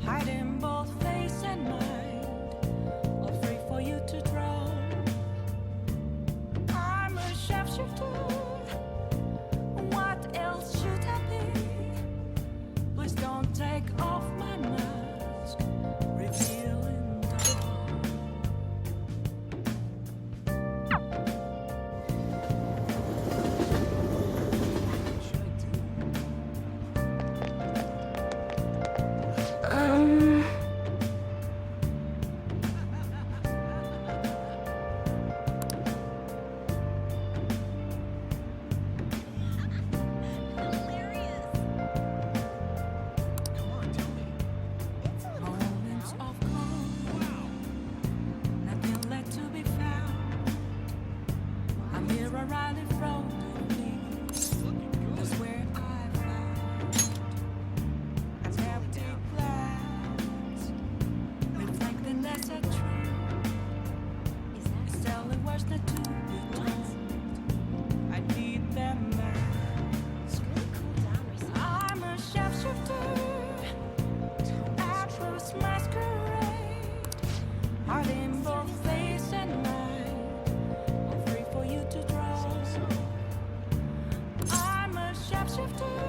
hiding both face and mind, all free for you to draw. I'm a sharpshooter. What else should I be? Please don't take off my mask, revealing dawn. Moments of calm, nothing left to be found. A mirror right in front of me, that's where I found an empty glass, reflecting that's a truth. It's telling words not to be told. I need them mask. I'm a sharpshooter. Actress masquerade, hiding both face and mind, all free for you to draw. I'm a sharpshooter.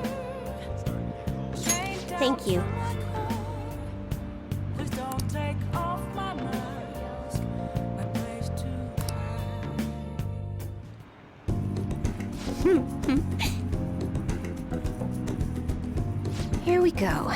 Thank you. Please don't take off my mask, my place to hide. Here we go.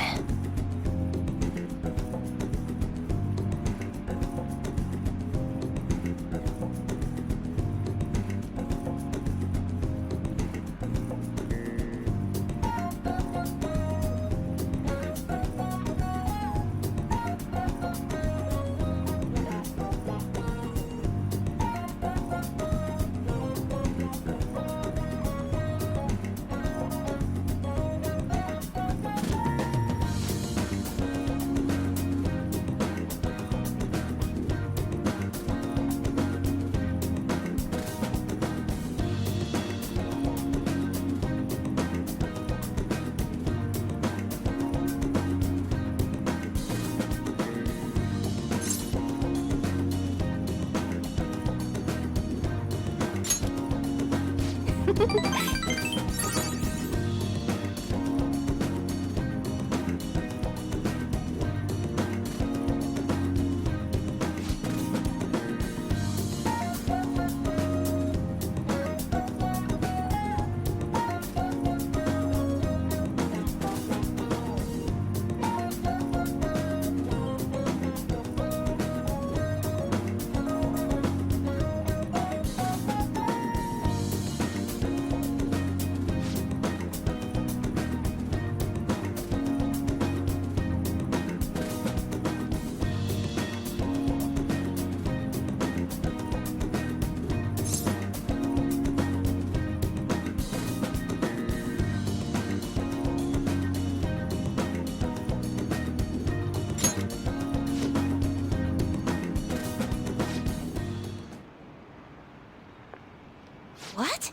What?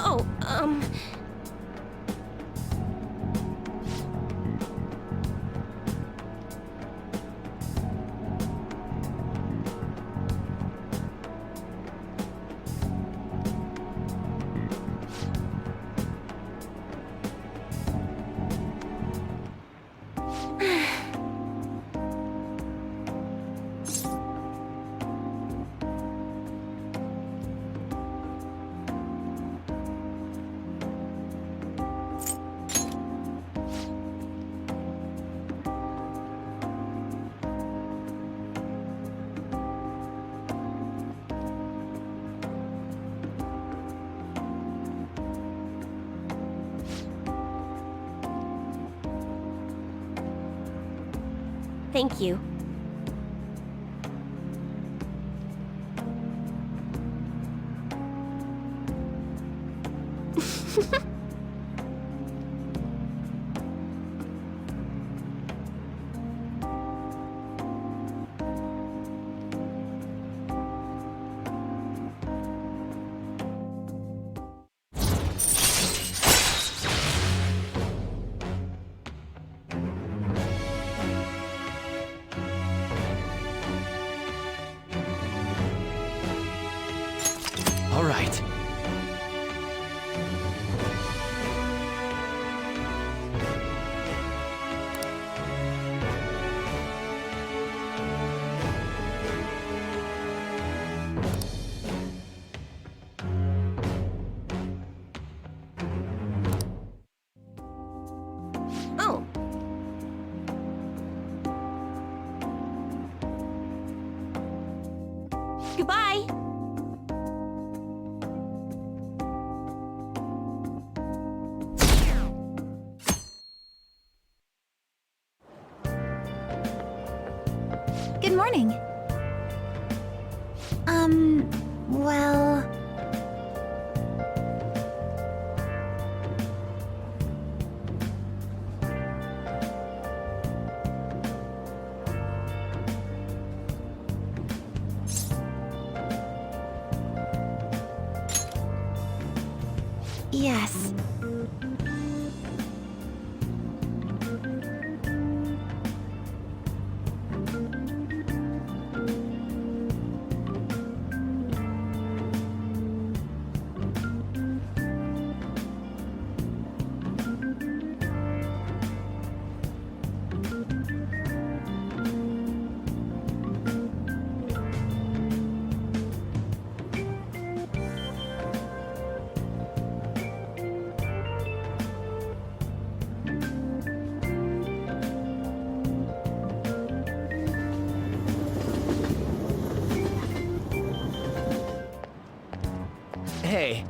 Oh, Thank you. All right. Oh. Goodbye. Good morning. Well... Yes. Hey.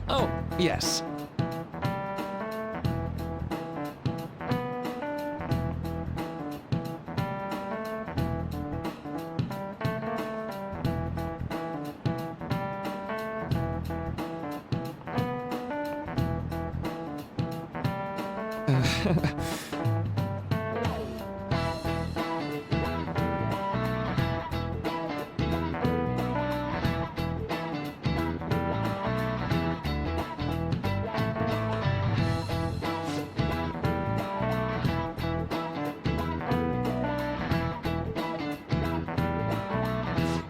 Oh, yes.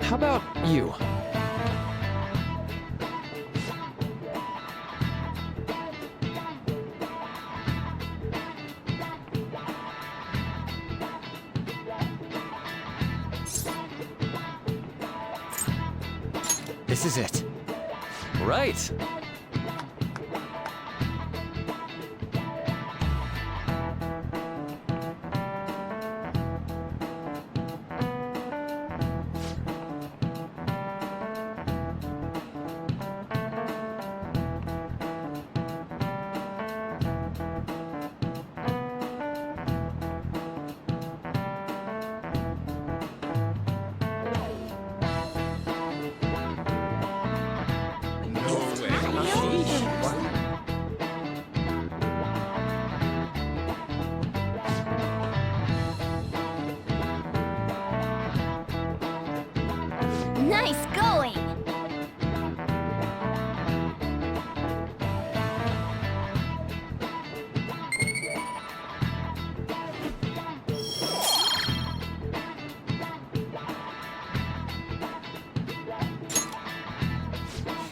How about you? This is it. Right.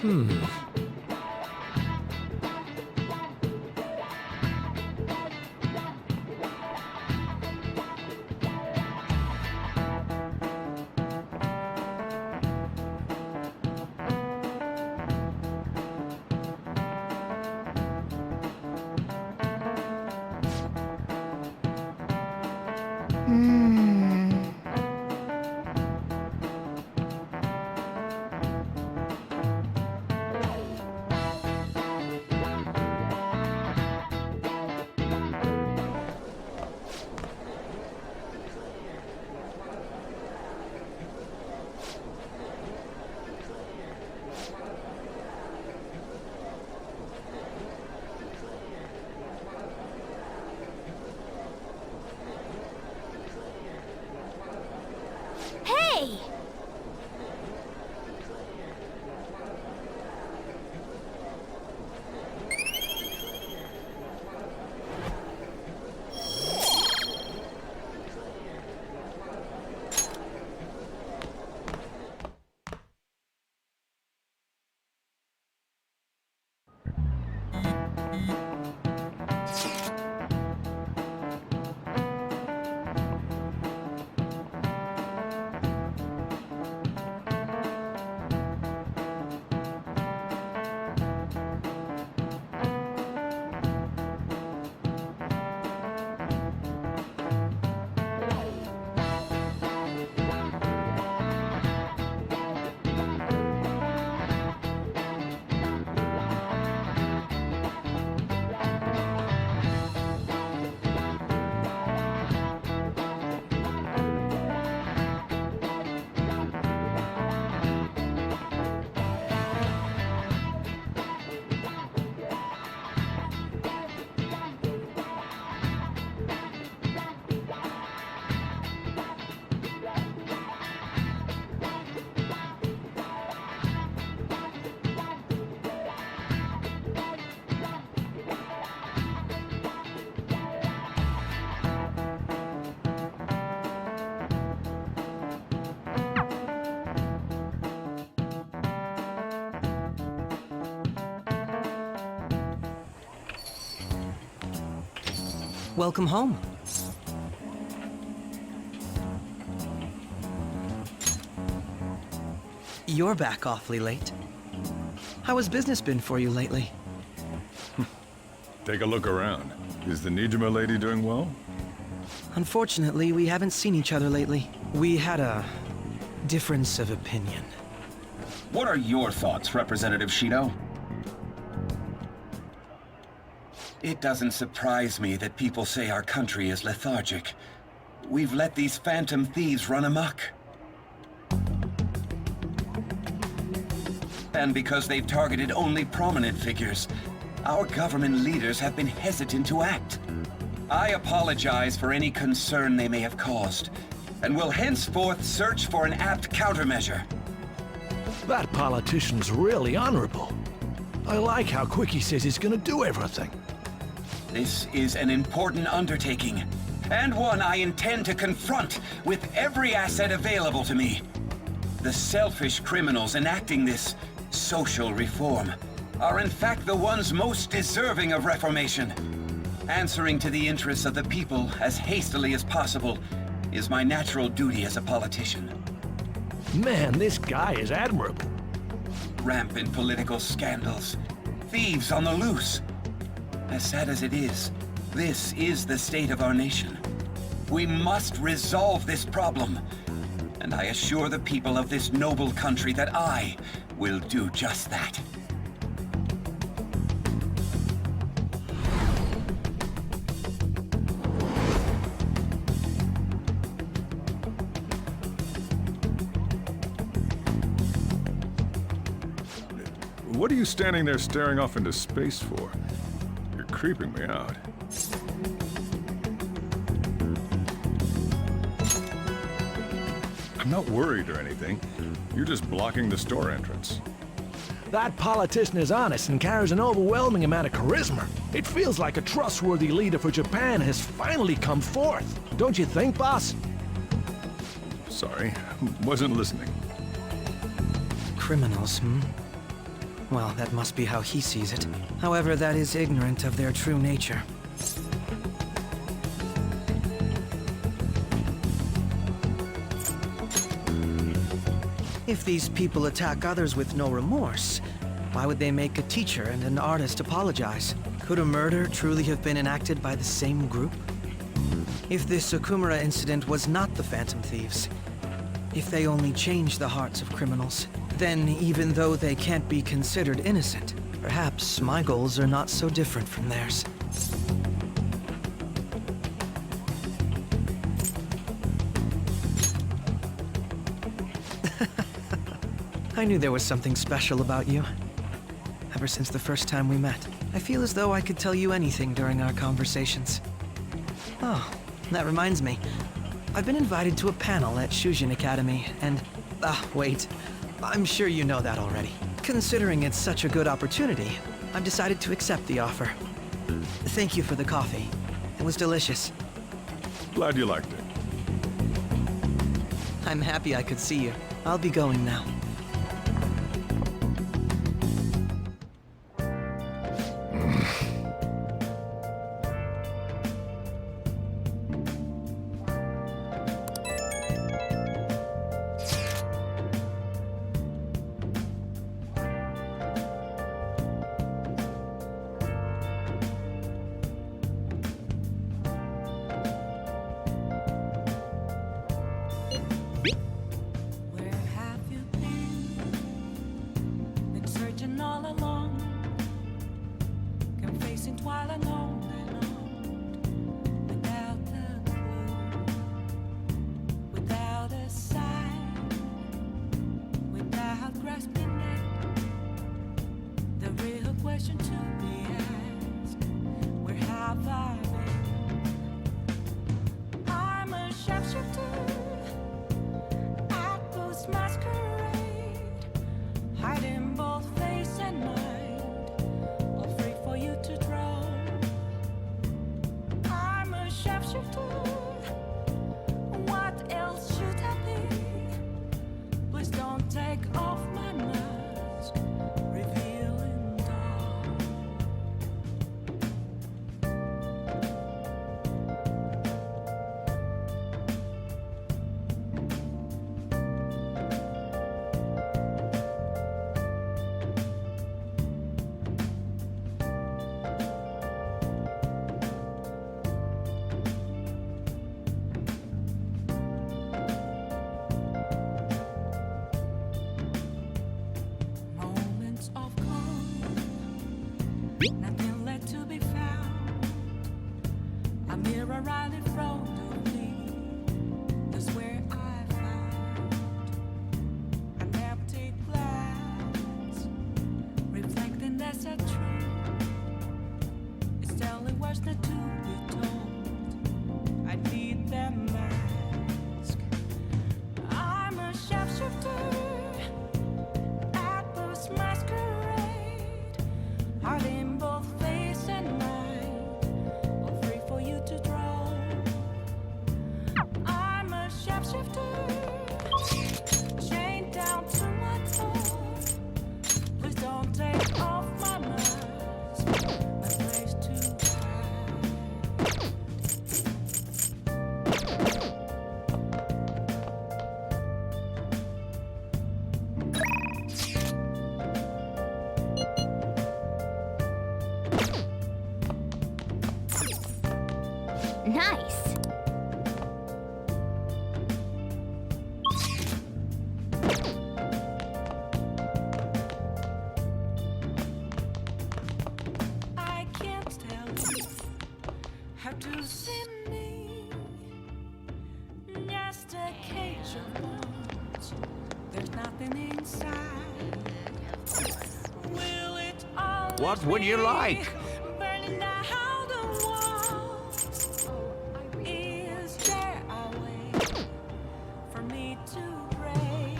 Hmm. Hey! Welcome home. You're back awfully late. How has business been for you lately? Take a look around. Is the Niijima lady doing well? Unfortunately, we haven't seen each other lately. We had a difference of opinion. What are your thoughts, Representative Shido? It doesn't surprise me that people say our country is lethargic. We've let these Phantom Thieves run amok. And because they've targeted only prominent figures, our government leaders have been hesitant to act. I apologize for any concern they may have caused, and will henceforth search for an apt countermeasure. That politician's really honorable. I like how quick he says he's gonna do everything. This is an important undertaking, and one I intend to confront with every asset available to me. The selfish criminals enacting this social reform are in fact the ones most deserving of reformation. Answering to the interests of the people as hastily as possible is my natural duty as a politician. Man, this guy is admirable. Rampant political scandals, thieves on the loose. As sad as it is, this is the state of our nation. We must resolve this problem, and I assure the people of this noble country that I will do just that. What are you standing there staring off into space for? You're creeping me out. I'm not worried or anything. You're just blocking the store entrance. That politician is honest and carries an overwhelming amount of charisma. It feels like a trustworthy leader for Japan has finally come forth. Don't you think, boss? Sorry, wasn't listening. Criminals, Well, that must be how he sees it. However, that is ignorant of their true nature. If these people attack others with no remorse, why would they make a teacher and an artist apologize? Could a murder truly have been enacted by the same group? If this Okumura incident was not the Phantom Thieves, if they only change the hearts of criminals, then even though they can't be considered innocent, perhaps my goals are not so different from theirs. I knew there was something special about you. Ever since the first time we met, I feel as though I could tell you anything during our conversations. Oh, that reminds me. I've been invited to a panel at Shujin Academy, and... wait. I'm sure you know that already. Considering it's such a good opportunity, I've decided to accept the offer. Thank you for the coffee. It was delicious. Glad you liked it. I'm happy I could see you. I'll be going now. Where have you been? Been searching all along, confessing twilight on and on, without a clue, without a sign, without grasping it. The real question to be asked: where have I been? I'm a sharpshooter. Masquerade, hiding both face and mind, all free for you to draw. I'm a sharpshooter. What else should I be? Please don't take off my mask, revealing dawn. Moments of calm, nothing left to be found. A mirror right in front of me, that's where I found an empty glass, reflecting that's a truth. It's telling what's not to be told. I need that mask. I'm a sharpshooter. Masquerade, hiding both face and mind, all free for you to draw. I'm a sharpshooter, chained down to my core. Please don't take off my mask, my place to Nice. I can't tell you how to see me. Just a cage of bones. There's nothing inside. Will it always What would you be like? burning down the walls? Is there a way for me to break?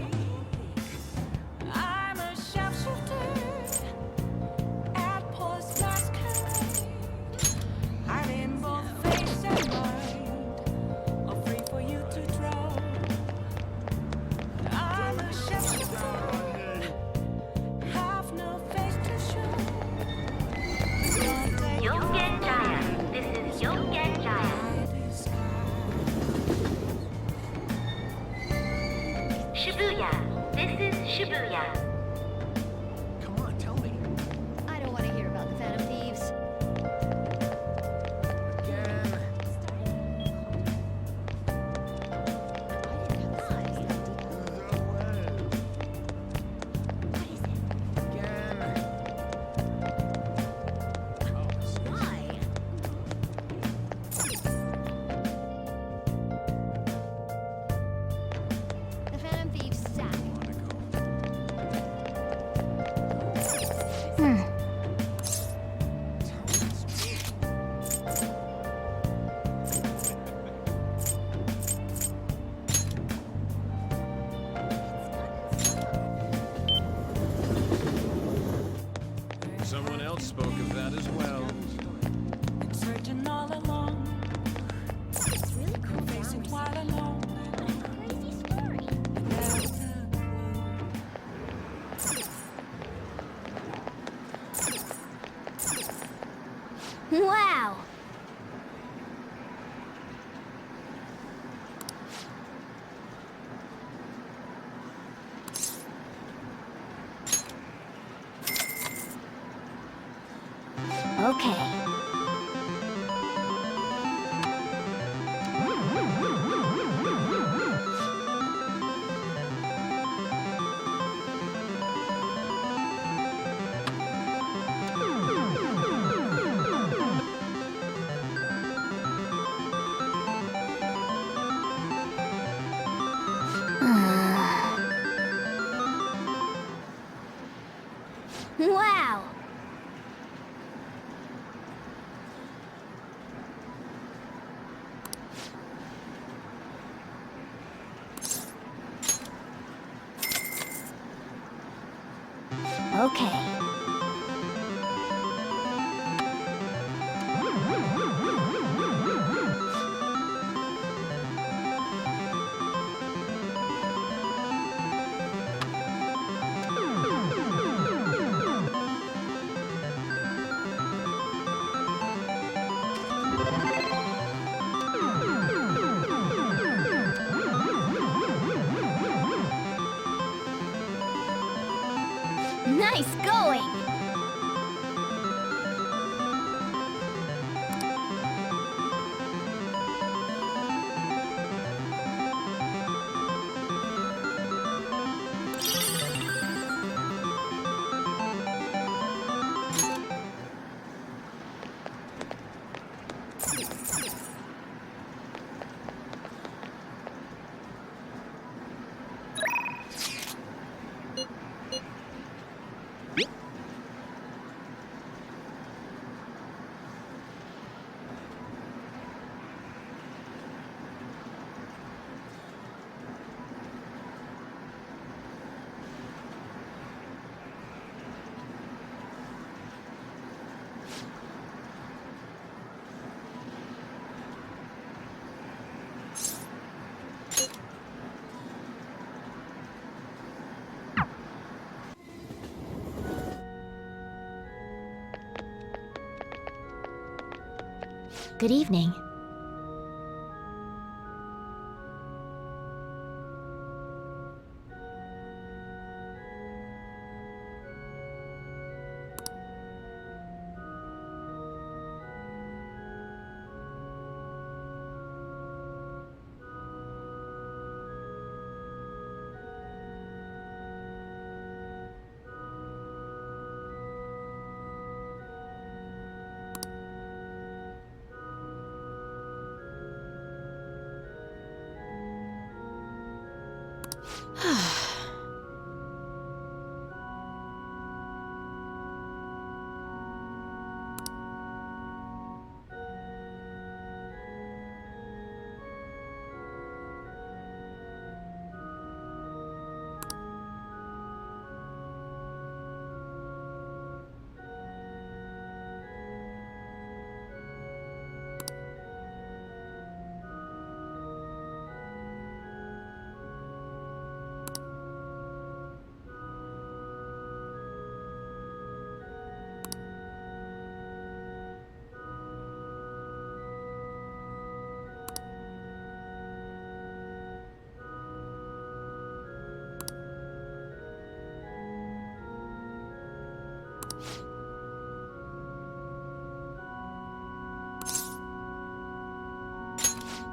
I'm a sharpshooter at post masquerade, hiding both face and mind, all free for you to draw. I'm a sharpshooter, have no face. spoke of that as well. Been searching all along, It's really cool. facing quite alone. Crazy story. Without a clue. Wow. Okay. Wow. Okay. Nice going. Good evening.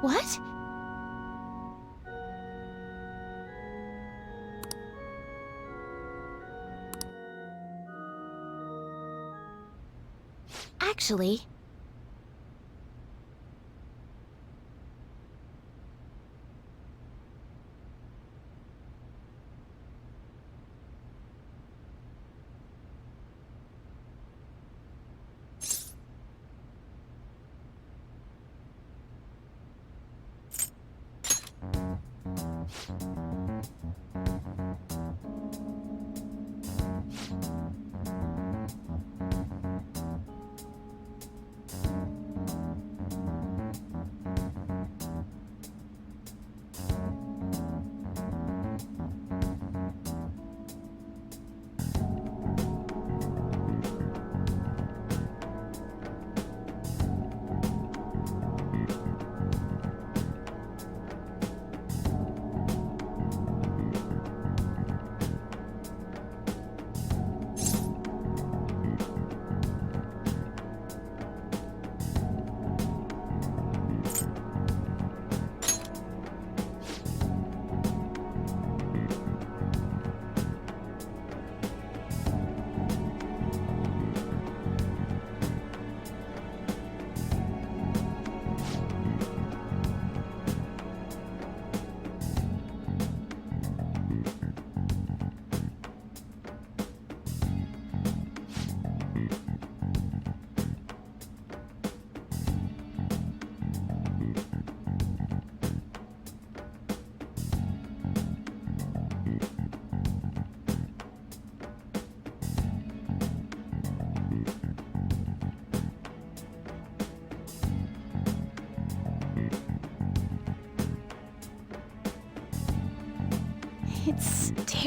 What? Actually...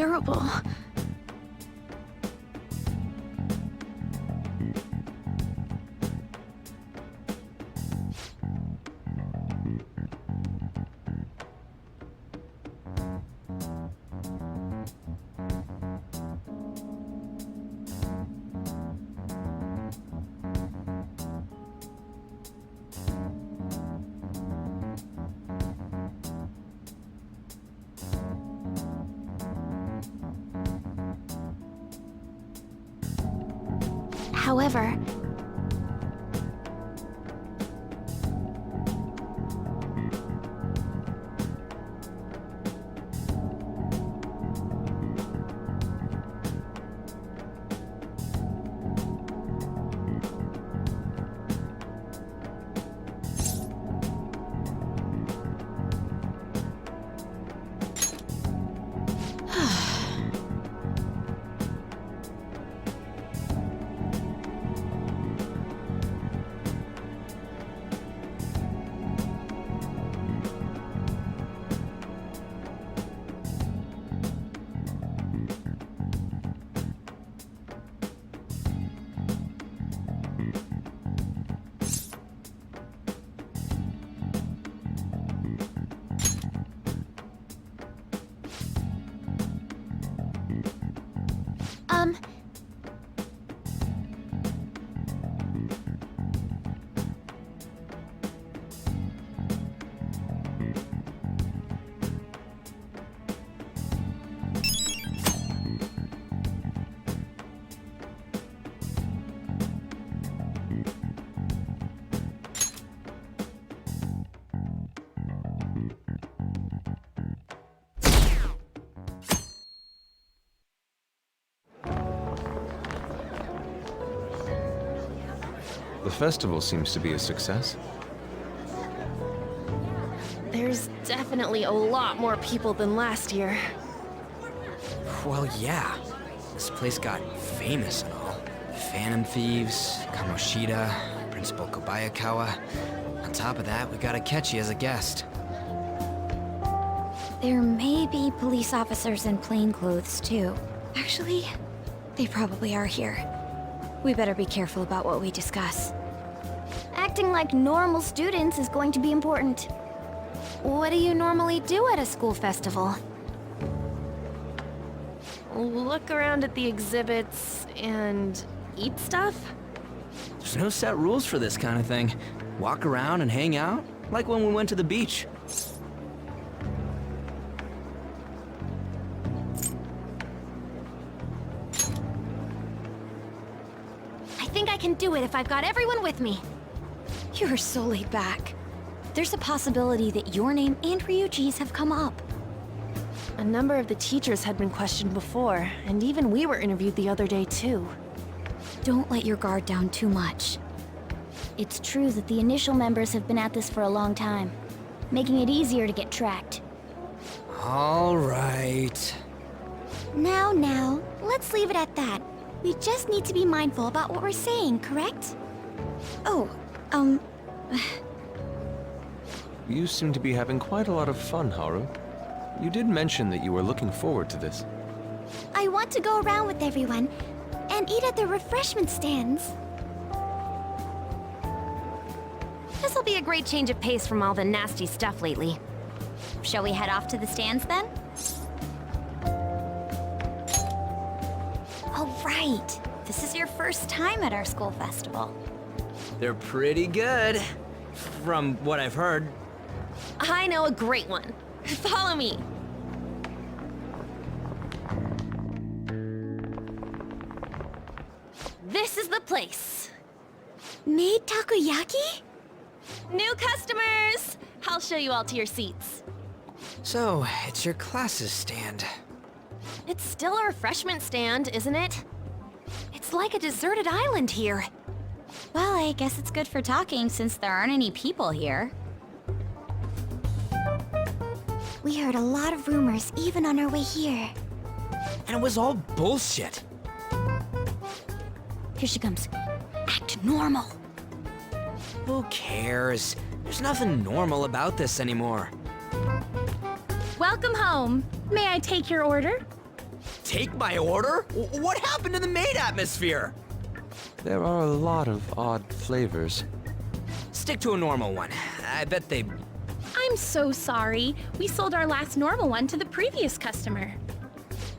terrible. However, um, The festival seems to be a success. There's definitely a lot more people than last year. Well, yeah. This place got famous and all. Phantom Thieves, Kamoshida, Principal Kobayakawa. On top of that, we got Akechi as a guest. there may be police officers in plainclothes, too. Actually, they probably are here. We better be careful about what we discuss. Acting like normal students is going to be important. What do you normally do at a school festival? Look around at the exhibits and eat stuff? There's no set rules for this kind of thing. Walk around and hang out, like when we went to the beach. I think I can do it if I've got everyone with me. You're so laid back. There's a possibility that your name and Ryuji's have come up. A number of the teachers had been questioned before, and even we were interviewed the other day too. Don't let your guard down too much. It's true that the initial members have been at this for a long time, making it easier to get tracked. All right. Now, let's leave it at that. We just need to be mindful about what we're saying, correct? Oh, You seem to be having quite a lot of fun, Haru. You did mention that you were looking forward to this. I want to go around with everyone and eat at the refreshment stands. This'll be a great change of pace from all the nasty stuff lately. Shall we head off to the stands then? Oh, right. This is your first time at our school festival. They're pretty good, from what I've heard. I know a great one. Follow me. This is the place. Made takoyaki? New customers! I'll show you all to your seats. So, it's your class's stand. It's still a refreshment stand, isn't it? It's like a deserted island here. Well, I guess it's good for talking since there aren't any people here. We heard a lot of rumors even on our way here. And it was all bullshit. Here she comes. Act normal. Who cares? There's nothing normal about this anymore. Welcome home. May I take your order? take my order? What happened to the maid atmosphere? There are a lot of odd flavors. Stick to a normal one. I bet they... I'm so sorry. We sold our last normal one to the previous customer.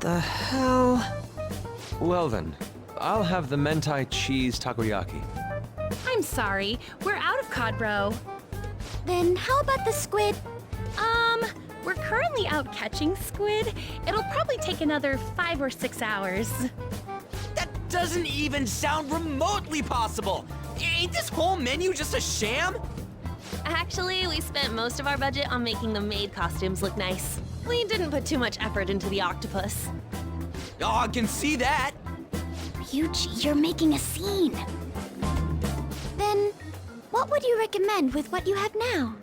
The hell? Well then, I'll have the mentai cheese takoyaki. I'm sorry. We're out of cod roe. Then how about the squid? We're currently out catching squid. It'll probably take another 5 or 6 hours. That doesn't even sound remotely possible! Ain't this whole menu just a sham? Actually, we spent most of our budget on making the maid costumes look nice. We didn't put too much effort into the octopus. Oh, I can see that! Ryuji, you're making a scene. Then, what would you recommend with what you have now?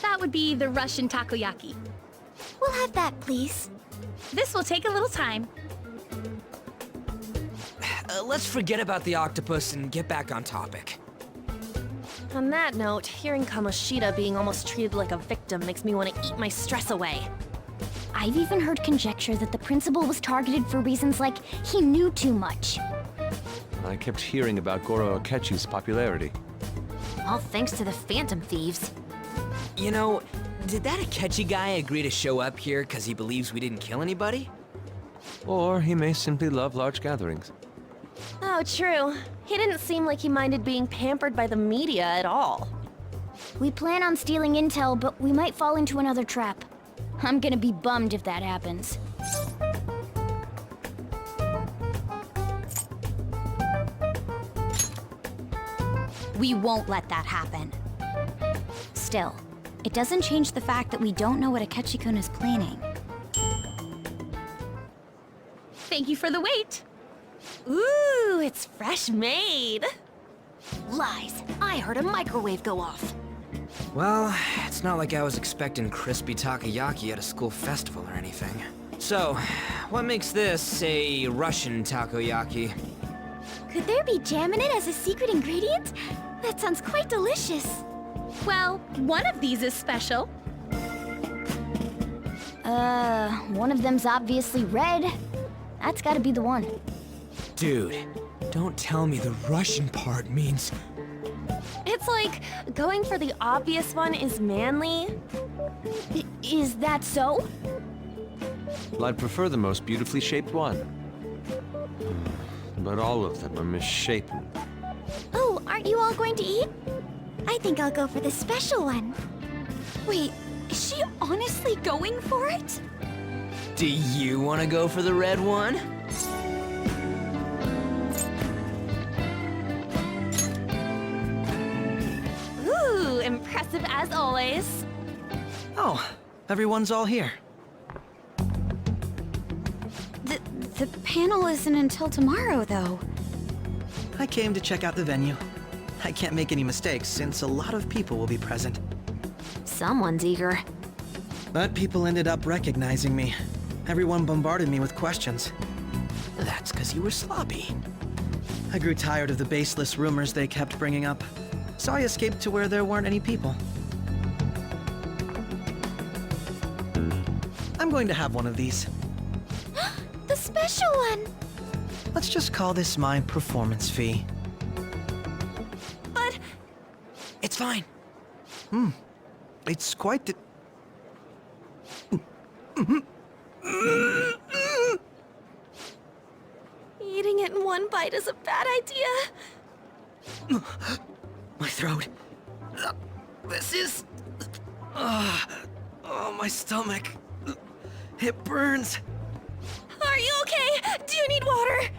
That would be the Russian takoyaki. We'll have that, please. This will take a little time. Let's forget about the octopus and get back on topic. On that note, hearing Kamoshida being almost treated like a victim makes me want to eat my stress away. I've even heard conjecture that the principal was targeted for reasons like he knew too much. I kept hearing about Goro Akechi's popularity. All thanks to the Phantom Thieves. You know, did that Akechi guy agree to show up here because he believes we didn't kill anybody? Or he may simply love large gatherings. Oh, true. He didn't seem like he minded being pampered by the media at all. We plan on stealing intel, but we might fall into another trap. I'm gonna be bummed if that happens. We won't let that happen. Still, it doesn't change the fact that we don't know what Akechi-kun is planning. Thank you for the wait. Ooh, it's fresh made. Lies. I heard a microwave go off. Well, it's not like I was expecting crispy takoyaki at a school festival or anything. So, what makes this a Russian takoyaki? Could there be jam in it as a secret ingredient? That sounds quite delicious. Well, one of these is special. One of them's obviously red. That's gotta be the one. Dude, don't tell me the Russian part means... It's like going for the obvious one is manly. Is that so? Well, I'd prefer the most beautifully shaped one. But all of them are misshapen. Oh, aren't you all going to eat? I think I'll go for the special one. Wait, is she honestly going for it? Do you want to go for the red one? Ooh, impressive as always. Oh, everyone's all here. The panel isn't until tomorrow, though. I came to check out the venue. I can't make any mistakes since a lot of people will be present. Someone's eager. But people ended up recognizing me. Everyone bombarded me with questions. That's because you were sloppy. I grew tired of the baseless rumors they kept bringing up, so I escaped to where there weren't any people. I'm going to have one of these. The special one! Let's just call this my performance fee. But It's fine. It's quite the... eating it in one bite is a bad idea. My throat. This is... oh, my stomach. It burns. Are you okay? Do you need water?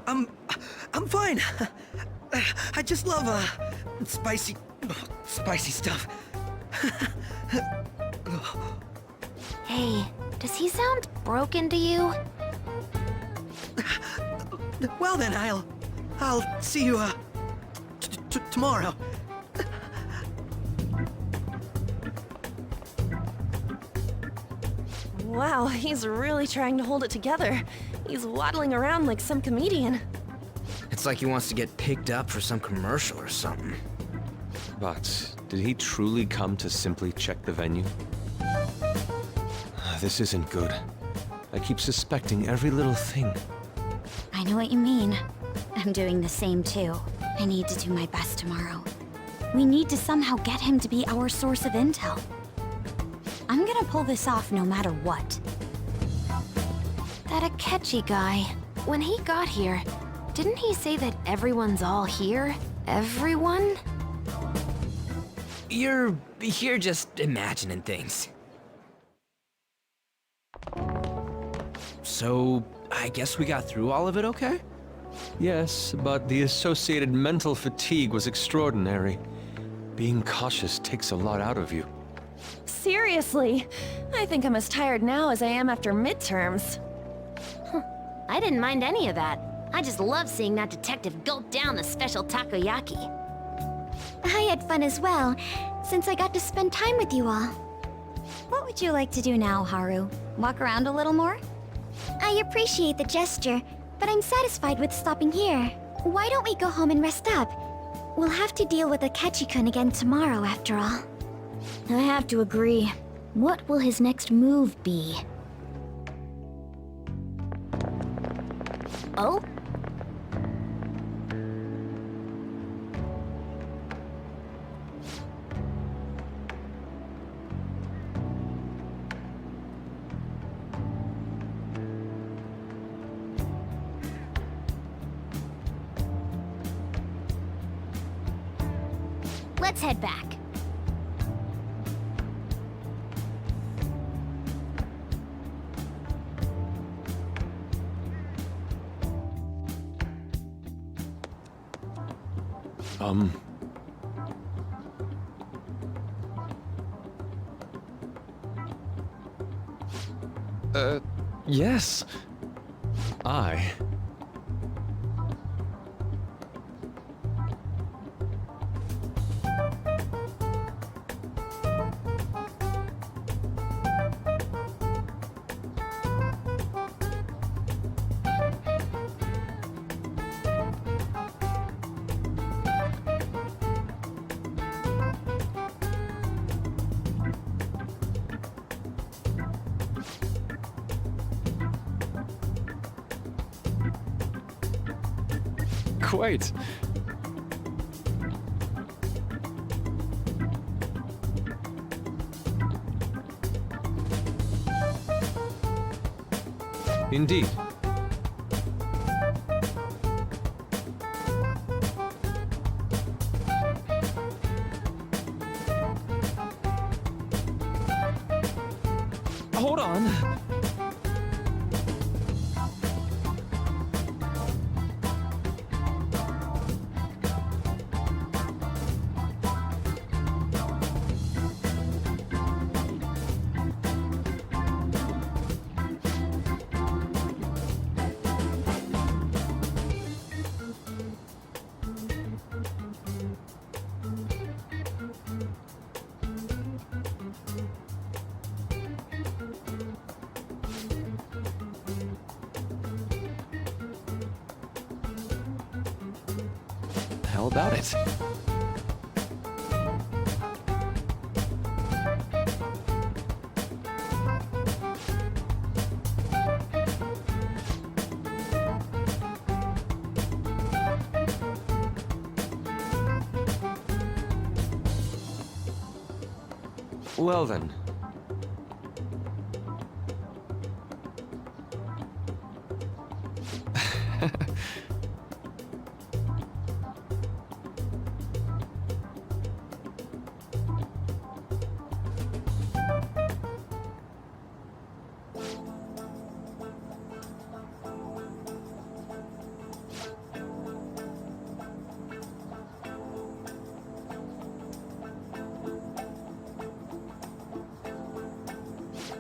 I'm fine. I just love, spicy stuff. Hey, does he sound broken to you? Well then, I'll see you, tomorrow. Wow, he's really trying to hold it together. He's waddling around like some comedian. It's like he wants to get picked up for some commercial or something. But did he truly come to simply check the venue? This isn't good. I keep suspecting every little thing. I know what you mean. I'm doing the same too. I need to do my best tomorrow. We need to somehow get him to be our source of intel. I'm gonna pull this off no matter what. That Akechi guy, when he got here, didn't he say that everyone's all here? Everyone? You're just imagining things. So, I guess we got through all of it okay? Yes, but the associated mental fatigue was extraordinary. Being cautious takes a lot out of you. Seriously, I think I'm as tired now as I am after midterms. I didn't mind any of that. I just love seeing that detective gulp down the special takoyaki. I had fun as well, since I got to spend time with you all. What would you like to do now, Haru? Walk around a little more? I appreciate the gesture, but I'm satisfied with stopping here. Why don't we go home and rest up? We'll have to deal with Akechi-kun again tomorrow, after all. I have to agree. What will his next move be? Oh? Let's head back. Yes. Quite. Indeed. Hold on. How about it? Well then.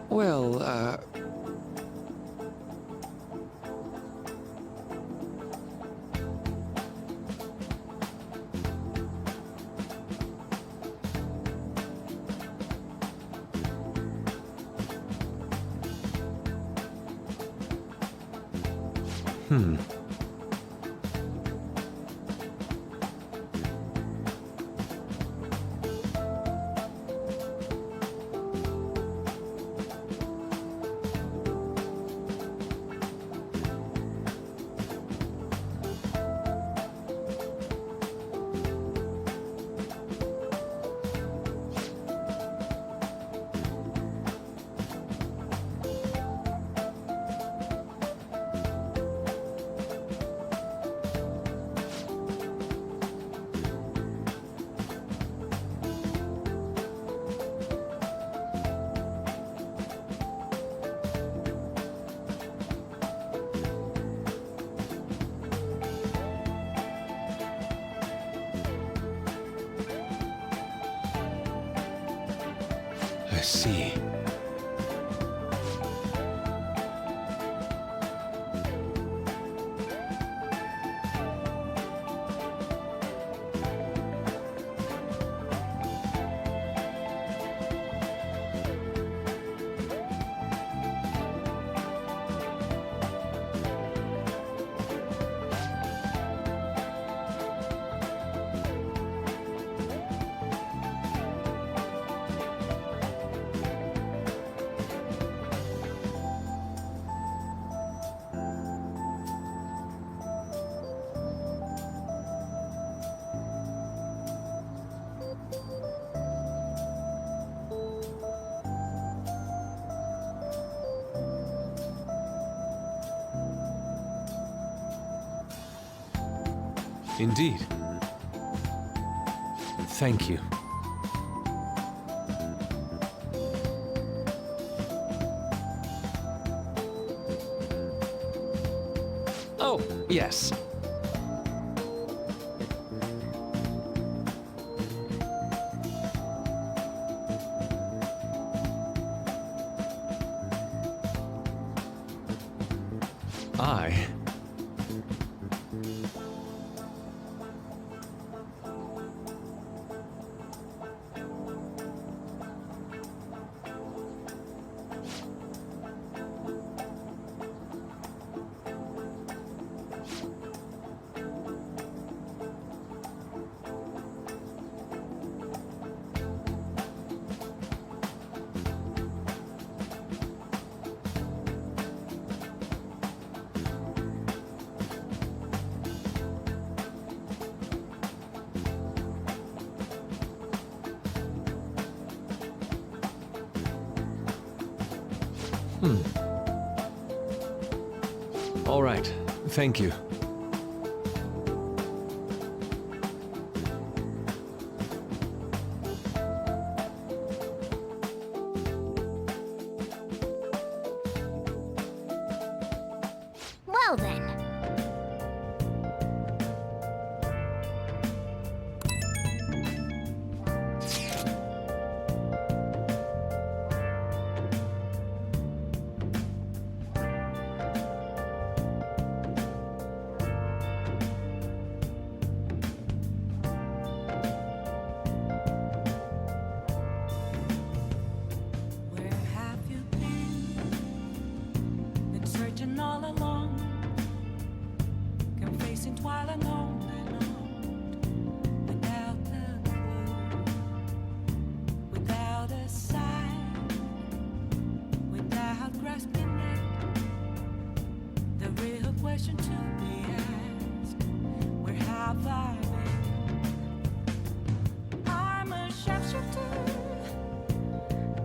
Well, I see. Indeed. Thank you. Oh, yes. I... All right. Thank you. Well then. Where have you been? Been searching all along, confessing while alone and on, without a clue, without a sign, without grasping it. The real question to be asked: where have I been? I'm a sharpshooter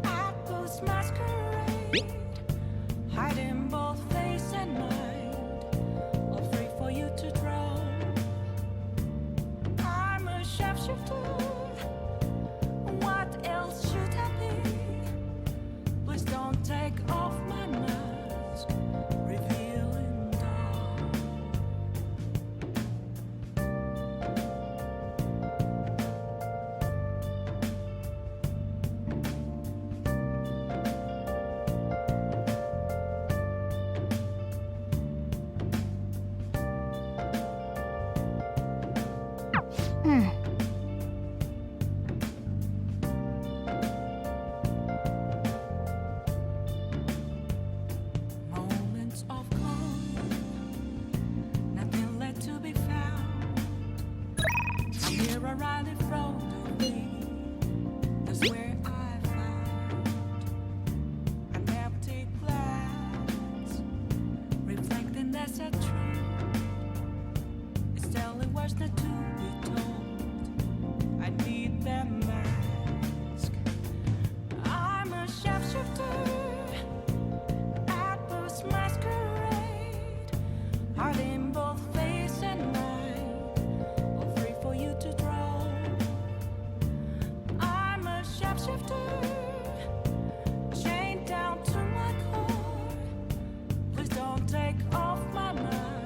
at Post Masquerade, hiding both face and mind, all free for you to draw. I'm a sharpshooter. What else should I be? Please don't take off my mask, revealing dawn. Moments of calm, nothing left to be found. I'm here right in front of me. That's where I found an empty glass, reflecting as a truth. It's telling words not to be told. I need that mask. I'm a sharpshooter at Post Masquerade, hiding both face and mind, all free for you to draw. I'm a sharpshooter, chained down to my core. Please don't take off my mask.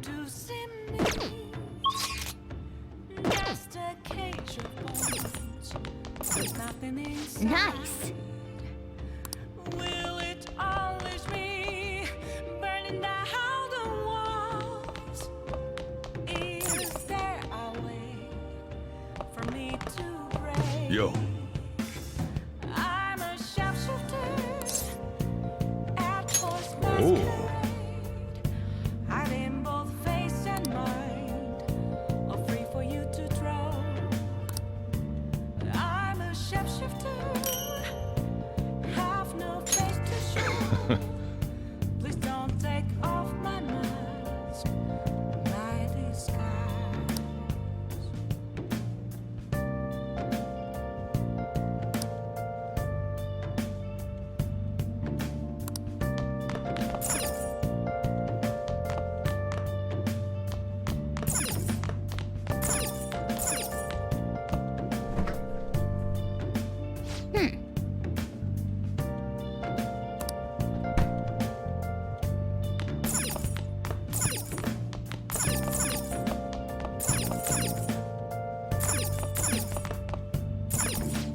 to see me. Just a cage of bones. There's nothing inside. Nice. Will it always be burning down the walls? Is there a way for me to break? Yo, I'm a sharpshooter at first Oh. masquerade, hiding both face and mind, all free for you to draw. I'm a shapeshifter, have no face to show. Please don't take off my mask, my disguise.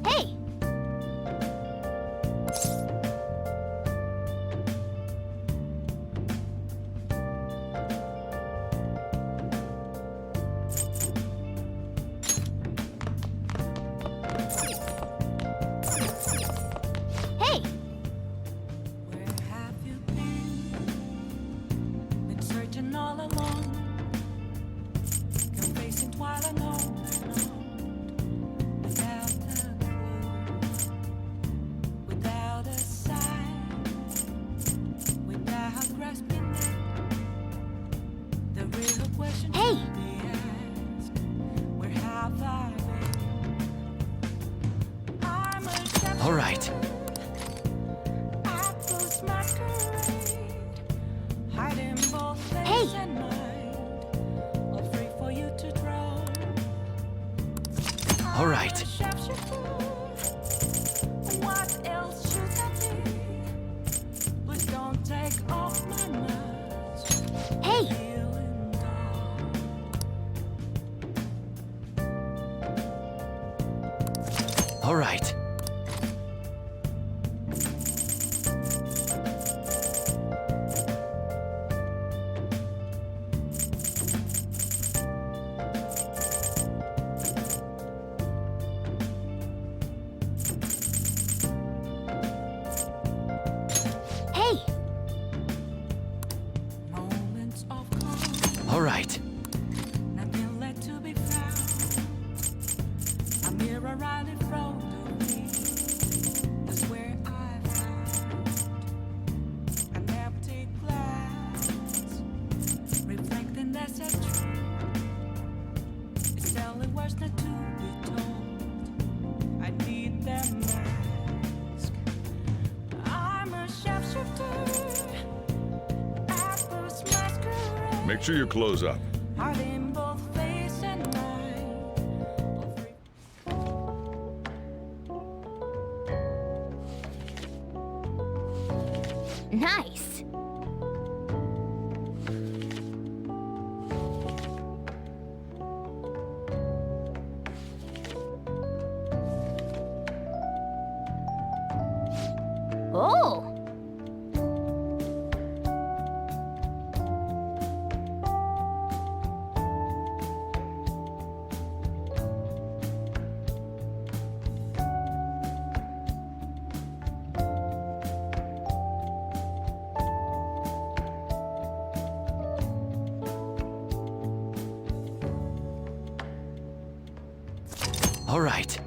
Hey! Hey! Where have you been? Been searching all along, confessing while alone, without a clue, without a sign, without grasping it. The real question Hey! should be asked: where have I been? I'm a All right. Apples masquerade, hiding both face Hey! and mind, all free for you to draw. All right. I'm a sharpshooter. What else should I be? Please don't take off my mask. Hey! Feeling dull. All right. Hey! Moments of calm. All right. Nothing left to be found. A mirror right in front of me. That's where I found an empty glass, reflecting that's a truth. It's telling words not to be told. I need that mask. I'm a sharpshooter. Apples masquerade. make sure you close up. Heart in both face and mind. Nice! Oh! All right.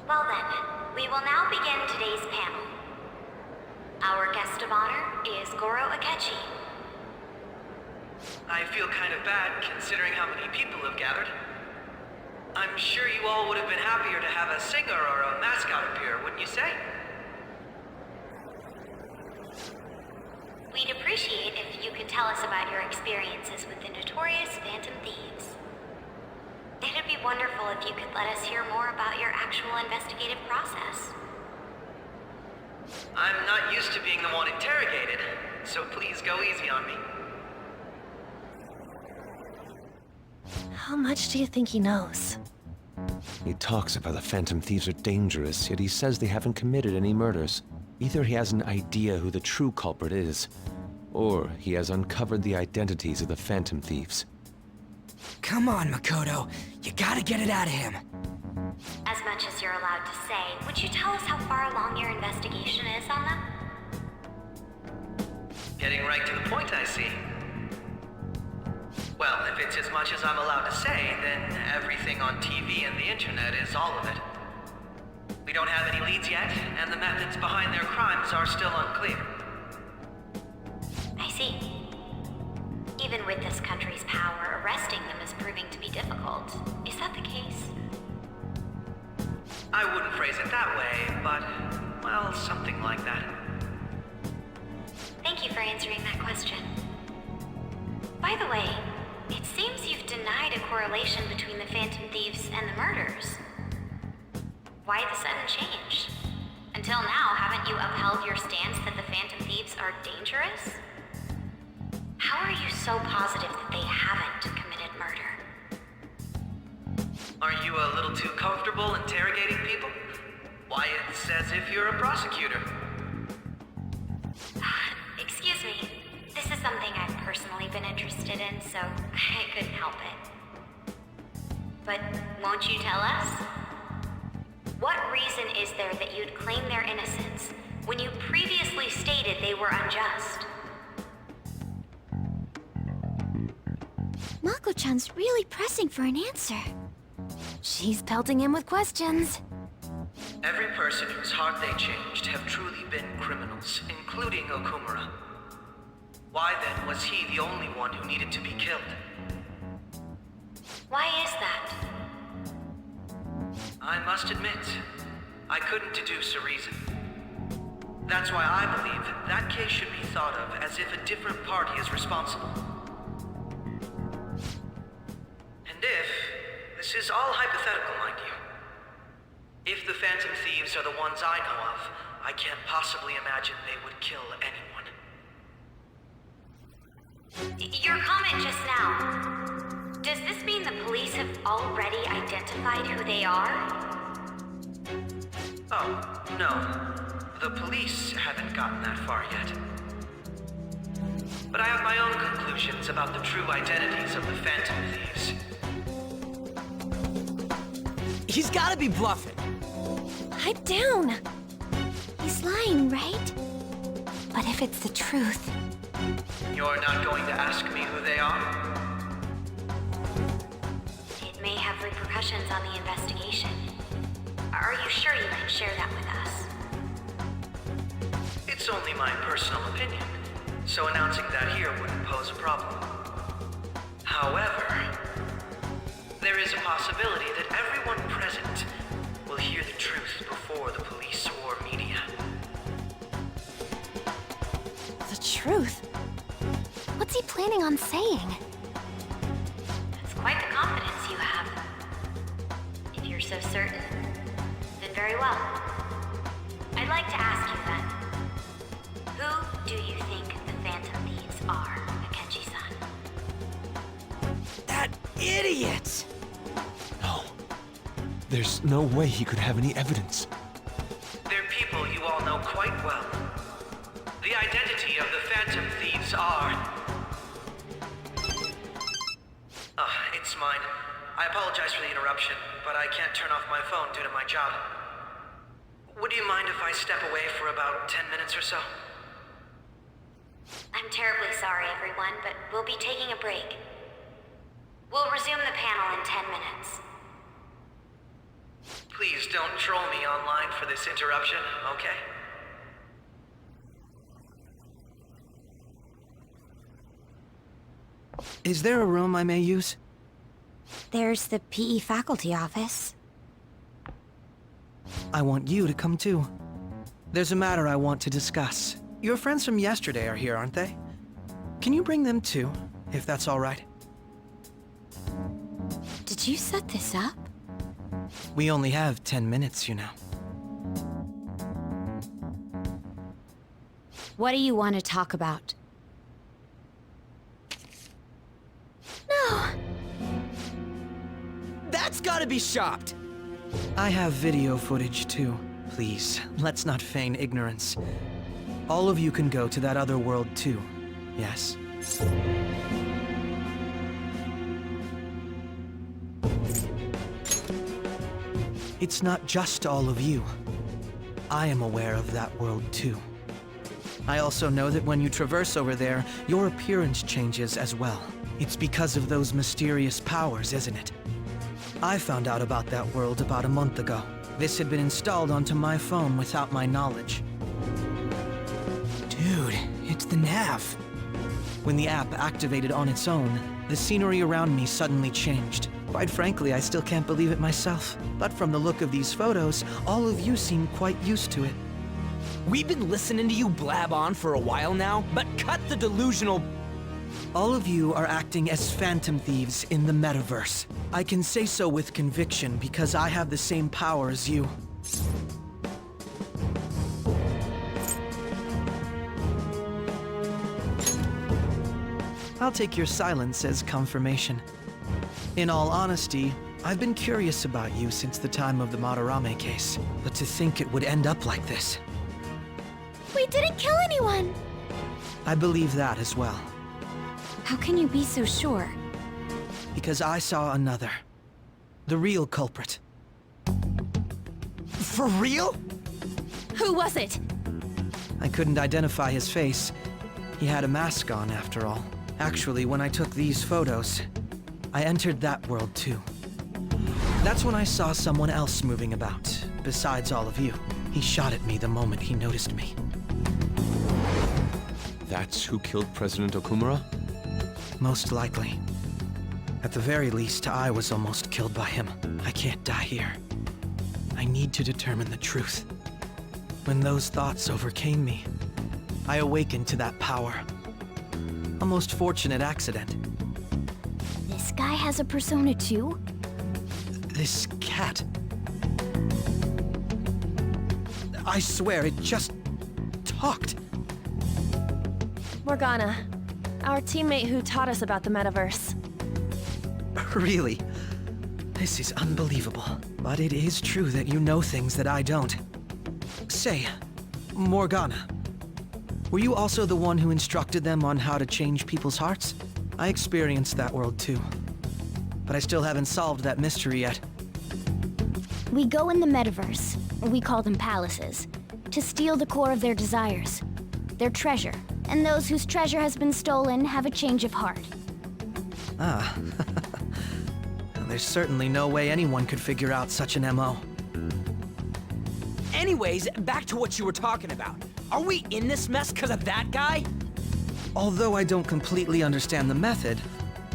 Well then, we will now begin today's panel. Our guest of honor is Goro Akechi. I feel kind of bad considering how many people have gathered. I'm sure you all would have been happier to have a singer or a mascot appear, wouldn't you say? We'd appreciate if you could tell us about your experiences with the notorious Phantom Thieves. It'd be wonderful if you could let us hear more about your actual investigative process. I'm not used to being the one interrogated, so please go easy on me. How much do you think he knows? He talks about the Phantom Thieves are dangerous, yet he says they haven't committed any murders. Either he has an idea who the true culprit is, or he has uncovered the identities of the Phantom Thieves. Come on, Makoto. You gotta get it out of him. As much as you're allowed to say, would you tell us how far along your investigation is on them? Getting right to the point, I see. Well, if it's as much as I'm allowed to say, then everything on TV and the internet is all of it. We don't have any leads yet, and the methods behind their crimes are still unclear. I see. Even with this country's power, arresting them is proving to be difficult. Is that the case? I wouldn't phrase it that way, but, well, something like that. Thank you for answering that question. By the way, it seems you've denied a correlation between the Phantom Thieves and the murders. Why the sudden change? Until now, haven't you upheld your stance that the Phantom Thieves are dangerous? How are you so positive that they haven't committed murder? Aren't you a little too comfortable interrogating people? Why, it's as if you're a prosecutor. Excuse me. This is something I've personally been interested in, so I couldn't help it. But won't you tell us? What reason is there that you'd claim their innocence when you previously stated they were unjust? Mako-chan's really pressing for an answer. She's pelting him with questions. Every person whose heart they changed have truly been criminals, including Okumura. Why then was he the only one who needed to be killed? Why is that? I must admit, I couldn't deduce a reason. That's why I believe that case should be thought of as if a different party is responsible. And if, this is all hypothetical, mind you, if the Phantom Thieves are the ones I know of, I can't possibly imagine they would kill anyone. Your comment just now, does this mean the police have already identified who they are? Oh, no. The police haven't gotten that far yet. But I have my own conclusions about the true identities of the Phantom Thieves. He's gotta be bluffing. Pipe down. He's lying, right? But if it's the truth... You're not going to ask me who they are? It may have repercussions on the investigation. Are you sure you can share that with us? It's only my personal opinion, so announcing that here wouldn't pose a problem. However, there is a possibility that everyone present will hear the truth before the police or media. The truth? What's he planning on saying? That's quite the confidence you have. If you're so certain, then very well. I'd like to ask you then, who do you think the Phantom Thieves are, Akechi-san? That idiot! No. There's no way he could have any evidence. They're people you all know quite well. The identity of the Phantom Thieves are... it's mine. I apologize for the interruption, but I can't turn off my phone due to my job. Would you mind if I step away for about 10 minutes or so? I'm terribly sorry, everyone, but we'll be taking a break. We'll resume the panel in 10 minutes. Please don't troll me online for this interruption, okay? Is there a room I may use? There's the PE faculty office. I want you to come too. There's a matter I want to discuss. Your friends from yesterday are here, aren't they? Can you bring them too, if that's all right? Did you set this up? We only have 10 minutes, you know. What do you want to talk about? No! That's gotta be shopped! I have video footage too. Please, let's not feign ignorance. All of you can go to that other world too, yes? It's not just all of you. I am aware of that world too. I also know that when you traverse over there, your appearance changes as well. It's because of those mysterious powers, isn't it? I found out about that world about a month ago. This had been installed onto my phone without my knowledge. Dude, it's the nav. When the app activated on its own, the scenery around me suddenly changed. Quite frankly, I still can't believe it myself. But from the look of these photos, all of you seem quite used to it. We've been listening to you blab on for a while now, but cut the delusional... All of you are acting as Phantom Thieves in the metaverse. I can say so with conviction because I have the same power as you. I'll take your silence as confirmation. In all honesty, I've been curious about you since the time of the Madarame case, but to think it would end up like this. We didn't kill anyone! I believe that as well. How can you be so sure? Because I saw another. The real culprit. For real? Who was it? I couldn't identify his face. He had a mask on, after all. Actually, when I took these photos, I entered that world too. That's when I saw someone else moving about, besides all of you. He shot at me the moment he noticed me. That's who killed President Okumura? Most likely. At the very least, I was almost killed by him. I can't die here. I need to determine the truth. When those thoughts overcame me, I awakened to that power. A most fortunate accident. This guy has a persona too? This cat. I swear, it just talked. Morgana, our teammate who taught us about the metaverse. Really? This is unbelievable. But it is true that you know things that I don't. Say, Morgana, were you also the one who instructed them on how to change people's hearts? I experienced that world too. But I still haven't solved that mystery yet. We go in the metaverse, we call them palaces, to steal the core of their desires, their treasure. And those whose treasure has been stolen have a change of heart. Ah. There's certainly no way anyone could figure out such an MO. Anyways, back to what you were talking about. Are we in this mess because of that guy? Although I don't completely understand the method,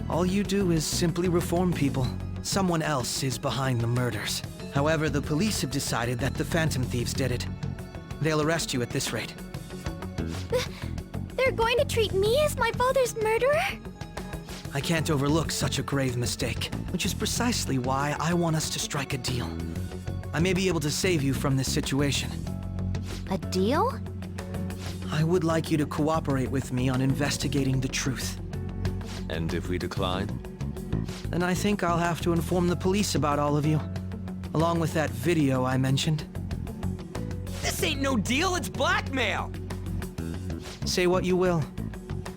all you do is simply reform people. Someone else is behind the murders. However, the police have decided that the Phantom Thieves did it. They'll arrest you at this rate. They're going to treat me as my father's murderer? I can't overlook such a grave mistake, which is precisely why I want us to strike a deal. I may be able to save you from this situation. A deal? I would like you to cooperate with me on investigating the truth. And if we decline? Then I think I'll have to inform the police about all of you, along with that video I mentioned. This ain't no deal, it's blackmail! Say what you will.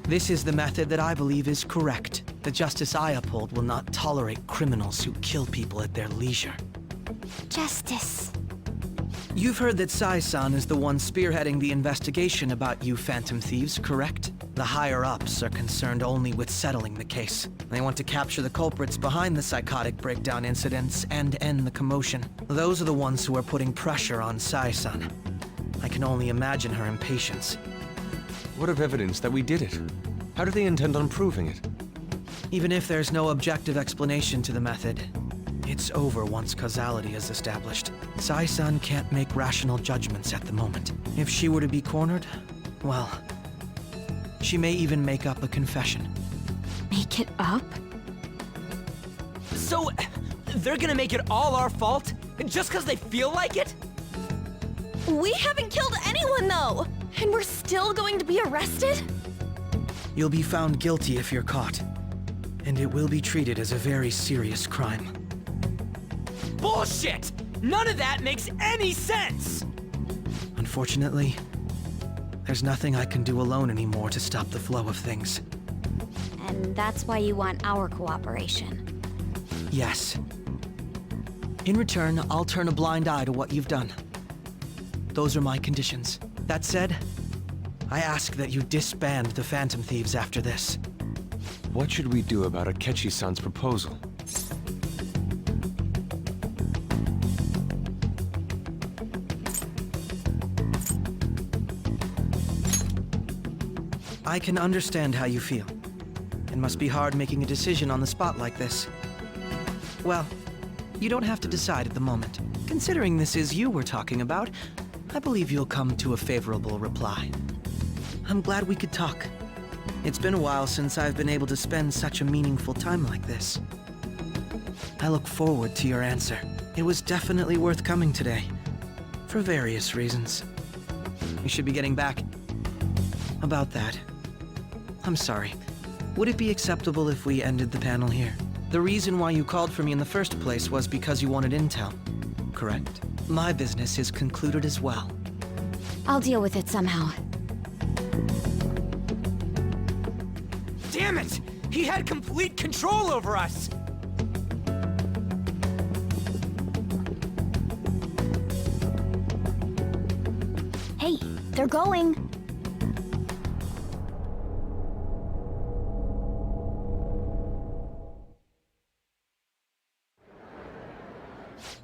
This is the method that I believe is correct. The justice I uphold will not tolerate criminals who kill people at their leisure. Justice. You've heard that Sae-san is the one spearheading the investigation about you Phantom Thieves, correct? The higher-ups are concerned only with settling the case. They want to capture the culprits behind the psychotic breakdown incidents and end the commotion. Those are the ones who are putting pressure on Sae-san. I can only imagine her impatience. What of evidence that we did it? How do they intend on proving it? Even if there's no objective explanation to the method, it's over once causality is established. Sae-san can't make rational judgments at the moment. If she were to be cornered, well, she may even make up a confession. Make it up? So, they're gonna make it all our fault? Just because they feel like it? We haven't killed anyone, though! And we're still going to be arrested? You'll be found guilty if you're caught, and it will be treated as a very serious crime. Bullshit! None of that makes any sense! Unfortunately, there's nothing I can do alone anymore to stop the flow of things. And that's why you want our cooperation. Yes. In return, I'll turn a blind eye to what you've done. Those are my conditions. That said, I ask that you disband the Phantom Thieves after this. What should we do about Akechi-san's proposal? I can understand how you feel. It must be hard making a decision on the spot like this. Well, you don't have to decide at the moment. Considering this is you we're talking about, I believe you'll come to a favorable reply. I'm glad we could talk. It's been a while since I've been able to spend such a meaningful time like this. I look forward to your answer. It was definitely worth coming today, for various reasons. We should be getting back. About that, I'm sorry. Would it be acceptable if we ended the panel here? The reason why you called for me in the first place was because you wanted intel, correct? My business is concluded as well. I'll deal with it somehow. Damn it! He had complete control over us! Hey, they're going.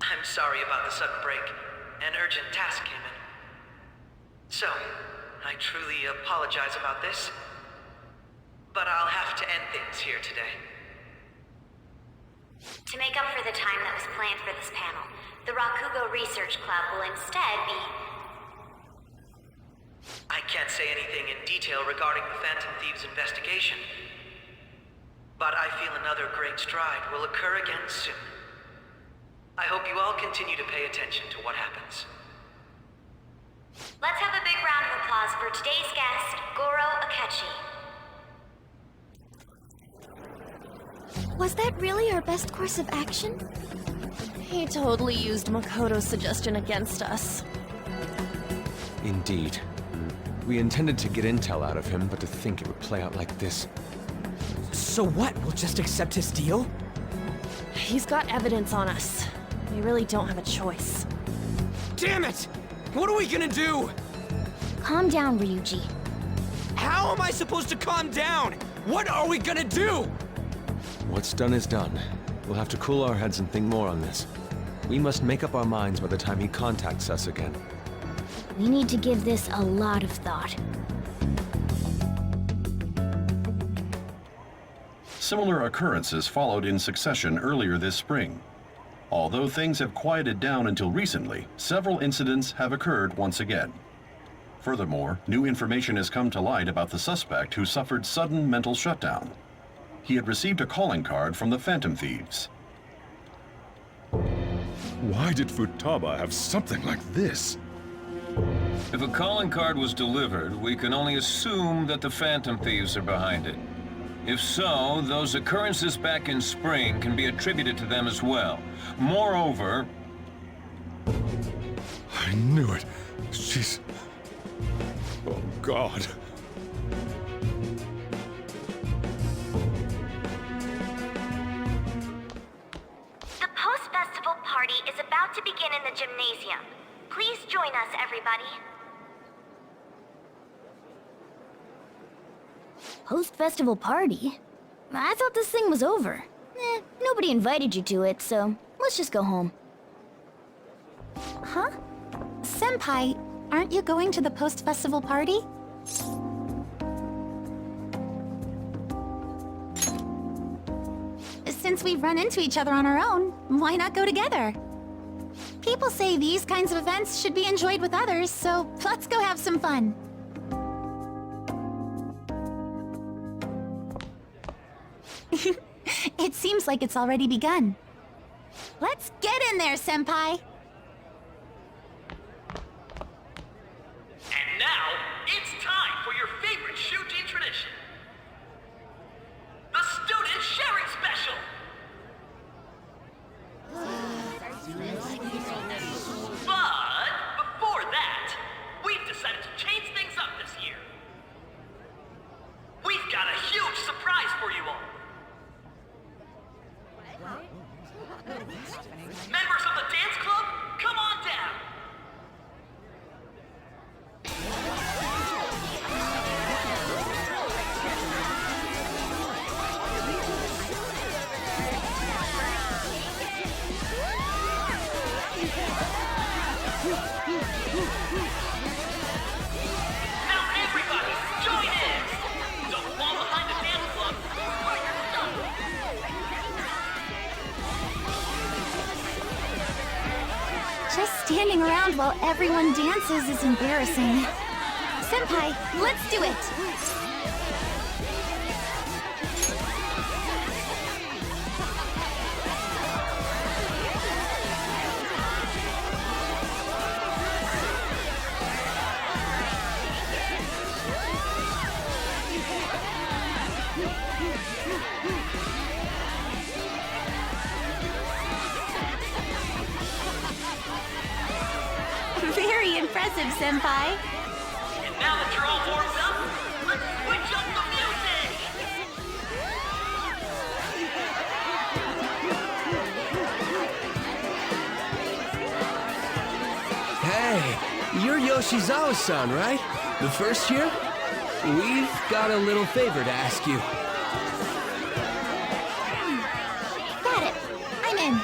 I'm sorry about the sudden break. An urgent task came in. So, I truly apologize about this, but I'll have to end things here today. To make up for the time that was planned for this panel, the Rakugo Research Club will instead be... I can't say anything in detail regarding the Phantom Thieves investigation, but I feel another great stride will occur again soon. I hope you all continue to pay attention to what happens. Let's have a big round of applause for today's guest, Goro Akechi. Was that really our best course of action? He totally used Makoto's suggestion against us. Indeed. We intended to get intel out of him, but to think it would play out like this. So what? We'll just accept his deal? He's got evidence on us. We really don't have a choice. Damn it! What are we gonna do? Calm down, Ryuji. How am I supposed to calm down? What are we gonna do? What's done is done. We'll have to cool our heads and think more on this. We must make up our minds by the time he contacts us again. We need to give this a lot of thought. Similar occurrences followed in succession earlier this spring. Although things have quieted down until recently, several incidents have occurred once again. Furthermore, new information has come to light about the suspect who suffered sudden mental shutdown. He had received a calling card from the Phantom Thieves. Why did Futaba have something like this? If a calling card was delivered, we can only assume that the Phantom Thieves are behind it. If so, those occurrences back in spring can be attributed to them as well. Moreover... I knew it. She's... Oh, God. The post-festival party is about to begin in the gymnasium. Please join us, everybody. Post-festival party? I thought this thing was over. Nobody invited you to it, so let's just go home. Huh? Senpai, aren't you going to the post-festival party? since we've run into each other on our own, why not go together? People say these kinds of events should be enjoyed with others, so let's go have some fun. It seems like it's already begun. Let's get in there, Senpai! And now, it's time for your favorite Shuji tradition. The Student Sharing Special! But before that, we've decided to change things up this year. We've got a huge surprise for you all. Members of the dance club, come on down. Now everybody, join in! Don't fall behind the dance club or you're stuck! Just standing around while everyone dances is embarrassing. Senpai, let's do it! Very impressive, Senpai. And now that you're all warmed up, let's switch up the music! Hey, you're Yoshizawa-san, right? The first year? We've got a little favor to ask you. Got it. I'm in.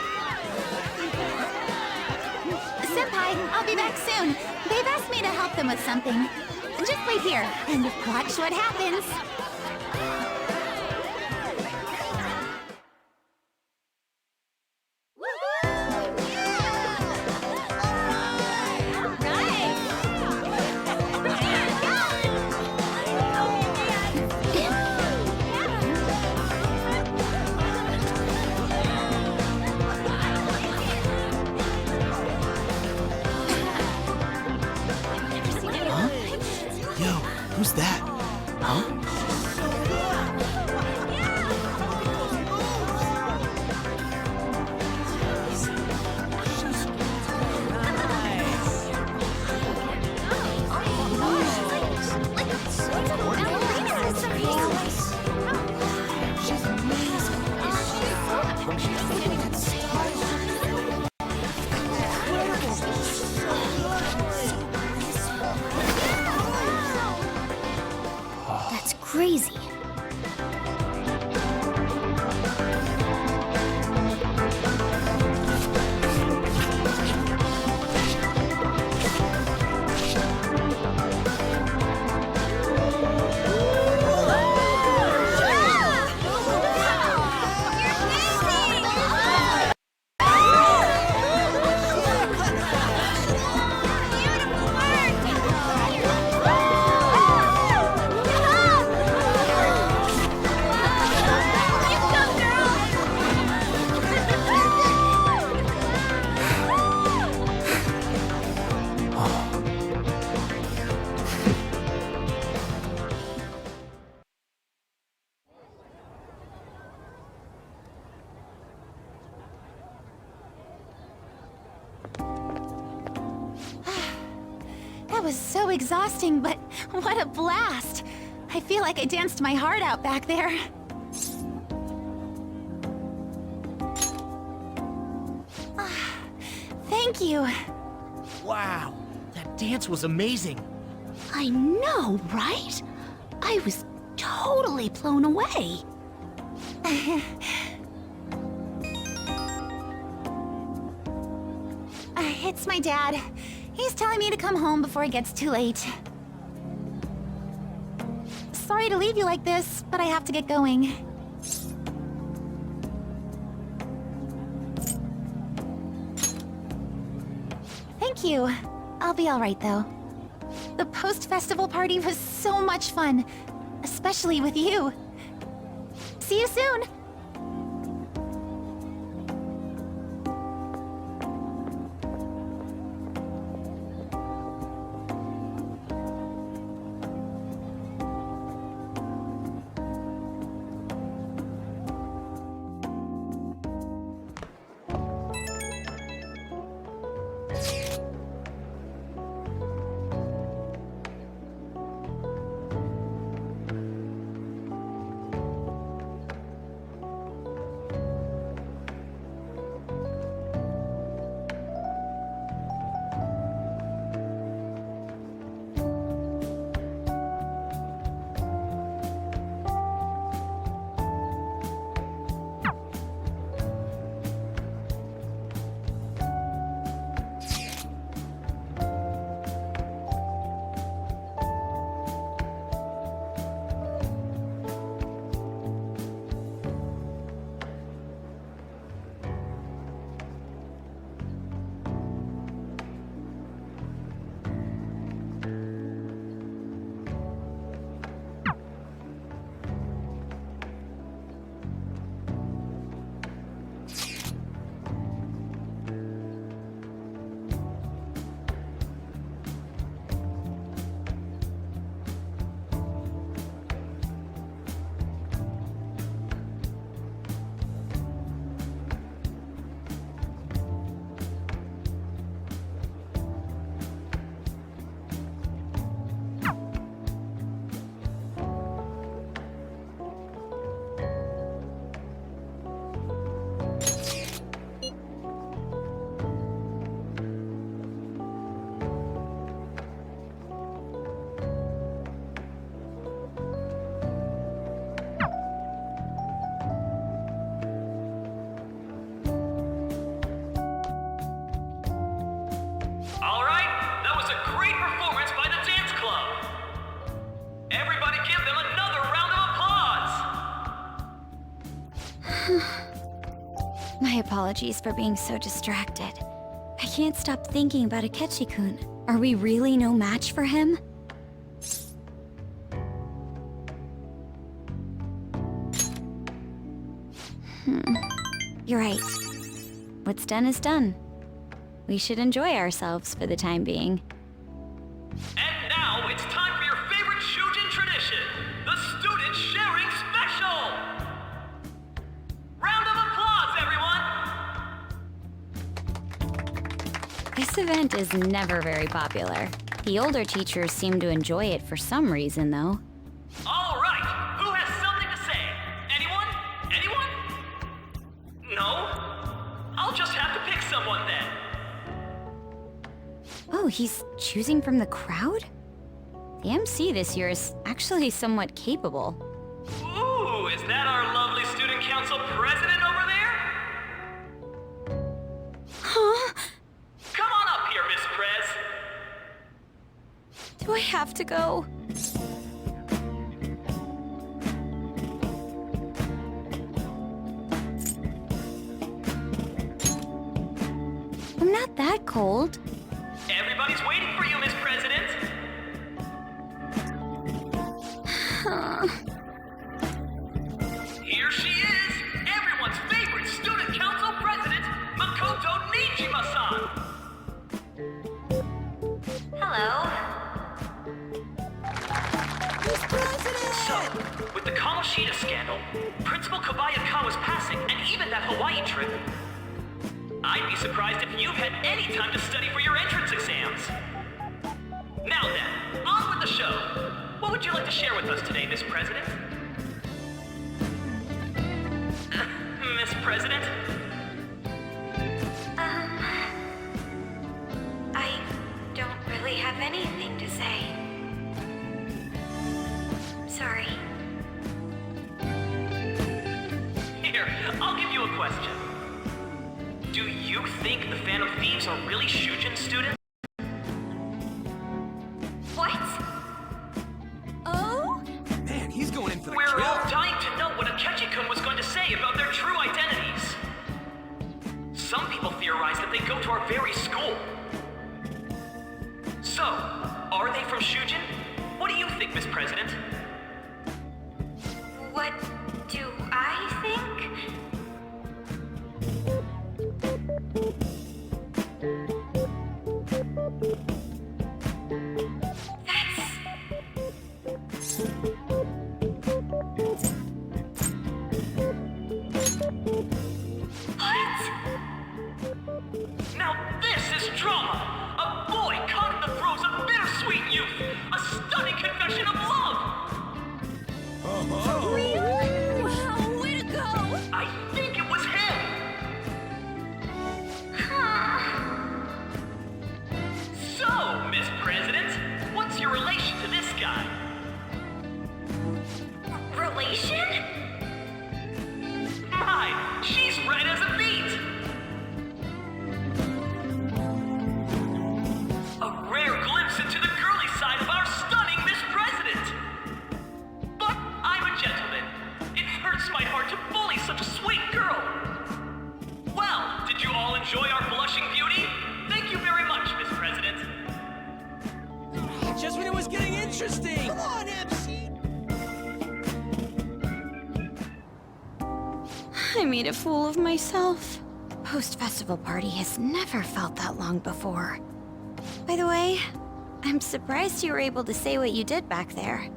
Senpai, I'll be back soon. They've asked me to help them with something. Just wait here and watch what happens. Yo, who's that? Huh? That's crazy. That was so exhausting, but what a blast! I feel like I danced my heart out back there. Thank you. Wow, that dance was amazing. I know, right? I was totally blown away. It's my dad. He's telling me to come home before it gets too late. Sorry to leave you like this, but I have to get going. Thank you. I'll be alright though. The post-festival party was so much fun. Especially with you. See you soon! My apologies for being so distracted. I can't stop thinking about Akechi-kun. Are we really no match for him? You're right. What's done is done. We should enjoy ourselves for the time being. And now it's time for your favorite Shujin tradition, the Student Sharing Special! Round of applause, everyone! This event is never very popular. The older teachers seem to enjoy it for some reason, though. All right, who has something to say? Anyone? Anyone? No? I'll just have to pick someone then. Oh, he's choosing from the crowd? The MC this year is actually somewhat capable. Ooh, is that our lovely student council president over there? Huh? Come on up here, Miss Prez. Do I have to go? I'm not that cold. Everybody's waiting for you, Miss President. Here she is, everyone's favorite student council president, Makoto Niijima-san. Hello. Miss President! So, with the Kamoshida scandal, Principal Kobayakawa's passing, and even that Hawaii trip, I'd be surprised if you've had any time to study for your entrance exams. Now then, on with the show. What would you like to share with us today, Miss President? Miss President? I don't really have anything to say. Sorry. Here, I'll give you a question. Do you think the Phantom Thieves are really Shujin students? What? Oh? Man, he's going in for the We're kill. all dying to know what Akechi-kun was going to say about their true identities. Some people theorize that they go to our very school. are they from Shujin? What do you think, Miss President? What do I think? Now this is drama! A boy caught in the throes of bittersweet youth! A stunning confession of love! Really? Wow, way to go! I think it was him! So, Miss President, what's your relation to this guy? Relation? My, she's red as a beet! A rare glimpse into the girly side of our stunning Miss President! But I'm a gentleman. It hurts my heart to bully such a sweet girl. Well, did you all enjoy our blushing beauty? Thank you very much, Miss President. Just when it was getting interesting! Come on, MC! I made a fool of myself. Post-festival party has never felt that long before. By the way, I'm surprised you were able to say what you did back there.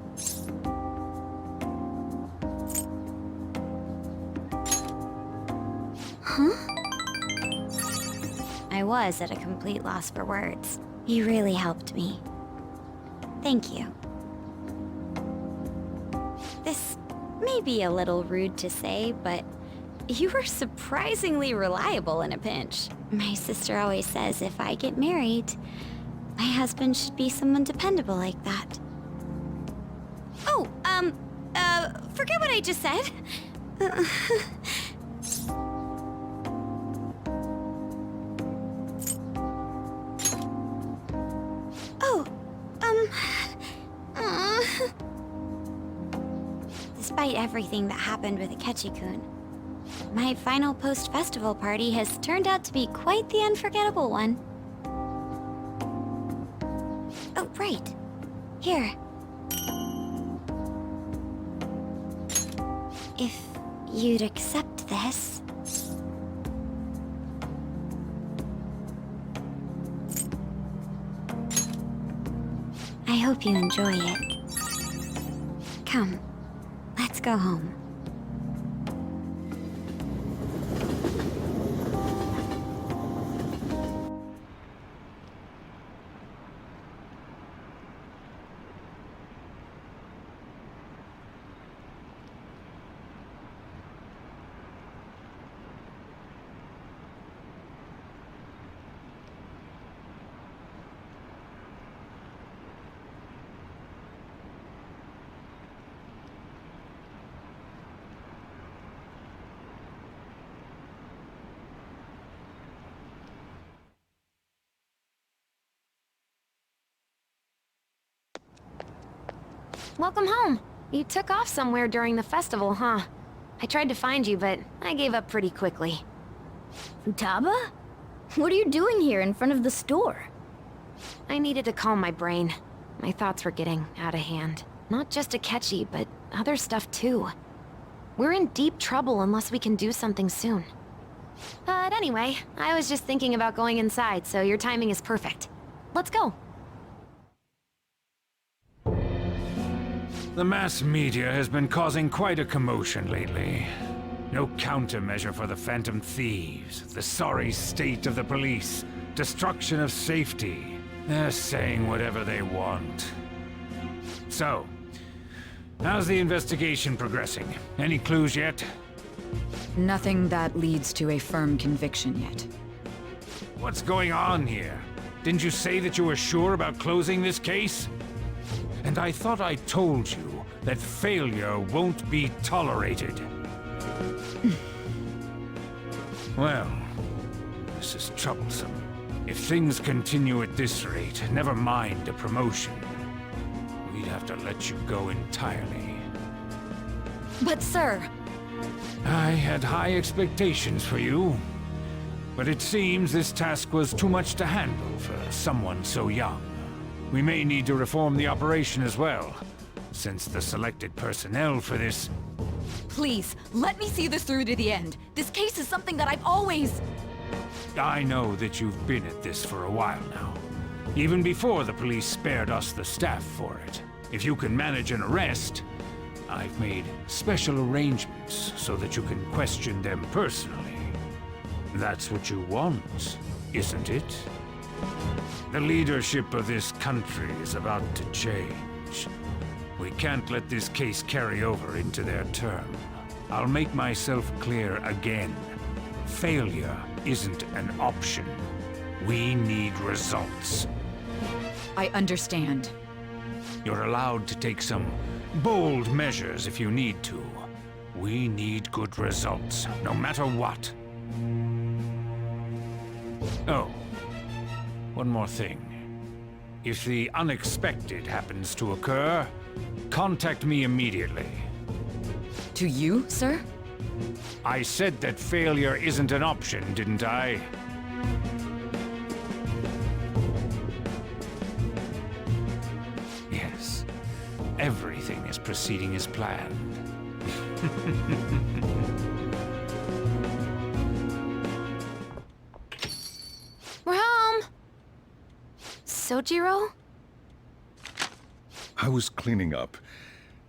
Huh? I was at a complete loss for words. You really helped me. Thank you. This may be a little rude to say, but you were surprisingly reliable in a pinch. My sister always says if I get married, my husband should be someone dependable like that. Oh, forget what I just said. Despite everything that happened with Akechi-kun, my final post-festival party has turned out to be quite the unforgettable one. Oh, right. Here. If you'd accept this... I hope you enjoy it. Come, let's go home. Welcome home. You took off somewhere during the festival, huh? I tried to find you, but I gave up pretty quickly. Futaba? What are you doing here in front of the store? I needed to calm my brain. My thoughts were getting out of hand. Not just Akechi, but other stuff too. We're in deep trouble unless we can do something soon. But anyway, I was just thinking about going inside, so your timing is perfect. Let's go. The mass media has been causing quite a commotion lately. No countermeasure for the Phantom Thieves, the sorry state of the police, destruction of safety. They're saying whatever they want. So, how's the investigation progressing? Any clues yet? Nothing that leads to a firm conviction yet. What's going on here? Didn't you say that you were sure about closing this case? And I thought I told you that failure won't be tolerated. Well, this is troublesome. If things continue at this rate, never mind a promotion. We'd have to let you go entirely. But sir... I had high expectations for you. But it seems this task was too much to handle for someone so young. We may need to reform the operation as well, since the selected personnel for this... Please, let me see this through to the end. This case is something that I've always... I know that you've been at this for a while now. Even before the police spared us the staff for it. If you can manage an arrest, I've made special arrangements so that you can question them personally. That's what you want, isn't it? The leadership of this country is about to change. We can't let this case carry over into their term. I'll make myself clear again. Failure isn't an option. We need results. I understand. You're allowed to take some bold measures if you need to. We need good results, no matter what. Oh, one more thing. If the unexpected happens to occur, contact me immediately. To you, sir? I said that failure isn't an option, didn't I? Yes. Everything is proceeding as planned. We're home! Sojiro? I was cleaning up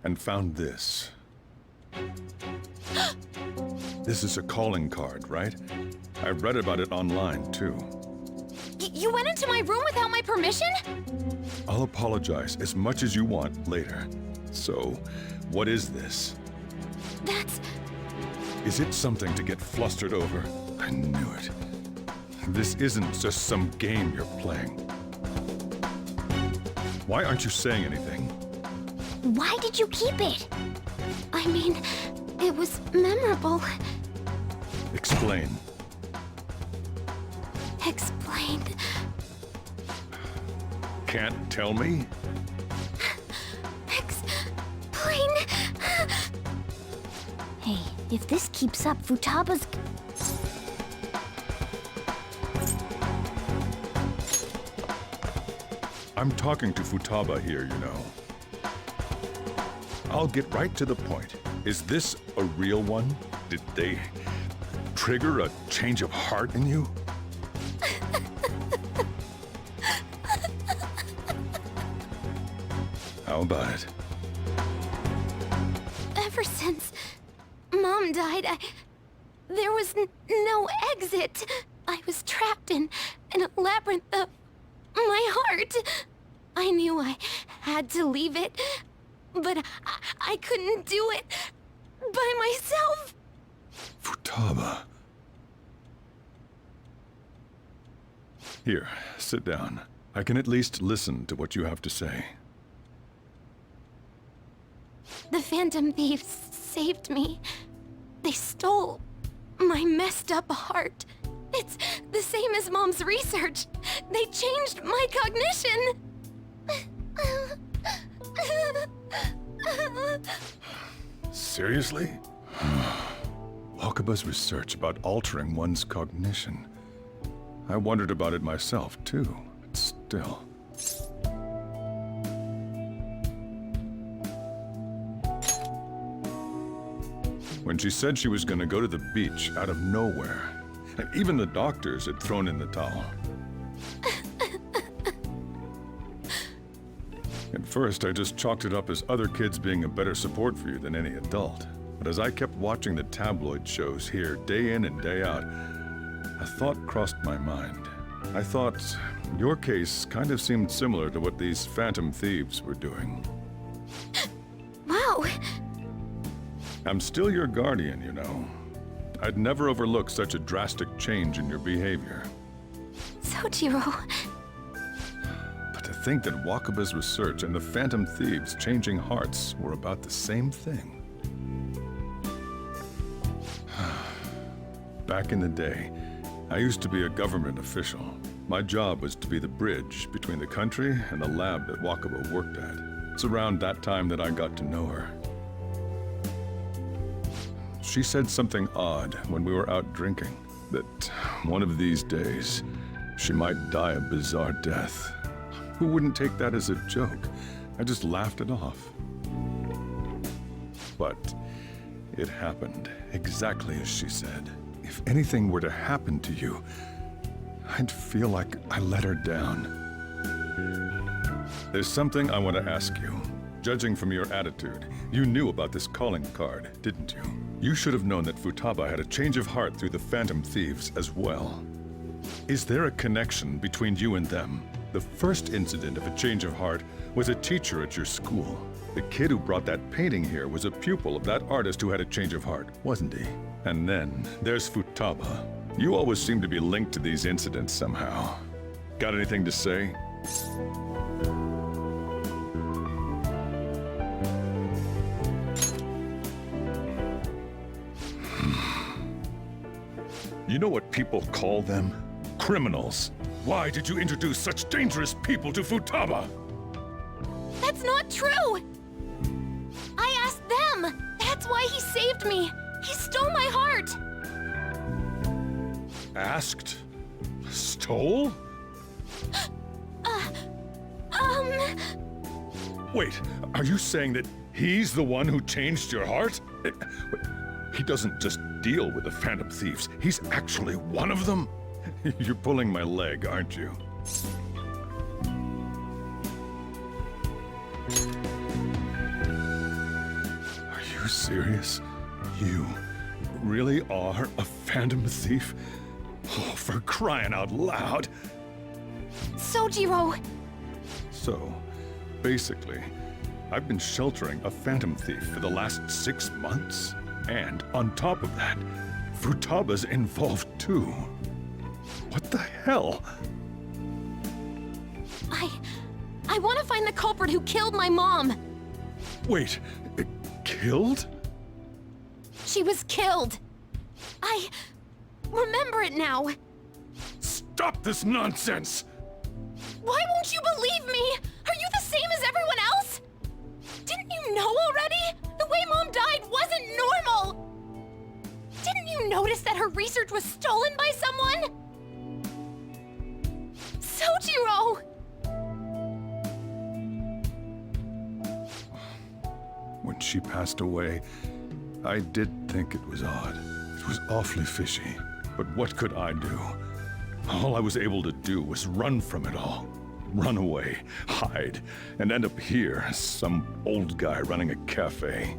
and found this. This is a calling card, right? I read about it online, too. You went into my room without my permission? I'll apologize as much as you want later. So, what is this? That's... Is it something to get flustered over? I knew it. This isn't just some game you're playing. Why aren't you saying anything? Why did you keep it? I mean, it was memorable. Explain. Explain. Can't tell me? Explain. Hey, if this keeps up, Futaba's... I'm talking to Futaba here, you know. I'll get right to the point. Is this a real one? Did they trigger a change of heart in you? How about it? Ever since Mom died, there was no exit. I was trapped in a labyrinth of my heart. I knew I had to leave it, but I couldn't do it by myself. Futaba. Here, sit down. I can at least listen to what you have to say. The Phantom Thieves saved me. They stole my messed up heart. It's the same as Mom's research. They changed my cognition. Seriously? Wakaba's research about altering one's cognition. I wondered about it myself, too, but still. When she said she was gonna go to the beach out of nowhere, and even the doctors had thrown in the towel. At first, I just chalked it up as other kids being a better support for you than any adult. But as I kept watching the tabloid shows here day in and day out, a thought crossed my mind. I thought your case kind of seemed similar to what these Phantom Thieves were doing. Wow. I'm still your guardian, you know. I'd never overlook such a drastic change in your behavior. Sojiro. But to think that Wakaba's research and the Phantom Thieves changing hearts were about the same thing. Back in the day, I used to be a government official. My job was to be the bridge between the country and the lab that Wakaba worked at. It's around that time that I got to know her. She said something odd when we were out drinking, that one of these days, she might die a bizarre death. Who wouldn't take that as a joke? I just laughed it off. But it happened exactly as she said. If anything were to happen to you, I'd feel like I let her down. There's something I want to ask you. Judging from your attitude, you knew about this calling card, didn't you? You should have known that Futaba had a change of heart through the Phantom Thieves as well. Is there a connection between you and them? The first incident of a change of heart was a teacher at your school. The kid who brought that painting here was a pupil of that artist who had a change of heart, wasn't he? And then there's Futaba. You always seem to be linked to these incidents somehow. Got anything to say? You know what people call them? Criminals. Why did you introduce such dangerous people to Futaba? That's not true! I asked them! That's why he saved me! He stole my heart! Asked? Stole? Wait, are you saying that he's the one who changed your heart? Wait, he doesn't just deal with the Phantom Thieves, he's actually one of them? You're pulling my leg, aren't you? Are you serious? You really are a Phantom Thief? Oh, for crying out loud! Sojiro! So, basically, I've been sheltering a Phantom Thief for the last 6 months. And on top of that, Futaba's involved too. What the hell? I want to find the culprit who killed my mom! Wait, killed? She was killed! I remember it now! Stop this nonsense! Why won't you believe me? Are you the same as everyone else? Didn't you know already? The way Mom died wasn't normal! Didn't you notice that her research was stolen by someone? Sojiro! When she passed away, I did think it was odd. It was awfully fishy. But what could I do? All I was able to do was run from it all. Run away, hide, and end up here as some old guy running a cafe.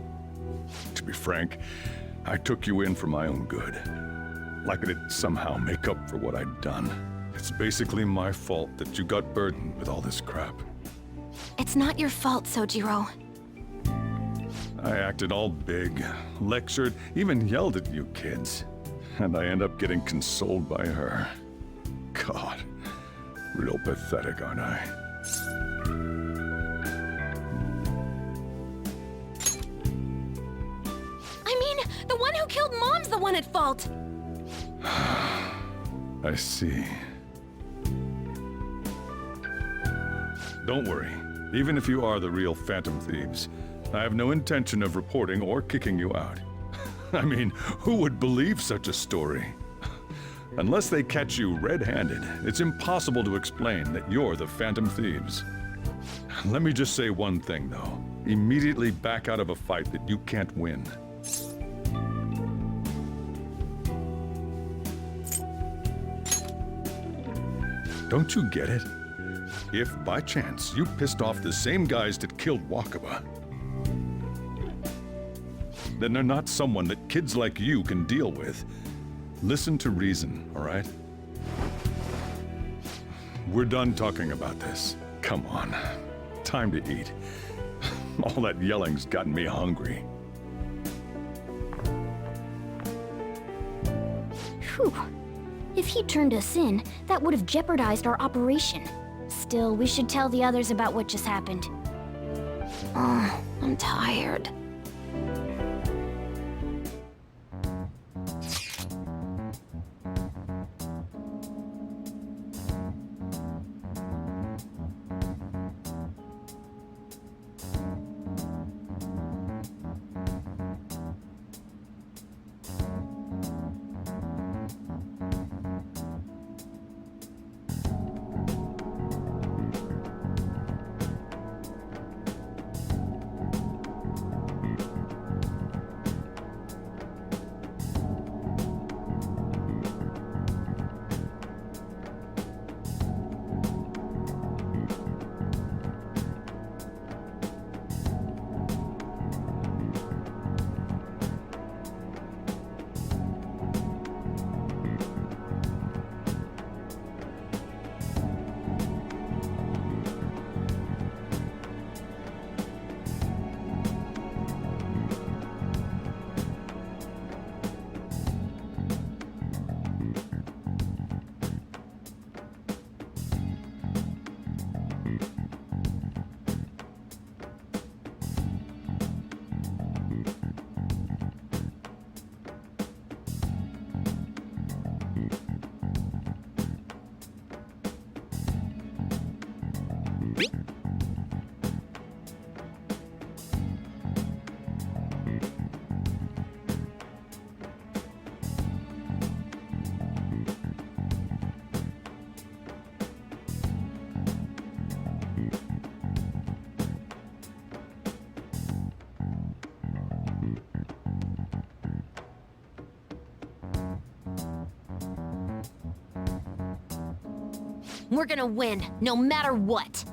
To be frank, I took you in for my own good. Like it'd somehow make up for what I'd done. It's basically my fault that you got burdened with all this crap. It's not your fault, Sojiro. I acted all big, lectured, even yelled at you kids. And I end up getting consoled by her. God, real pathetic, aren't I? I mean, the one who killed Mom's the one at fault! I see. Don't worry. Even if you are the real Phantom Thieves, I have no intention of reporting or kicking you out. I mean, who would believe such a story? Unless they catch you red-handed, it's impossible to explain that you're the Phantom Thieves. Let me just say one thing, though. Immediately back out of a fight that you can't win. Don't you get it? If, by chance, you pissed off the same guys that killed Wakaba, then they're not someone that kids like you can deal with. Listen to reason, all right? We're done talking about this. Come on. Time to eat. All that yelling's gotten me hungry. Whew. If he turned us in, that would have jeopardized our operation. Still, we should tell the others about what just happened. Oh, I'm tired. We're gonna win, no matter what.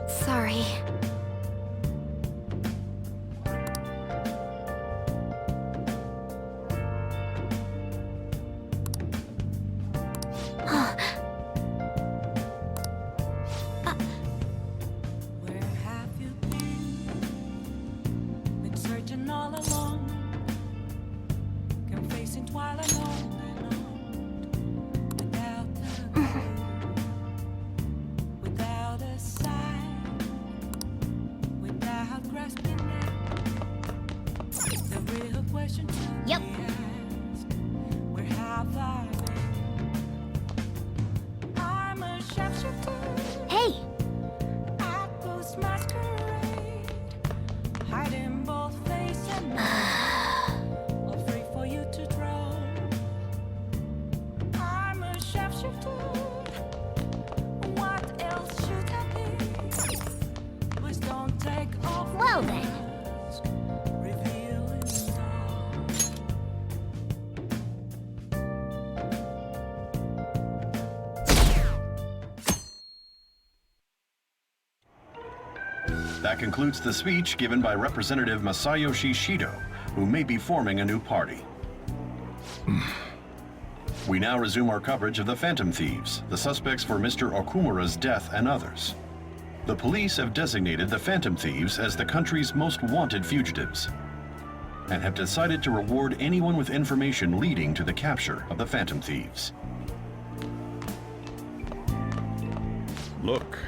Sorry. Where have you been? Been searching all along. Come facing twilight on and on. Without a clue, without a sign, without grasping it. The real question to be asked, where have I been? I'm a sharpshooter. Hey! Apples masquerade, hiding both face and mind, all free for you to draw. I'm a sharpshooter. What else should I be? Please don't take off. Well then. mask, revealing all. That concludes the speech given by Representative Masayoshi Shido, who may be forming a new party. We now resume our coverage of the Phantom Thieves, the suspects for Mr. Okumura's death and others. The police have designated the Phantom Thieves as the country's most wanted fugitives, and have decided to reward anyone with information leading to the capture of the Phantom Thieves. Look.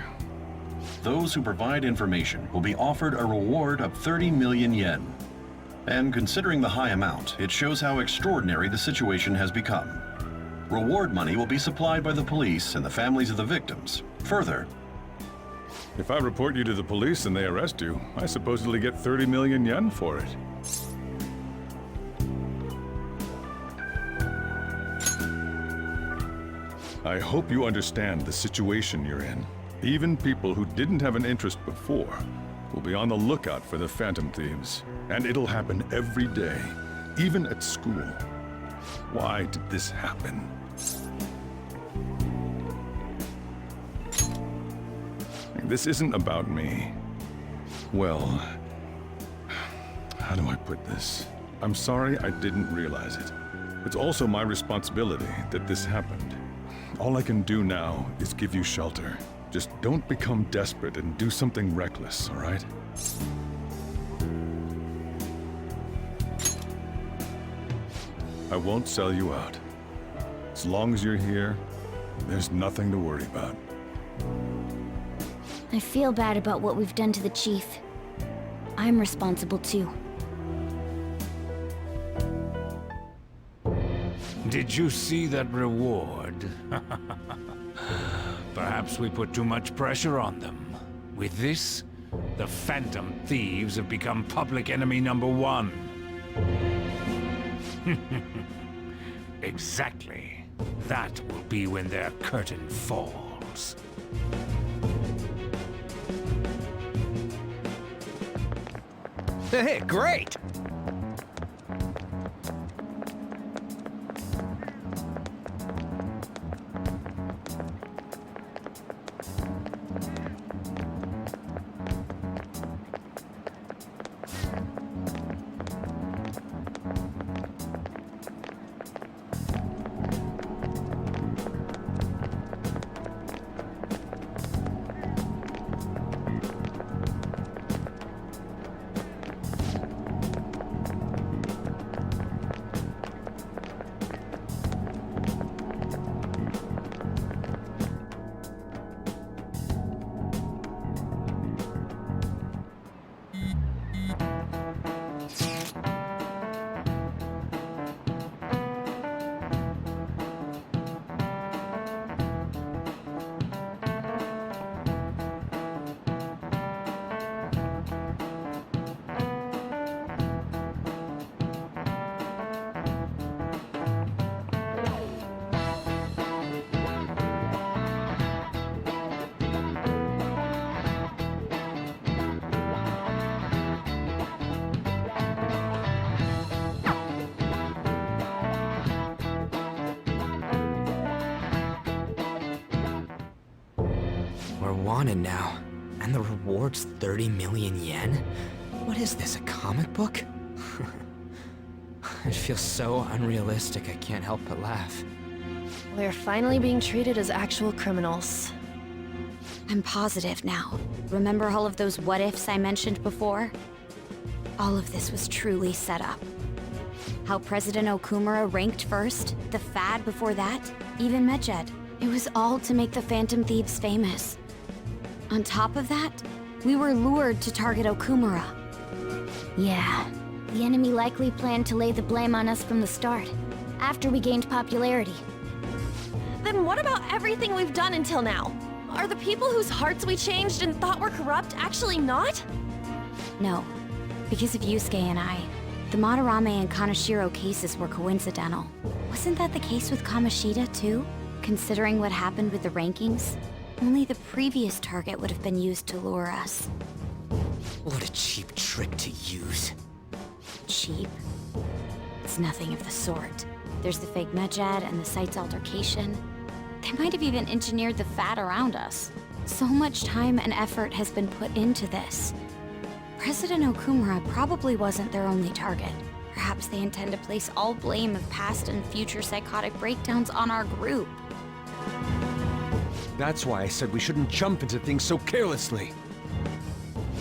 Those who provide information will be offered a reward of 30 million yen. And considering the high amount, it shows how extraordinary the situation has become. Reward money will be supplied by the police and the families of the victims. Further, If I report you to the police and they arrest you, I supposedly get 30 million yen for it. I hope you understand the situation you're in. Even people who didn't have an interest before will be on the lookout for the Phantom Thieves. And it'll happen every day, even at school. Why did this happen? This isn't about me. Well, how do I put this? I'm sorry I didn't realize it. It's also my responsibility that this happened. All I can do now is give you shelter. Just don't become desperate and do something reckless, all right? I won't sell you out. As long as you're here, there's nothing to worry about. I feel bad about what we've done to the chief. I'm responsible too. Did you see that reward? Perhaps we put too much pressure on them. With this, the Phantom Thieves have become public enemy #1. Exactly. That will be when their curtain falls. Hey, great! We're wanted now. And the reward's 30 million yen? What is this, a comic book? It feels so unrealistic I can't help but laugh. We're finally being treated as actual criminals. I'm positive now. Remember all of those what-ifs I mentioned before? All of this was truly set up. How President Okumura ranked first, the Fad before that, even Medjed. It was all to make the Phantom Thieves famous. On top of that, we were lured to target Okumura. Yeah, the enemy likely planned to lay the blame on us from the start, after we gained popularity. Then what about everything we've done until now? Are the people whose hearts we changed and thought were corrupt actually not? No, because of Yusuke and I, the Madarame and Kaneshiro cases were coincidental. Wasn't that the case with Kamoshida, too? Considering what happened with the rankings, only the previous target would have been used to lure us. What a cheap trick to use. Cheap? It's nothing of the sort. There's the fake Medjed and the site's altercation. They might have even engineered the Fat around us. So much time and effort has been put into this. President Okumura probably wasn't their only target. Perhaps they intend to place all blame of past and future psychotic breakdowns on our group. That's why I said we shouldn't jump into things so carelessly.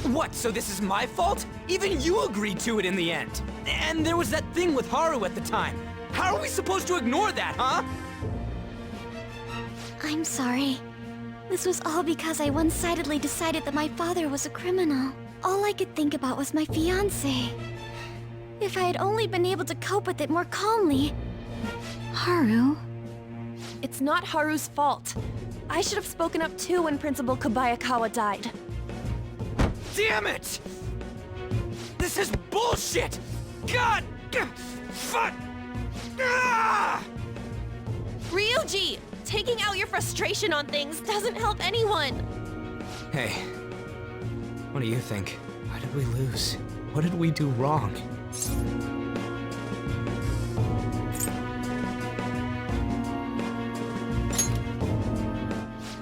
What, so this is my fault? Even you agreed to it in the end. And there was that thing with Haru at the time. How are we supposed to ignore that, huh? I'm sorry. This was all because I one-sidedly decided that my father was a criminal. All I could think about was my fiancé. If I had only been able to cope with it more calmly. Haru? It's not Haru's fault. I should have spoken up too when Principal Kobayakawa died. Damn it! This is bullshit! God! Fuck! Ah! Ryuji! Taking out your frustration on things doesn't help anyone! Hey, what do you think? Why did we lose? What did we do wrong?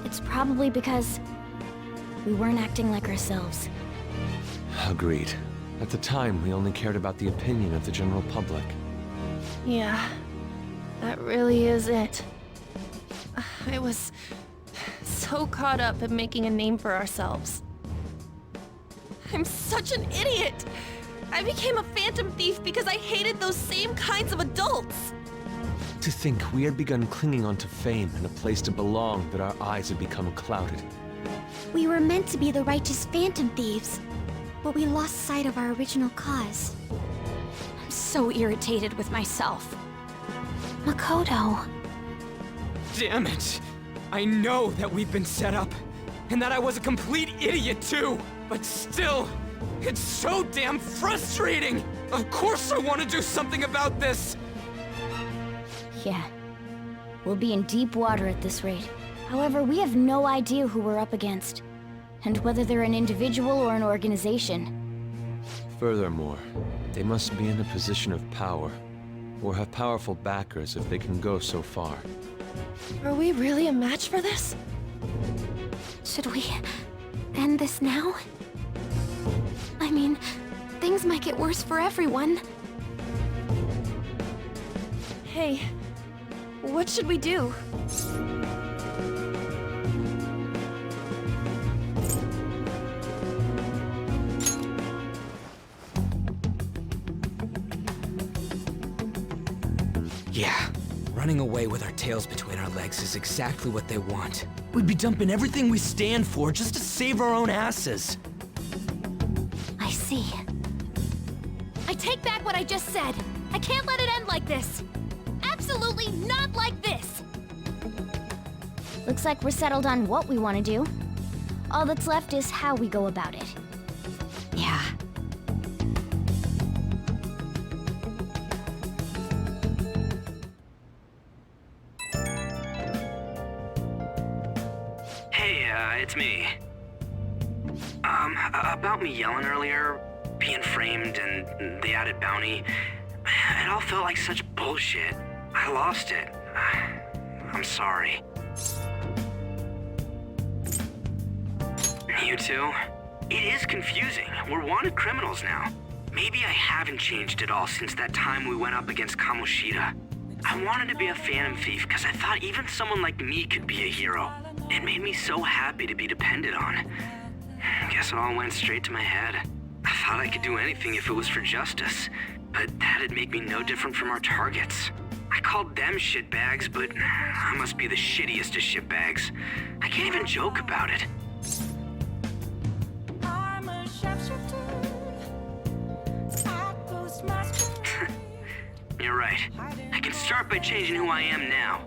It's probably because we weren't acting like ourselves. Agreed. At the time, we only cared about the opinion of the general public. Yeah, that really is it. I was so caught up in making a name for ourselves. I'm such an idiot! I became a Phantom Thief because I hated those same kinds of adults! To think we had begun clinging onto fame and a place to belong, that our eyes had become clouded. We were meant to be the righteous Phantom Thieves, but we lost sight of our original cause. I'm so irritated with myself. Makoto. Damn it! I know that we've been set up, and that I was a complete idiot too! But still, it's so damn frustrating! Of course I want to do something about this! Yeah. We'll be in deep water at this rate. However, we have no idea who we're up against, and whether they're an individual or an organization. Furthermore, they must be in a position of power, or have powerful backers if they can go so far. Are we really a match for this? Should we end this now? I mean, things might get worse for everyone. Hey, what should we do? Yeah, running away with our tails between our legs is exactly what they want. We'd be dumping everything we stand for just to save our own asses. I see. I take back what I just said. I can't let it end like this. Absolutely not like this! Looks like we're settled on what we want to do. All that's left is how we go about it. Yeah. Hey, it's me. About me yelling earlier, being framed, and the added bounty, it all felt like such bullshit. I lost it. I'm sorry. You too? It is confusing. We're wanted criminals now. Maybe I haven't changed at all since that time we went up against Kamoshida. I wanted to be a Phantom Thief because I thought even someone like me could be a hero. It made me so happy to be depended on. Guess it all went straight to my head. I thought I could do anything if it was for justice, but that'd make me no different from our targets. I called them shitbags, but I must be the shittiest of shitbags. I can't even joke about it. I'm a sharpshooter. I post masquerade. You're right. I can start by changing who I am now.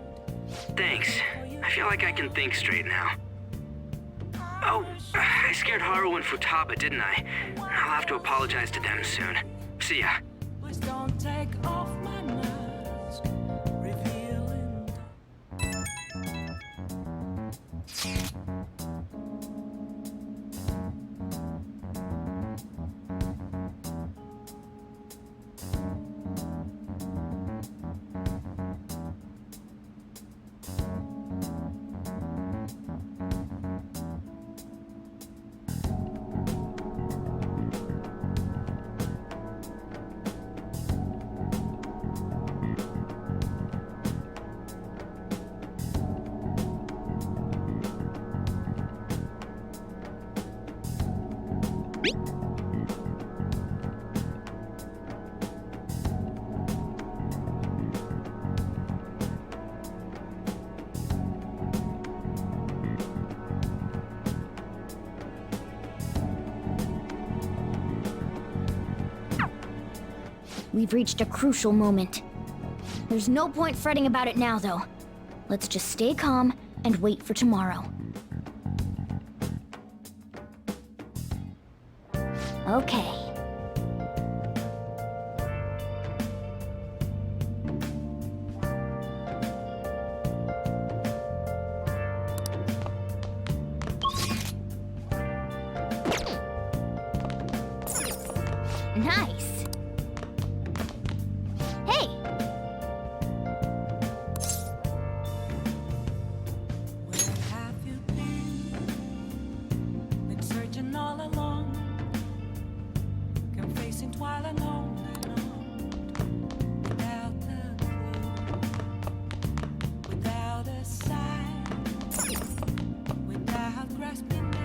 Thanks. I feel like I can think straight now. Oh, I scared Haru and Futaba, didn't I? I'll have to apologize to them soon. See ya. Please don't take off my mask, revealing. We've reached a crucial moment. There's no point fretting about it now, though. Let's just stay calm and wait for tomorrow. Okay. Nice. Hey! Where have you been? Been searching all along, confessing while alone and on, without a clue, without a sign, without grasping it.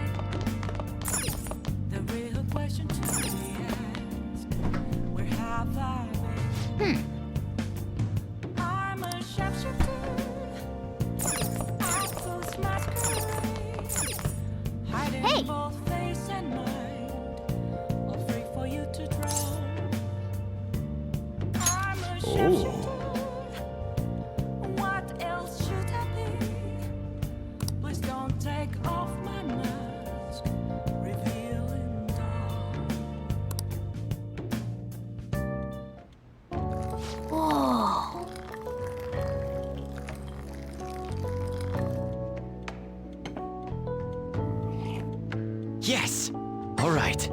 The real question to be asked: where have I been? I'm a sharpshooter. I post masquerade, hiding both face and mind, all free for you to draw. I'm a sharpshooter. What else should I be? Please don't take off my mask, revealing dawn. Whoa. Yes! All right.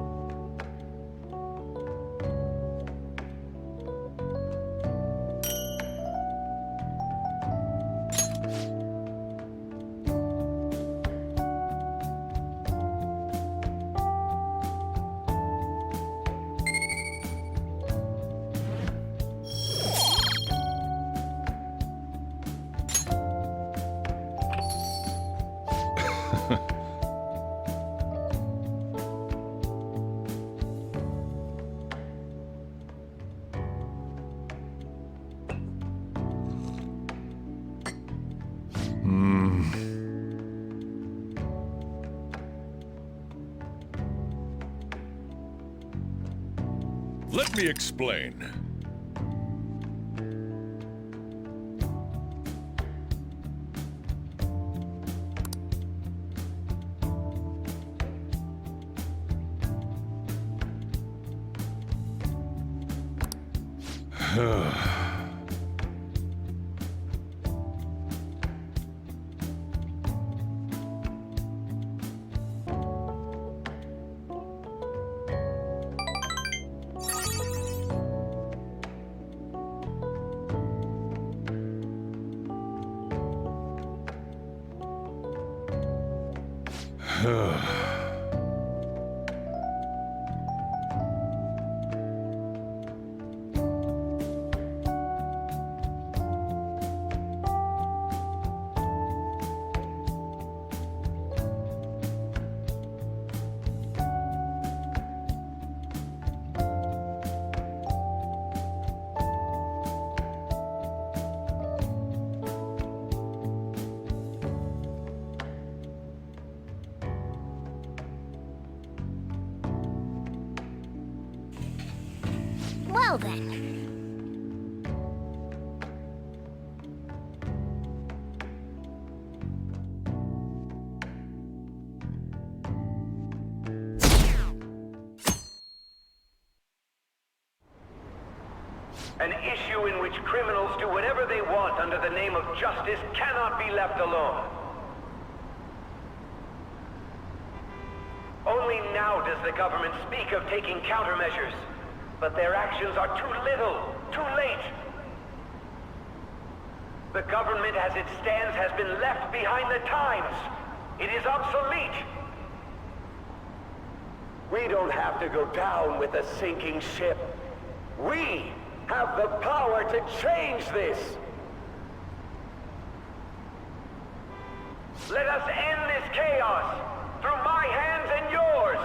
Let me explain. Well then. An issue in which criminals do whatever they want under the name of justice cannot be left alone. Only now does the government speak of taking countermeasures, but their actions are too little, too late. The government as it stands has been left behind the times. It is obsolete. We don't have to go down with a sinking ship. We have the power to change this. Let us end this chaos through my hands and yours.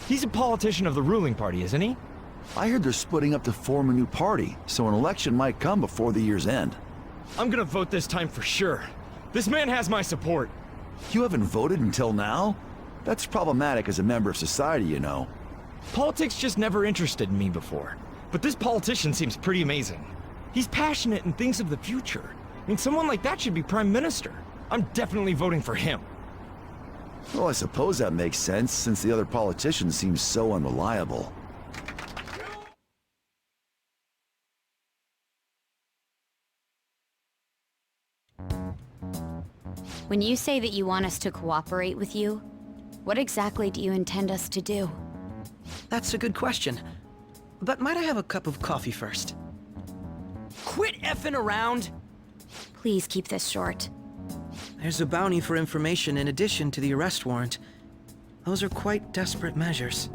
He's a politician of the ruling party, isn't he? I heard they're splitting up to form a new party, so an election might come before the year's end. I'm gonna vote this time for sure. This man has my support. You haven't voted until now? That's problematic as a member of society, you know. Politics just never interested me before. But this politician seems pretty amazing. He's passionate and thinks of the future. I mean, someone like that should be prime minister. I'm definitely voting for him. Well, I suppose that makes sense, since the other politician seems so unreliable. When you say that you want us to cooperate with you, what exactly do you intend us to do? That's a good question. But might I have a cup of coffee first? Quit effing around! Please keep this short. There's a bounty for information in addition to the arrest warrant. Those are quite desperate measures.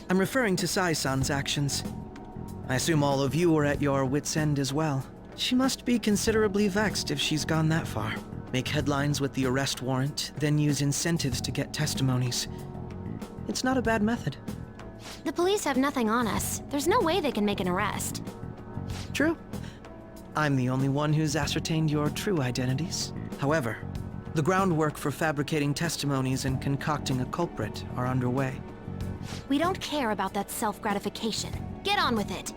I'm referring to Sae-san's actions. I assume all of you are at your wits' end as well. She must be considerably vexed if she's gone that far. Make headlines with the arrest warrant, then use incentives to get testimonies. It's not a bad method. The police have nothing on us. There's no way they can make an arrest. True. I'm the only one who's ascertained your true identities. However, the groundwork for fabricating testimonies and concocting a culprit are underway. We don't care about that self-gratification. Get on with it.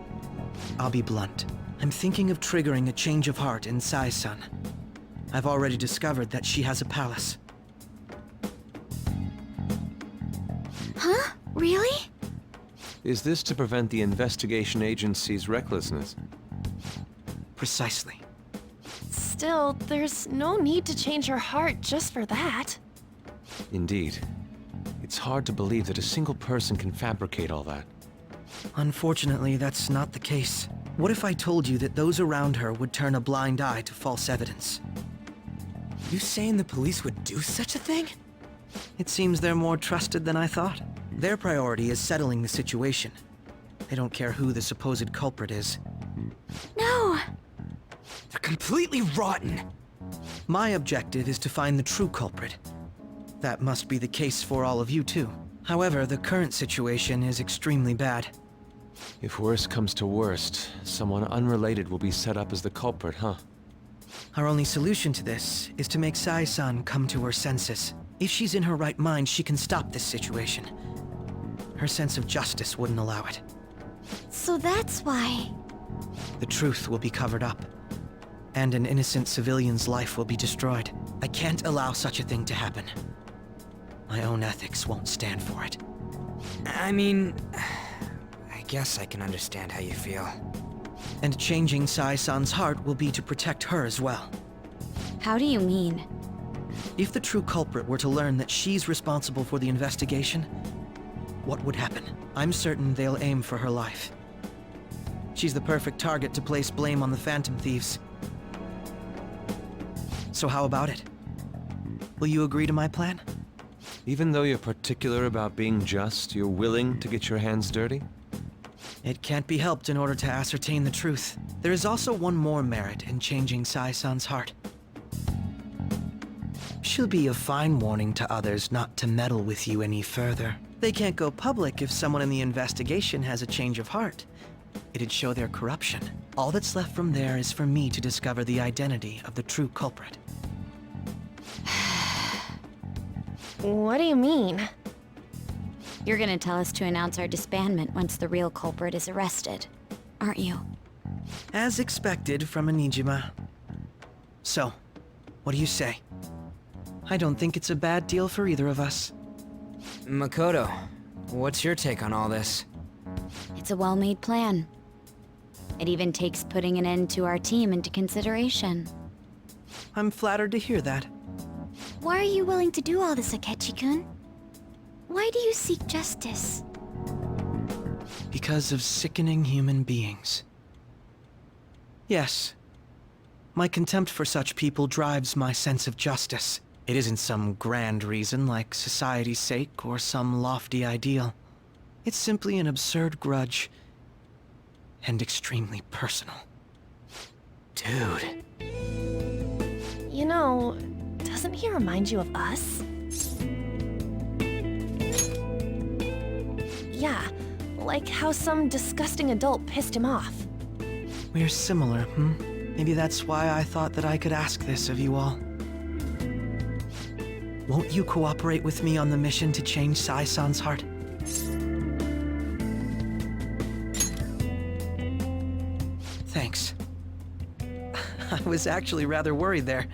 I'll be blunt. I'm thinking of triggering a change of heart in Sae-san. I've already discovered that she has a palace. Huh? Really? Is this to prevent the investigation agency's recklessness? Precisely. Still, there's no need to change her heart just for that. Indeed. It's hard to believe that a single person can fabricate all that. Unfortunately, that's not the case. What if I told you that those around her would turn a blind eye to false evidence? You saying the police would do such a thing? It seems they're more trusted than I thought. Their priority is settling the situation. They don't care who the supposed culprit is. No! They're completely rotten! My objective is to find the true culprit. That must be the case for all of you too. However, the current situation is extremely bad. If worst comes to worst, someone unrelated will be set up as the culprit, huh? Our only solution to this is to make Sae-san come to her senses. If she's in her right mind, she can stop this situation. Her sense of justice wouldn't allow it. So that's why... The truth will be covered up, and an innocent civilian's life will be destroyed. I can't allow such a thing to happen. My own ethics won't stand for it. I mean... I guess I can understand how you feel. And changing Sae-san's heart will be to protect her as well. How do you mean? If the true culprit were to learn that she's responsible for the investigation, what would happen? I'm certain they'll aim for her life. She's the perfect target to place blame on the Phantom Thieves. So how about it? Will you agree to my plan? Even though you're particular about being just, you're willing to get your hands dirty? It can't be helped in order to ascertain the truth. There is also one more merit in changing Sae-san's heart. She'll be a fine warning to others not to meddle with you any further. They can't go public if someone in the investigation has a change of heart. It'd show their corruption. All that's left from there is for me to discover the identity of the true culprit. What do you mean? You're gonna tell us to announce our disbandment once the real culprit is arrested, aren't you? As expected from a Niijima. So, what do you say? I don't think it's a bad deal for either of us. Makoto, what's your take on all this? It's a well-made plan. It even takes putting an end to our team into consideration. I'm flattered to hear that. Why are you willing to do all this, Akechi-kun? Why do you seek justice? Because of sickening human beings. Yes. My contempt for such people drives my sense of justice. It isn't some grand reason like society's sake or some lofty ideal. It's simply an absurd grudge. And extremely personal. Dude. You know, doesn't he remind you of us? Yeah, like how some disgusting adult pissed him off. We're similar, hmm? Maybe that's why I thought that I could ask this of you all. Won't you cooperate with me on the mission to change Sae-san's heart? Thanks. I was actually rather worried there.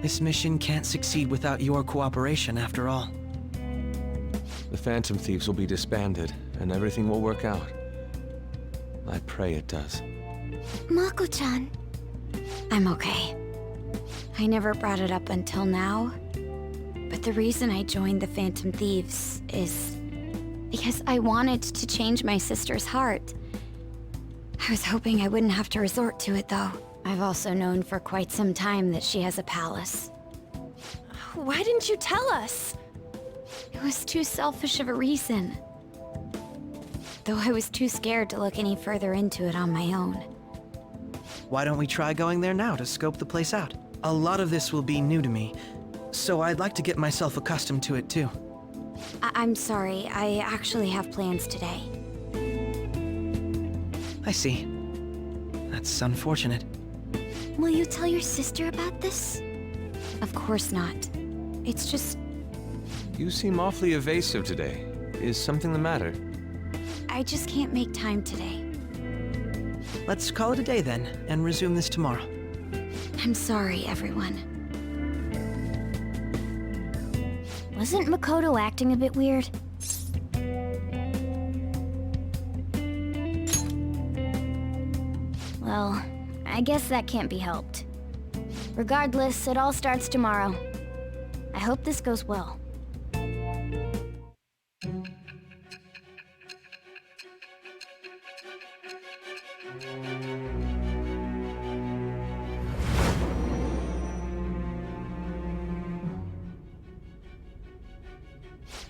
This mission can't succeed without your cooperation, after all. The Phantom Thieves will be disbanded, and everything will work out. I pray it does. Mako-chan. I'm okay. I never brought it up until now, but the reason I joined the Phantom Thieves is because I wanted to change my sister's heart. I was hoping I wouldn't have to resort to it, though. I've also known for quite some time that she has a palace. Why didn't you tell us? It was too selfish of a reason. Though I was too scared to look any further into it on my own. Why don't we try going there now to scope the place out? A lot of this will be new to me, so I'd like to get myself accustomed to it too. I'm sorry, I actually have plans today. I see. That's unfortunate. Will you tell your sister about this? Of course not. It's just... You seem awfully evasive today. Is something the matter? I just can't make time today. Let's call it a day then, and resume this tomorrow. I'm sorry, everyone. Wasn't Makoto acting a bit weird? Well, I guess that can't be helped. Regardless, it all starts tomorrow. I hope this goes well.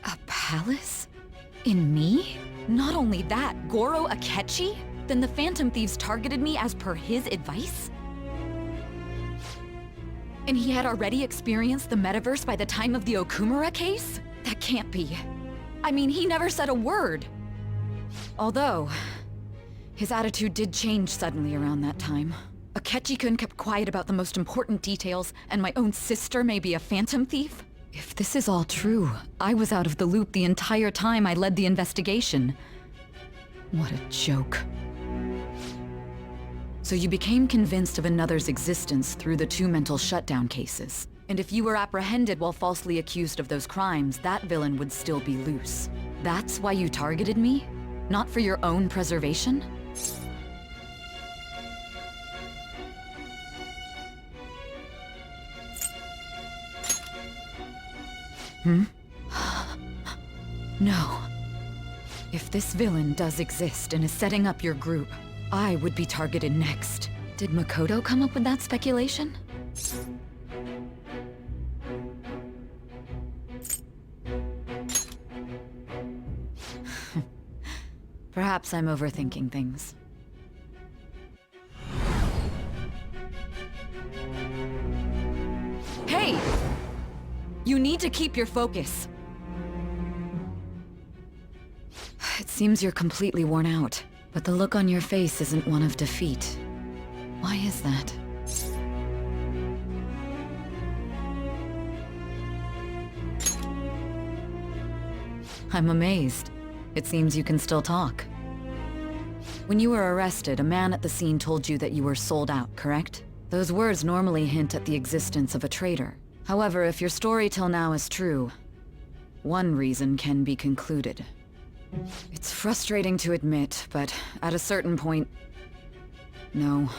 A palace? In me? Not only that, Goro Akechi? Then the Phantom Thieves targeted me as per his advice? And he had already experienced the metaverse by the time of the Okumura case? That can't be. I mean, he never said a word. Although, his attitude did change suddenly around that time. Akechi-kun kept quiet about the most important details, and my own sister may be a Phantom Thief? If this is all true, I was out of the loop the entire time I led the investigation. What a joke. So you became convinced of another's existence through the 2 mental shutdown cases. And if you were apprehended while falsely accused of those crimes, that villain would still be loose. That's why you targeted me? Not for your own preservation? Hmm? No. If this villain does exist and is setting up your group, I would be targeted next. Did Makoto come up with that speculation? Perhaps I'm overthinking things. Hey! You need to keep your focus. It seems you're completely worn out, but the look on your face isn't one of defeat. Why is that? I'm amazed. It seems you can still talk. When you were arrested, a man at the scene told you that you were sold out, correct? Those words normally hint at the existence of a traitor. However, if your story till now is true, one reason can be concluded. It's frustrating to admit, but at a certain point... No,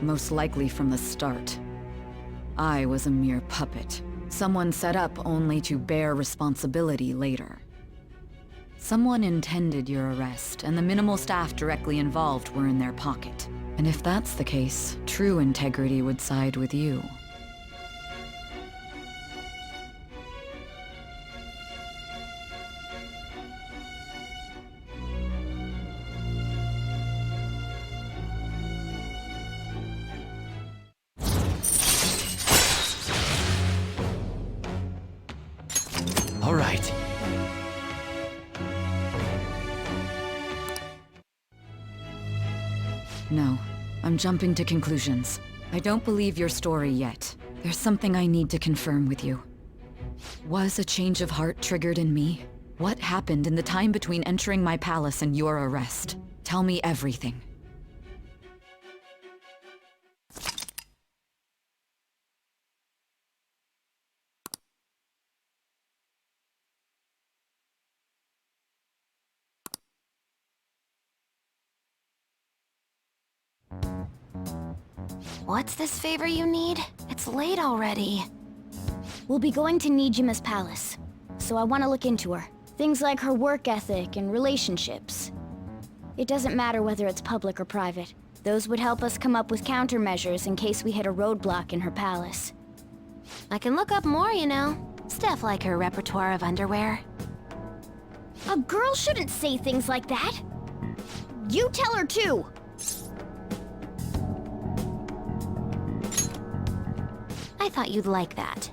most likely from the start. I was a mere puppet. Someone set up only to bear responsibility later. Someone intended your arrest, and the minimal staff directly involved were in their pocket. And if that's the case, true integrity would side with you. All right. No, I'm jumping to conclusions. I don't believe your story yet. There's something I need to confirm with you. Was a change of heart triggered in me? What happened in the time between entering my palace and your arrest? Tell me everything. What's this favor you need? It's late already. We'll be going to Niijima's palace, so I want to look into her. Things like her work ethic and relationships. It doesn't matter whether it's public or private. Those would help us come up with countermeasures in case we hit a roadblock in her palace. I can look up more, you know. Stuff like her repertoire of underwear. A girl shouldn't say things like that. You tell her too. I thought you'd like that.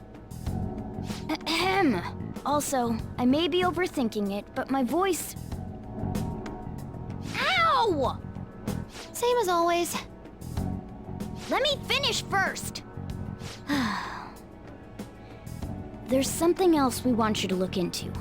Ahem. Also, I may be overthinking it, but my voice... Ow! Same as always. Let me finish first. There's something else we want you to look into.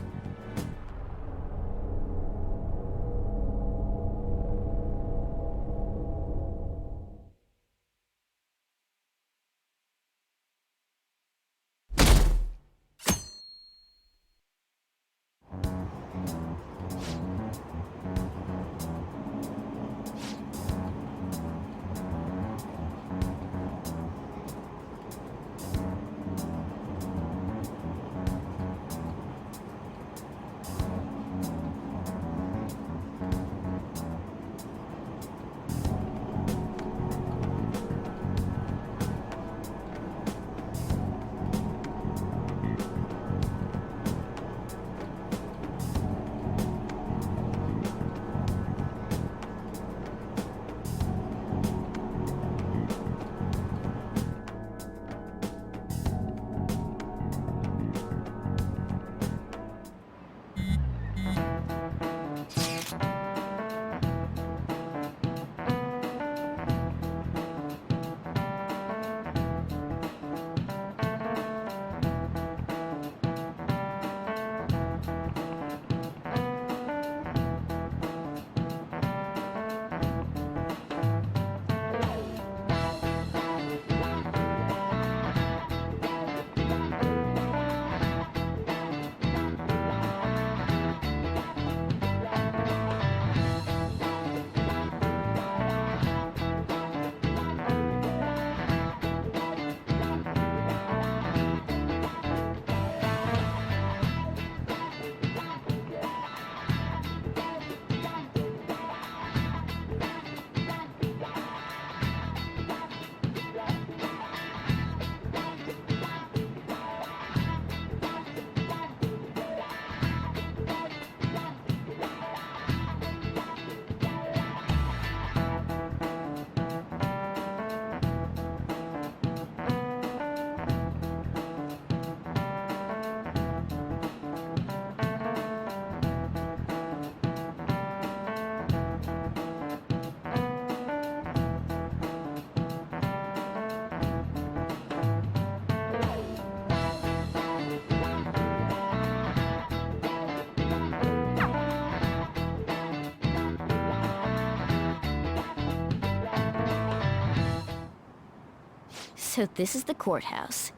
So this is the courthouse.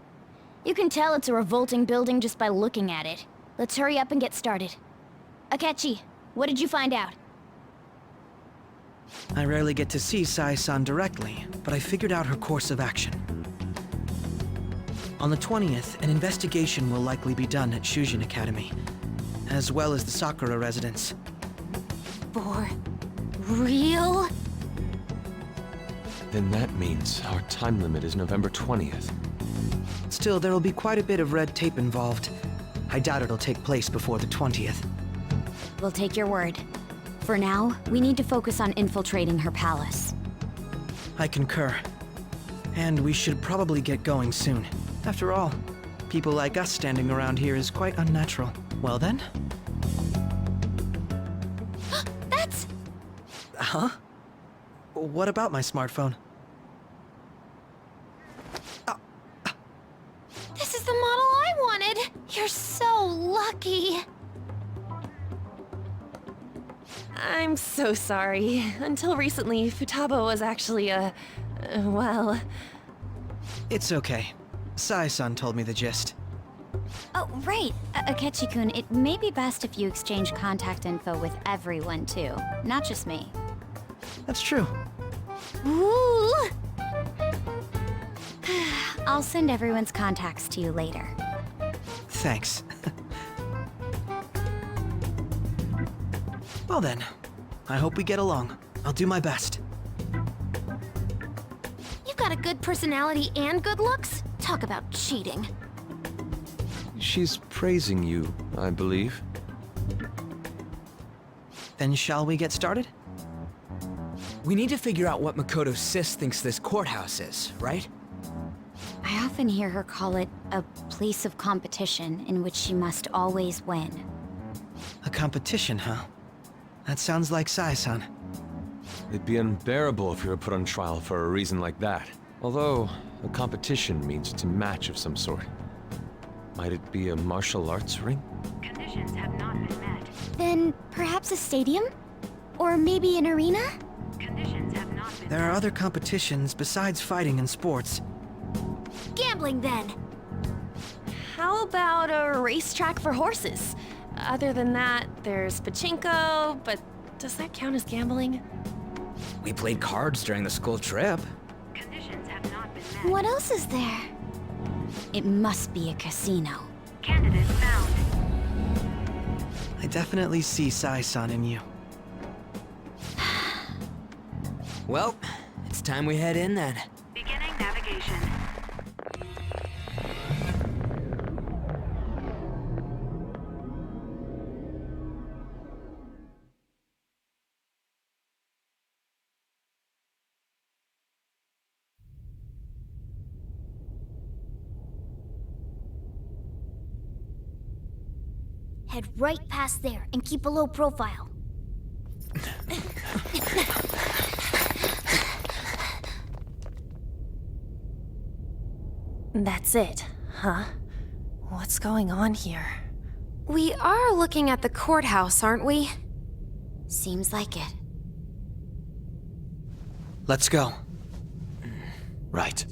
You can tell it's a revolting building just by looking at it. Let's hurry up and get started. Akechi, what did you find out? I rarely get to see Sae-san directly, but I figured out her course of action. On the 20th, an investigation will likely be done at Shujin Academy, as well as the Sakura residence. For real? Then that means our time limit is November 20th. Still, there will be quite a bit of red tape involved. I doubt it'll take place before the 20th. We'll take your word. For now, we need to focus on infiltrating her palace. I concur. And we should probably get going soon. After all, people like us standing around here is quite unnatural. Well then? That's... Huh? What about my smartphone? This is the model I wanted! You're so lucky! I'm so sorry. Until recently, Futaba was actually well... It's okay. Sae-san told me the gist. Oh, right. Akechi-kun, it may be best if you exchange contact info with everyone, too. Not just me. That's true. Ooh! I'll send everyone's contacts to you later. Thanks. Well then, I hope we get along. I'll do my best. You've got a good personality and good looks? Talk about cheating. She's praising you, I believe. Then shall we get started? We need to figure out what Makoto Sis thinks this courthouse is, right? I often hear her call it a place of competition in which she must always win. A competition, huh? That sounds like Sae-san. It'd be unbearable if you were put on trial for a reason like that. Although, a competition means it's a match of some sort. Might it be a martial arts ring? Conditions have not been met. Then perhaps a stadium? Or maybe an arena? Conditions have not been There are other competitions besides fighting and sports. Gambling, then. How about a racetrack for horses? Other than that, there's pachinko, but does that count as gambling? We played cards during the school trip. Conditions have not been met. What else is there? It must be a casino. Candidate found. I definitely see Sae-san in you. Well, it's time we head in then. Beginning navigation. Head right past there and keep a low profile. That's it, huh? What's going on here? We are looking at the courthouse, aren't we? Seems like it. Let's go. Right.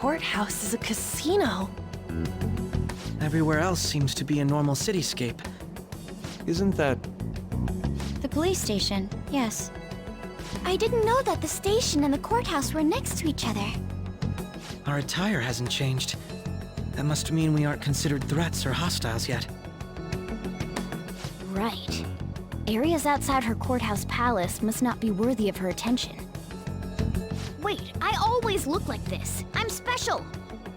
Courthouse is a casino. Everywhere else seems to be a normal cityscape. Isn't that... The police station, yes. I didn't know that the station and the courthouse were next to each other. Our attire hasn't changed. That must mean we aren't considered threats or hostiles yet. Right. Areas outside her courthouse palace must not be worthy of her attention. Wait, I always look like this. I'm special.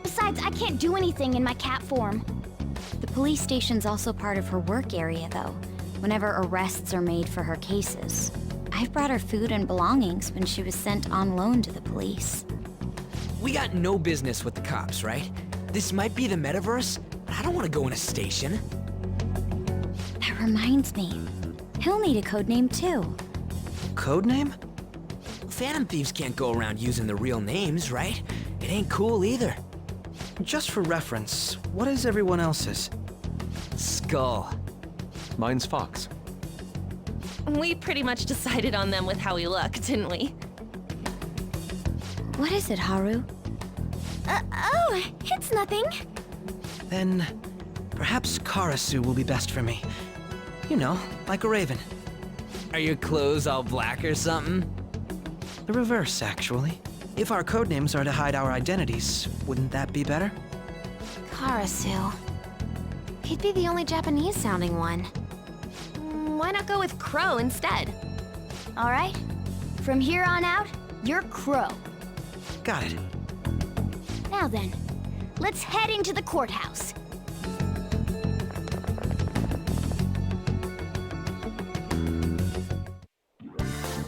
Besides, I can't do anything in my cat form. The police station's also part of her work area, though, whenever arrests are made for her cases. I've brought her food and belongings when she was sent on loan to the police. We got no business with the cops, right? This might be the metaverse, but I don't want to go in a station. That reminds me. He'll need a code name too. Code name? Phantom Thieves can't go around using the real names, right? It ain't cool either. Just for reference, what is everyone else's? Skull. Mine's Fox. We pretty much decided on them with how we look, didn't we? What is it, Haru? Oh, it's nothing. Then, perhaps Karasu will be best for me. You know, like a raven. Are your clothes all black or something? The reverse, actually. If our codenames are to hide our identities, wouldn't that be better? Karasu. He'd be the only Japanese-sounding one. Why not go with Crow instead? All right. From here on out, you're Crow. Got it. Now then, let's head into the courthouse.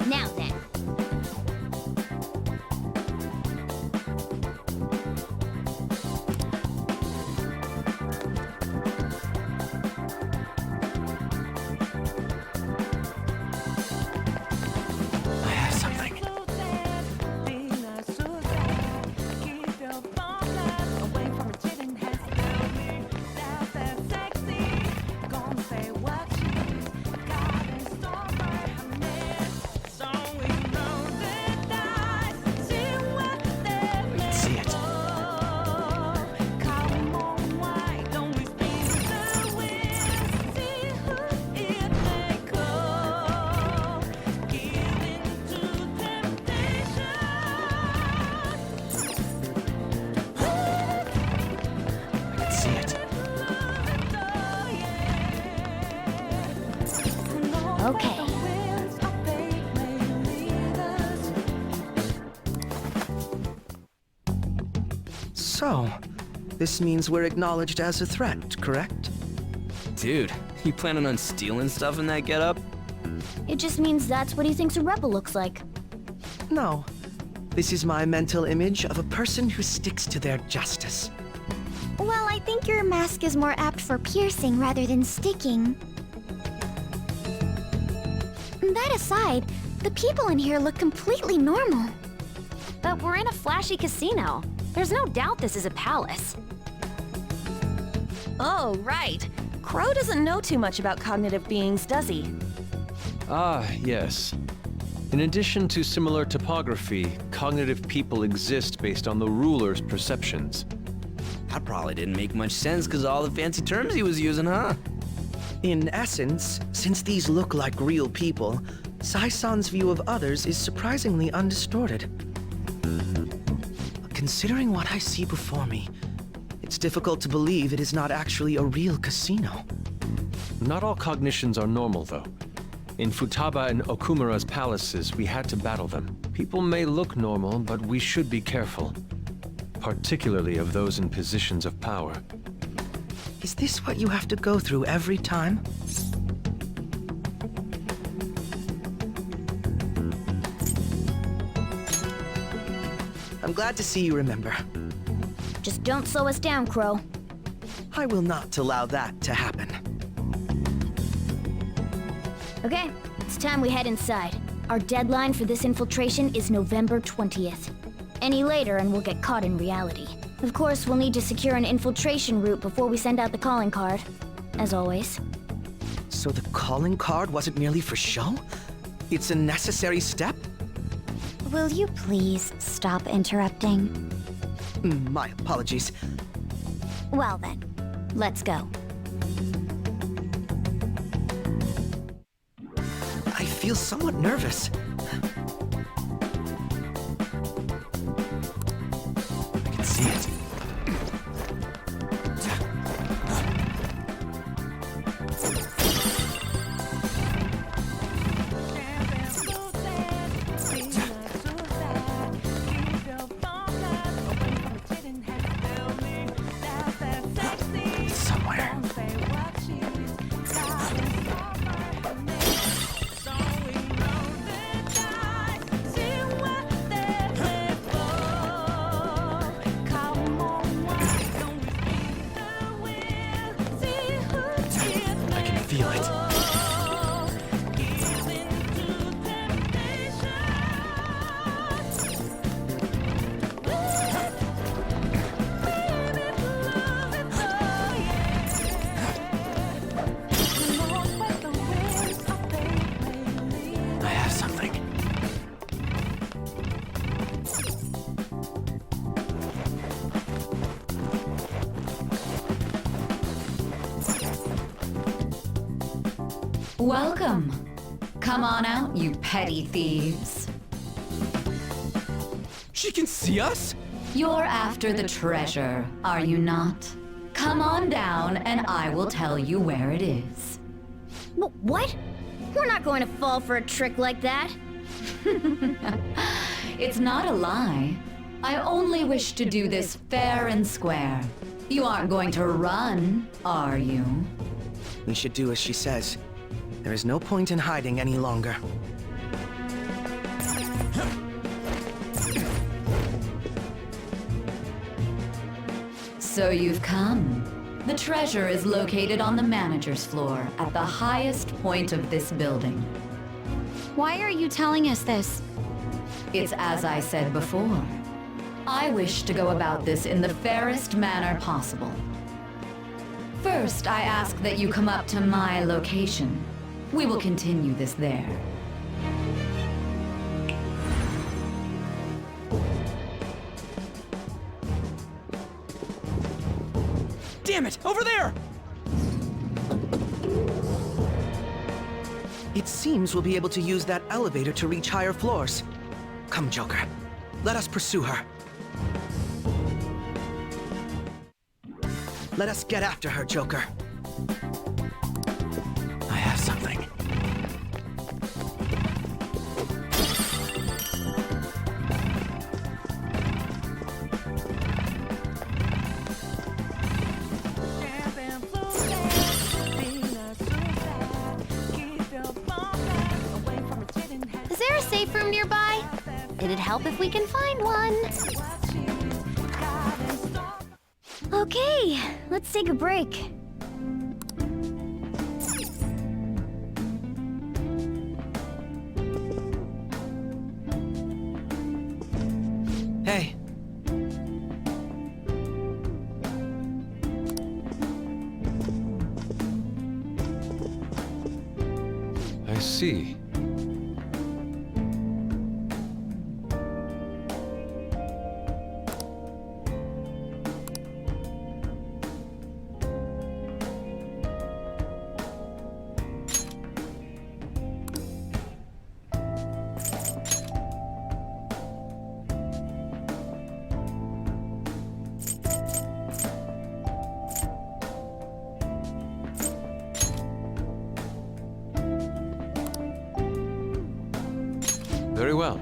Now then. I have something. See it. See it. Okay. So, this means we're acknowledged as a threat, correct? Dude, you planning on stealing stuff in that getup? It just means that's what he thinks a rebel looks like. No. This is my mental image of a person who sticks to their justice. Well, I think your mask is more apt for piercing rather than sticking. That aside, the people in here look completely normal. But we're in a flashy casino. There's no doubt this is a palace. Oh, right. Crow doesn't know too much about cognitive beings, does he? Ah, yes. In addition to similar topography, cognitive people exist based on the ruler's perceptions. That probably didn't make much sense because all the fancy terms he was using, huh? In essence, since these look like real people, Sae-san's view of others is surprisingly undistorted. Considering what I see before me, it's difficult to believe it is not actually a real casino. Not all cognitions are normal, though. In Futaba and Okumura's palaces, we had to battle them. People may look normal, but we should be careful. Particularly of those in positions of power. Is this what you have to go through every time? I'm glad to see you remember. Just don't slow us down, Crow. I will not allow that to happen. Okay, it's time we head inside. Our deadline for this infiltration is November 20th. Any later and we'll get caught in reality. Of course, we'll need to secure an infiltration route before we send out the calling card. As always. So the calling card wasn't merely for show? It's a necessary step? Will you please stop interrupting? My apologies. Well then, let's go. I feel somewhat nervous. I can see it. Welcome. Come on out, you petty thieves. She can see us? You're after the treasure, are you not? Come on down and I will tell you where it is. What? We're not going to fall for a trick like that. It's not a lie. I only wish to do this fair and square. You aren't going to run, are you? We should do as she says. There is no point in hiding any longer. So you've come. The treasure is located on the manager's floor at the highest point of this building. Why are you telling us this? It's as I said before. I wish to go about this in the fairest manner possible. First, I ask that you come up to my location. We will continue this there. Damn it! Over there! It seems we'll be able to use that elevator to reach higher floors. Come, Joker. Let us pursue her. Let us get after her, Joker. I have something. Is there a safe room nearby? It'd help if we can find one. Okay, let's take a break. Hey. I see. Very well.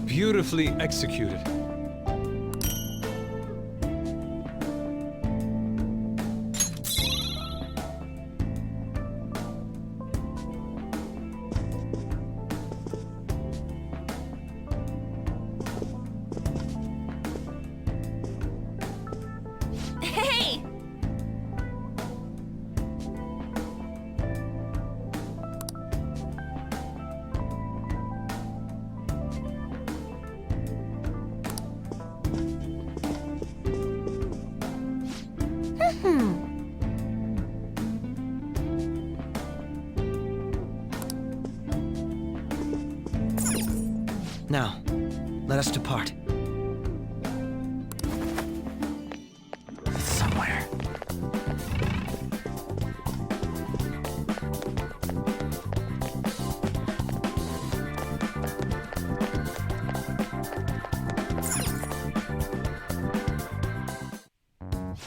Beautifully executed. Hey! Now, let us depart. Somewhere.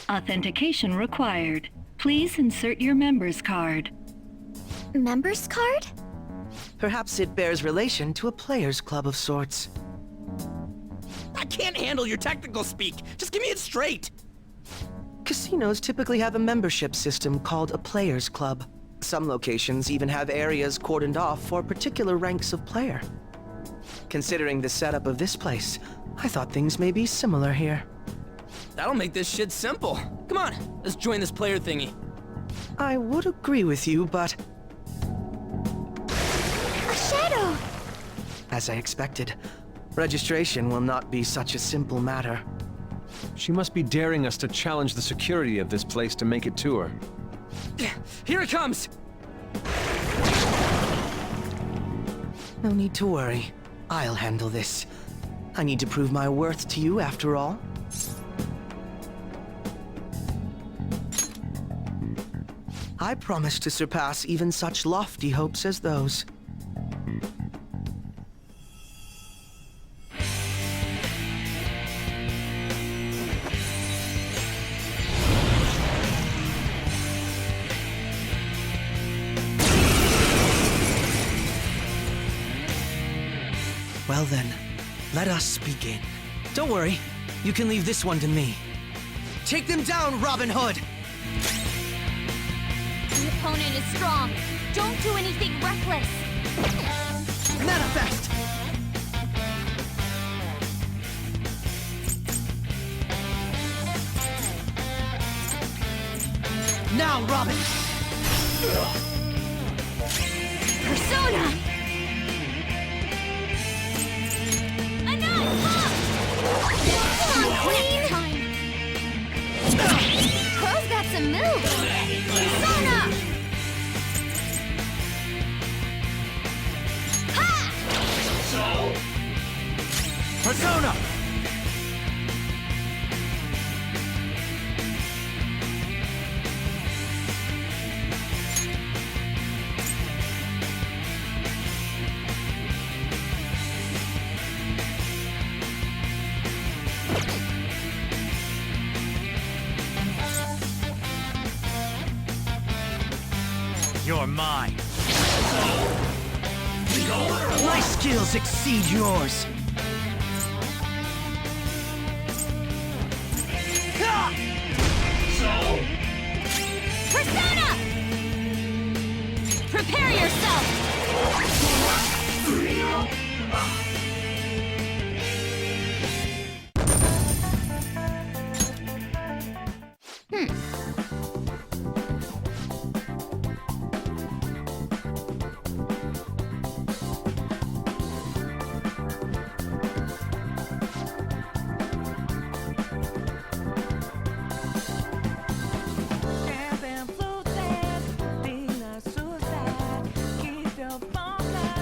Authentication required. Please insert your member's card. Member's card? Perhaps it bears relation to a players' club of sorts. I can't handle your technical speak. Just give me it straight. Casinos typically have a membership system called a players' club. Some locations even have areas cordoned off for particular ranks of player. Considering the setup of this place, I thought things may be similar here. That'll make this shit simple. Come on, let's join this player thingy. I would agree with you, but... A shadow! As I expected, registration will not be such a simple matter. She must be daring us to challenge the security of this place to make it to her. Here it comes! No need to worry. I'll handle this. I need to prove my worth to you after all. I promise to surpass even such lofty hopes as those. Well then, let us begin. Don't worry, you can leave this one to me. Take them down, Robin Hood! The opponent is strong. Don't do anything reckless. Manifest! Now, Robin! Persona! Come on, Queen! Crow's got some moves! Persona! Ha! Persona! You're mine. My skills exceed yours. Persona! Prepare yourself!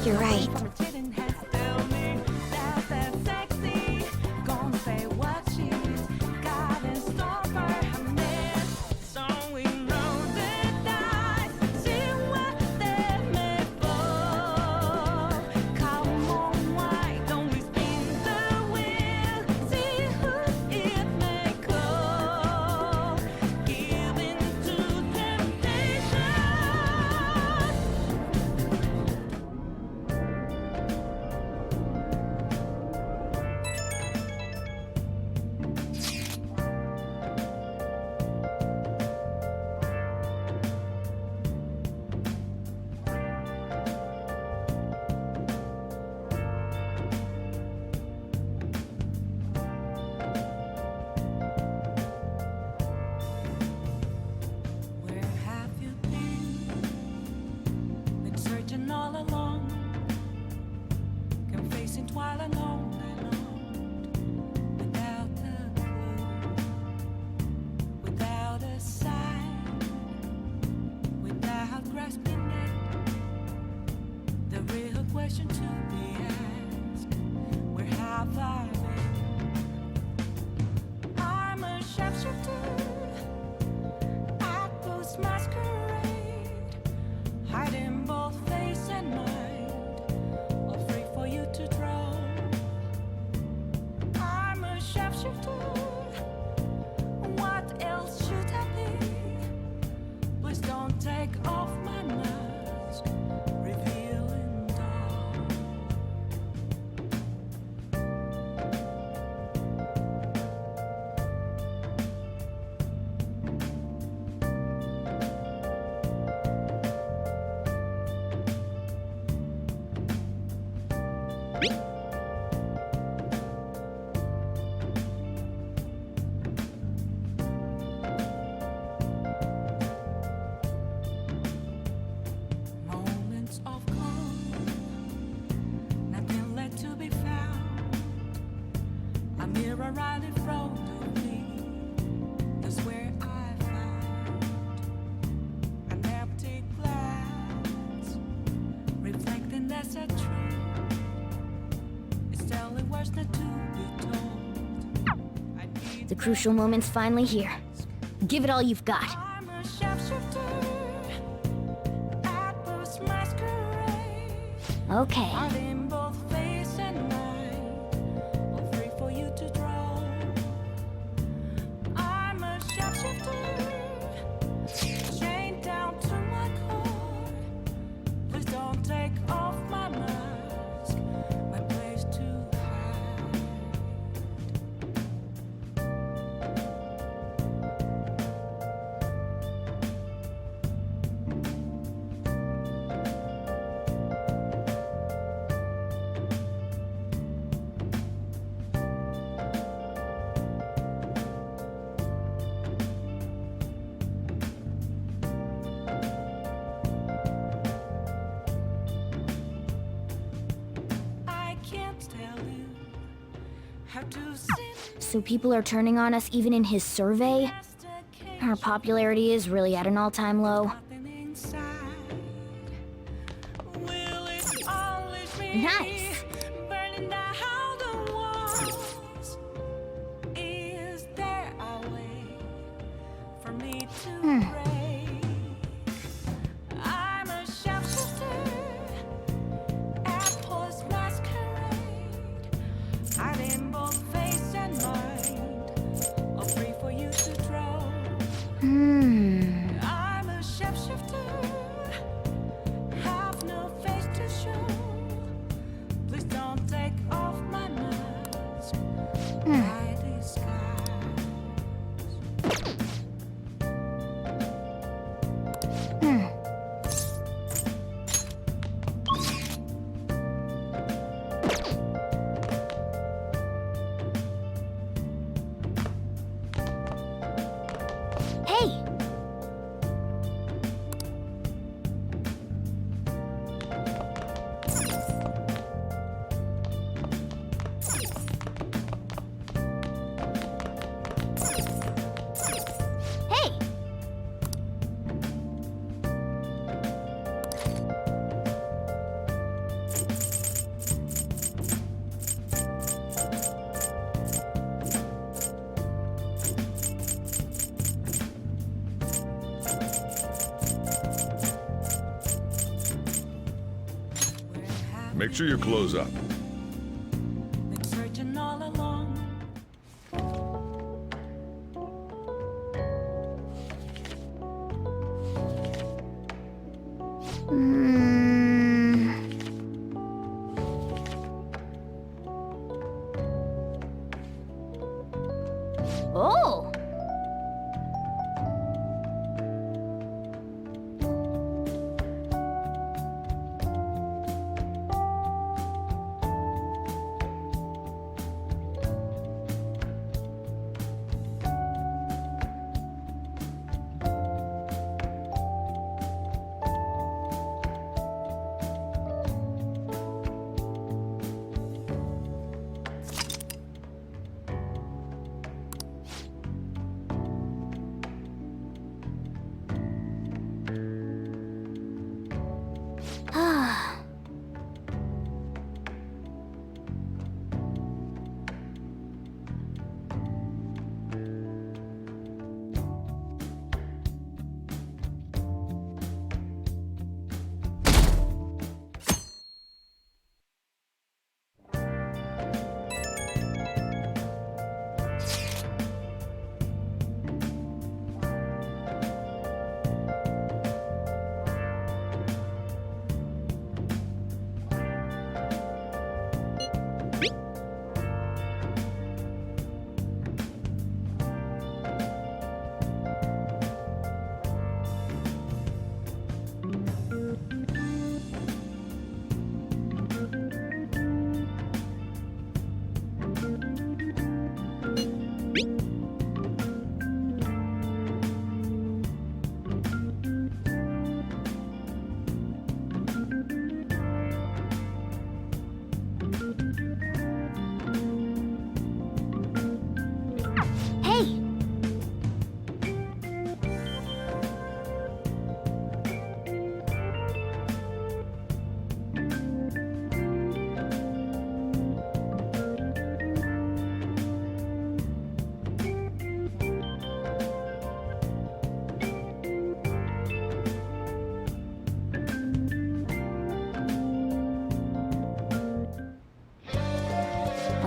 You're right. Take off my mask, revealing dark. The crucial moment's finally here. Give it all you've got. I'm a shapeshifter at first masquerade. Okay. Hiding both face and mind, all free for you to draw. I'm a shapeshifter, chained down to my core. Please don't take off my mask, my place to hide. I can't tell you how to sit. So people are turning on us even in his survey? Our popularity is really at an all-time low. Nice! Burning down the walls. Is there a way for me to break? I'm a shapeshifter at post masquerade, hiding both face and mind, all free for you to draw. I'm a shapeshifter, have no face to show. Please don't take off my mask, my disguise. Hey! Hey! Make sure you close up. Been searching all along. Oh!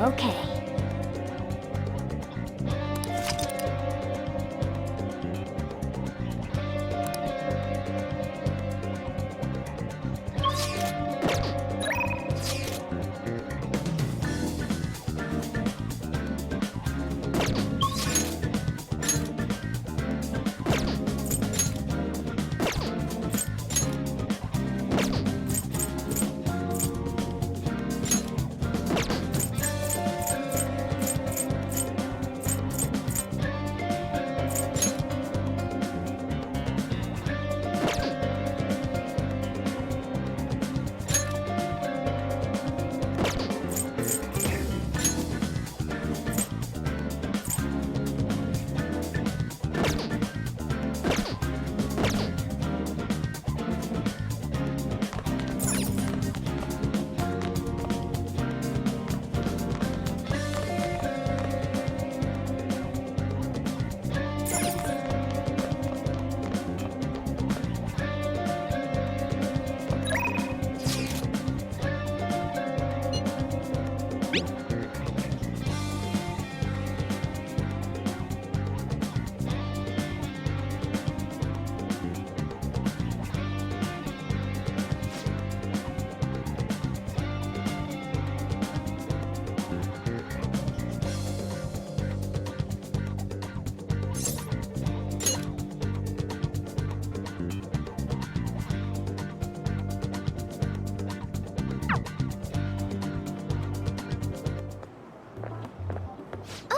Okay.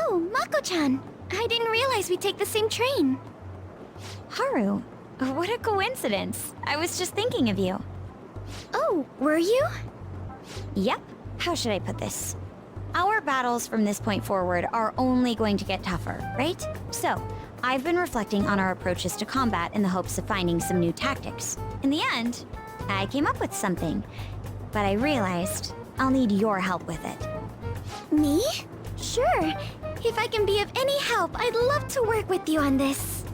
Oh, Mako-chan! I didn't realize we'd take the same train. Haru, what a coincidence. I was just thinking of you. Oh, were you? Yep. How should I put this? Our battles from this point forward are only going to get tougher, right? So, I've been reflecting on our approaches to combat in the hopes of finding some new tactics. In the end, I came up with something. But I realized I'll need your help with it. Me? Sure. If I can be of any help, I'd love to work with you on this.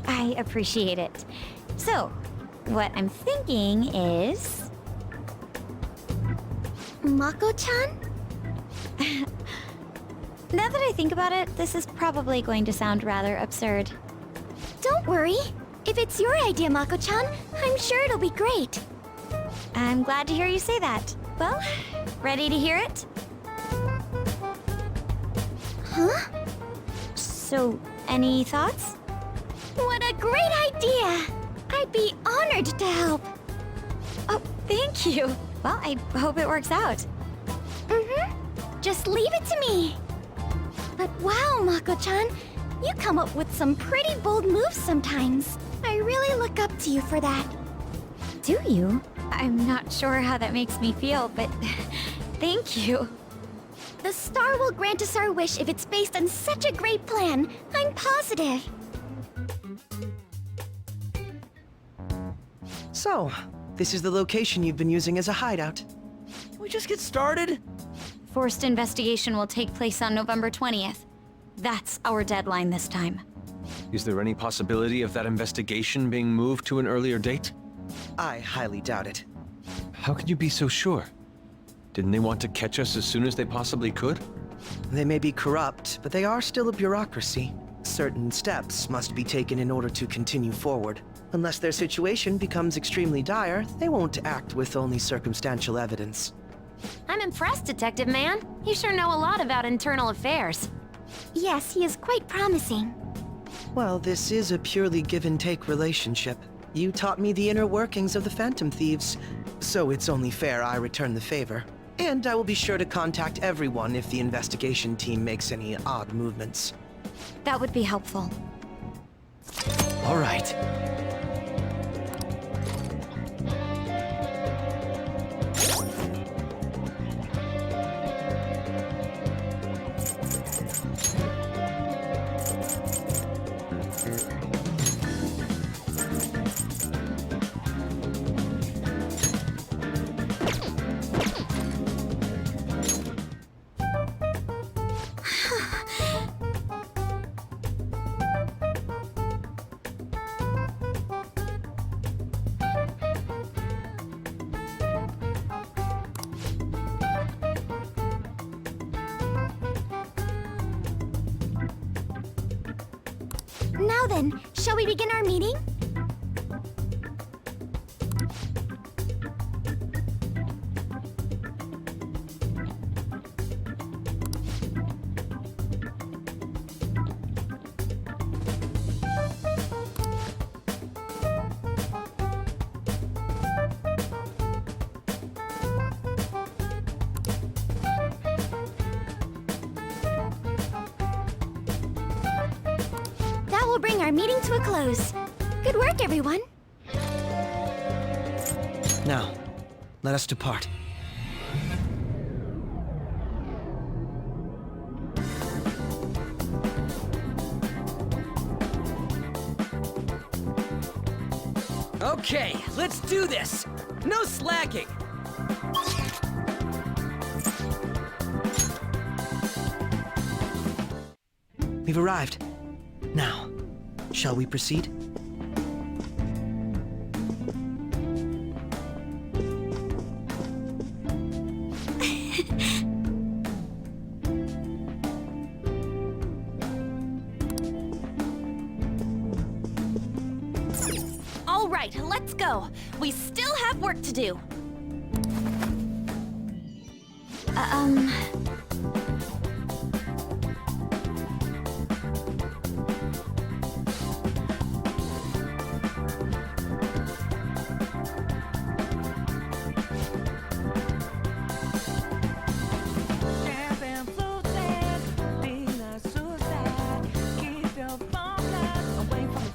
I appreciate it. So, what I'm thinking is... Mako-chan? Now that I think about it, this is probably going to sound rather absurd. Don't worry. If it's your idea, Mako-chan, I'm sure it'll be great. I'm glad to hear you say that. Well, ready to hear it? Huh? So, any thoughts? What a great idea! I'd be honored to help. Oh, thank you. Well, I hope it works out. Just leave it to me. But wow, Mako-chan, you come up with some pretty bold moves sometimes. I really look up to you for that. Do you? I'm not sure how that makes me feel, but thank you. The star will grant us our wish if it's based on such a great plan. I'm positive. So, this is the location you've been using as a hideout. Can we just get started? Forced investigation will take place on November 20th. That's our deadline this time. Is there any possibility of that investigation being moved to an earlier date? I highly doubt it. How can you be so sure? Didn't they want to catch us as soon as they possibly could? They may be corrupt, but they are still a bureaucracy. Certain steps must be taken in order to continue forward. Unless their situation becomes extremely dire, they won't act with only circumstantial evidence. I'm impressed, Detective Man. You sure know a lot about internal affairs. Yes, he is quite promising. Well, this is a purely give-and-take relationship. You taught me the inner workings of the Phantom Thieves, so it's only fair I return the favor. And I will be sure to contact everyone if the investigation team makes any odd movements. That would be helpful. All right. Now then, shall we begin our meeting? That will bring our meeting to a close. Good work, everyone. Now, let us depart. Okay, let's do this! No slacking! We've arrived. Now, shall we proceed? All right, let's go. We still have work to do.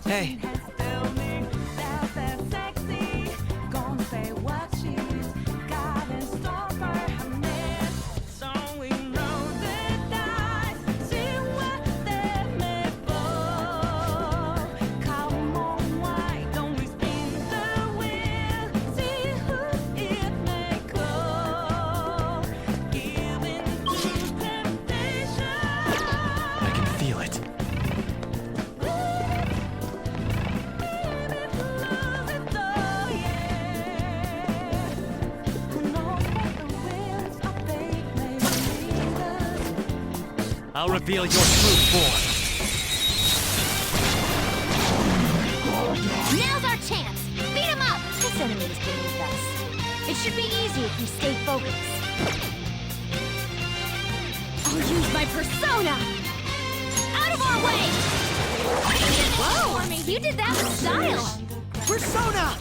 Hey. I can feel it. I'll reveal your true form. Now's our chance! Beat him up! This enemy is beneath us. It should be easy if we stay focused. I'll use my persona! Out of our way! Whoa! You did that with style! Persona!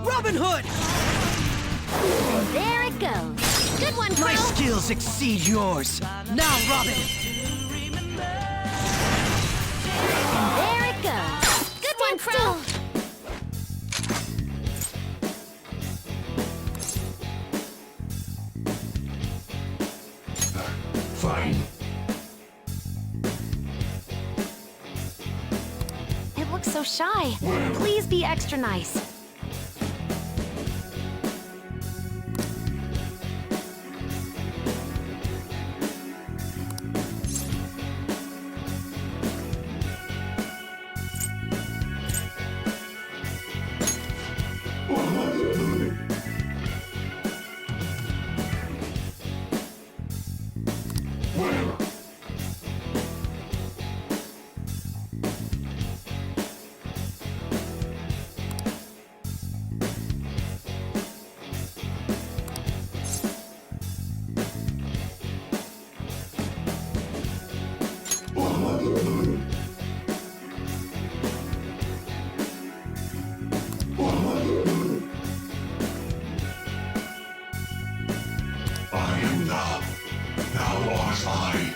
Robin Hood! And there it goes. Good one, Crow! My skills exceed yours. Now, Robin! And there it goes. Good one, Crow! Fine. It looks so shy. Please be extra nice. I am thou. Thou art I.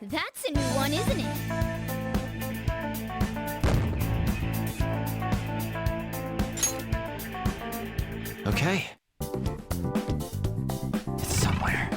That's a new one, isn't it? Okay. It's somewhere.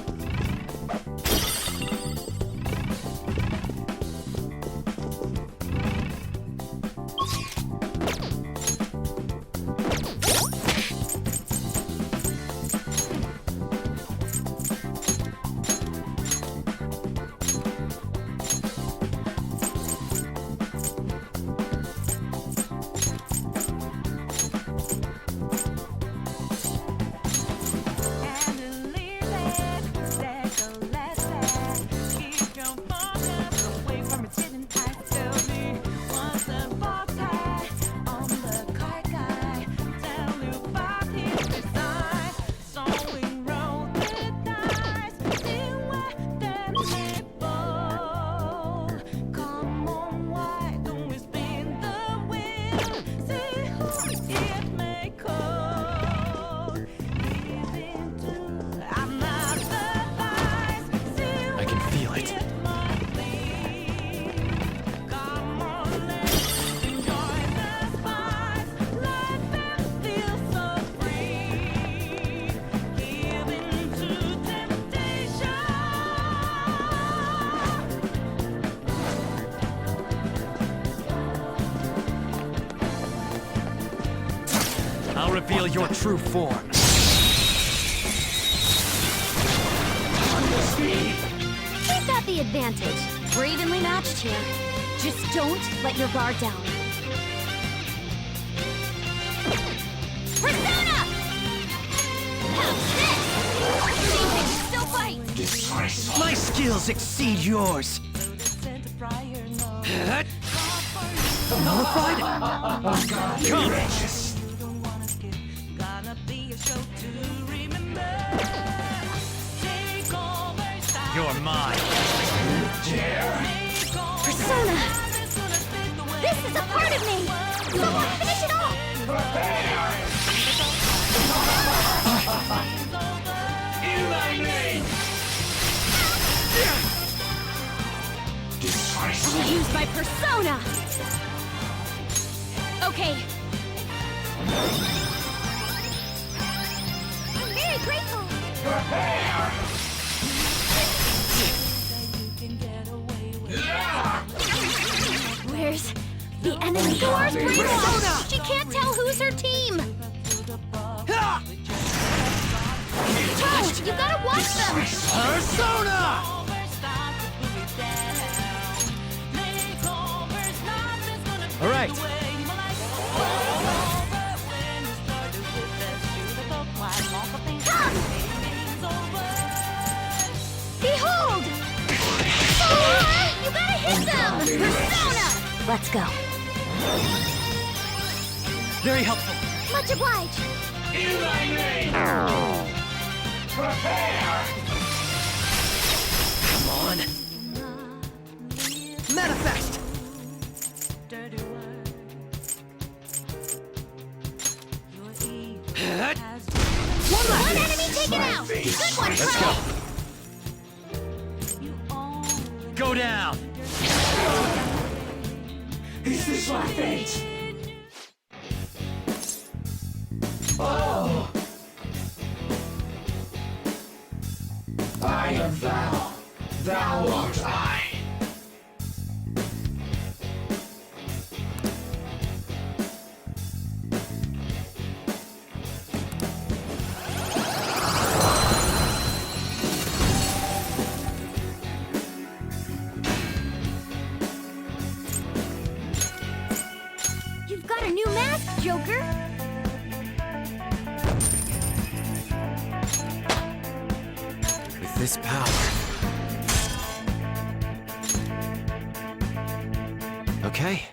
I'll reveal your true form. We've got the advantage. We're evenly matched here. Just don't let your guard down. Persona! How's this? Seems they can still fight. My skills exceed yours. Nullified? Come! You're mine. Persona! This is a part of me! Someone finish it off! In thy name! I'll use my persona! Okay. I'm very grateful! Prepare! Where's the enemy? Doors Persona! She can't tell who's her team! Toad, you gotta watch them! Persona! All right. Behold! You gotta hit them! Persona! Let's go. Very helpful. Much obliged. In thy name! Prepare! Come on. Manifest! One enemy taken out! Good one, Let's Pro! Go down. Is this my fate? Oh! I am thou. Thou art I. You've got a new mask, Joker! With this power... Okay.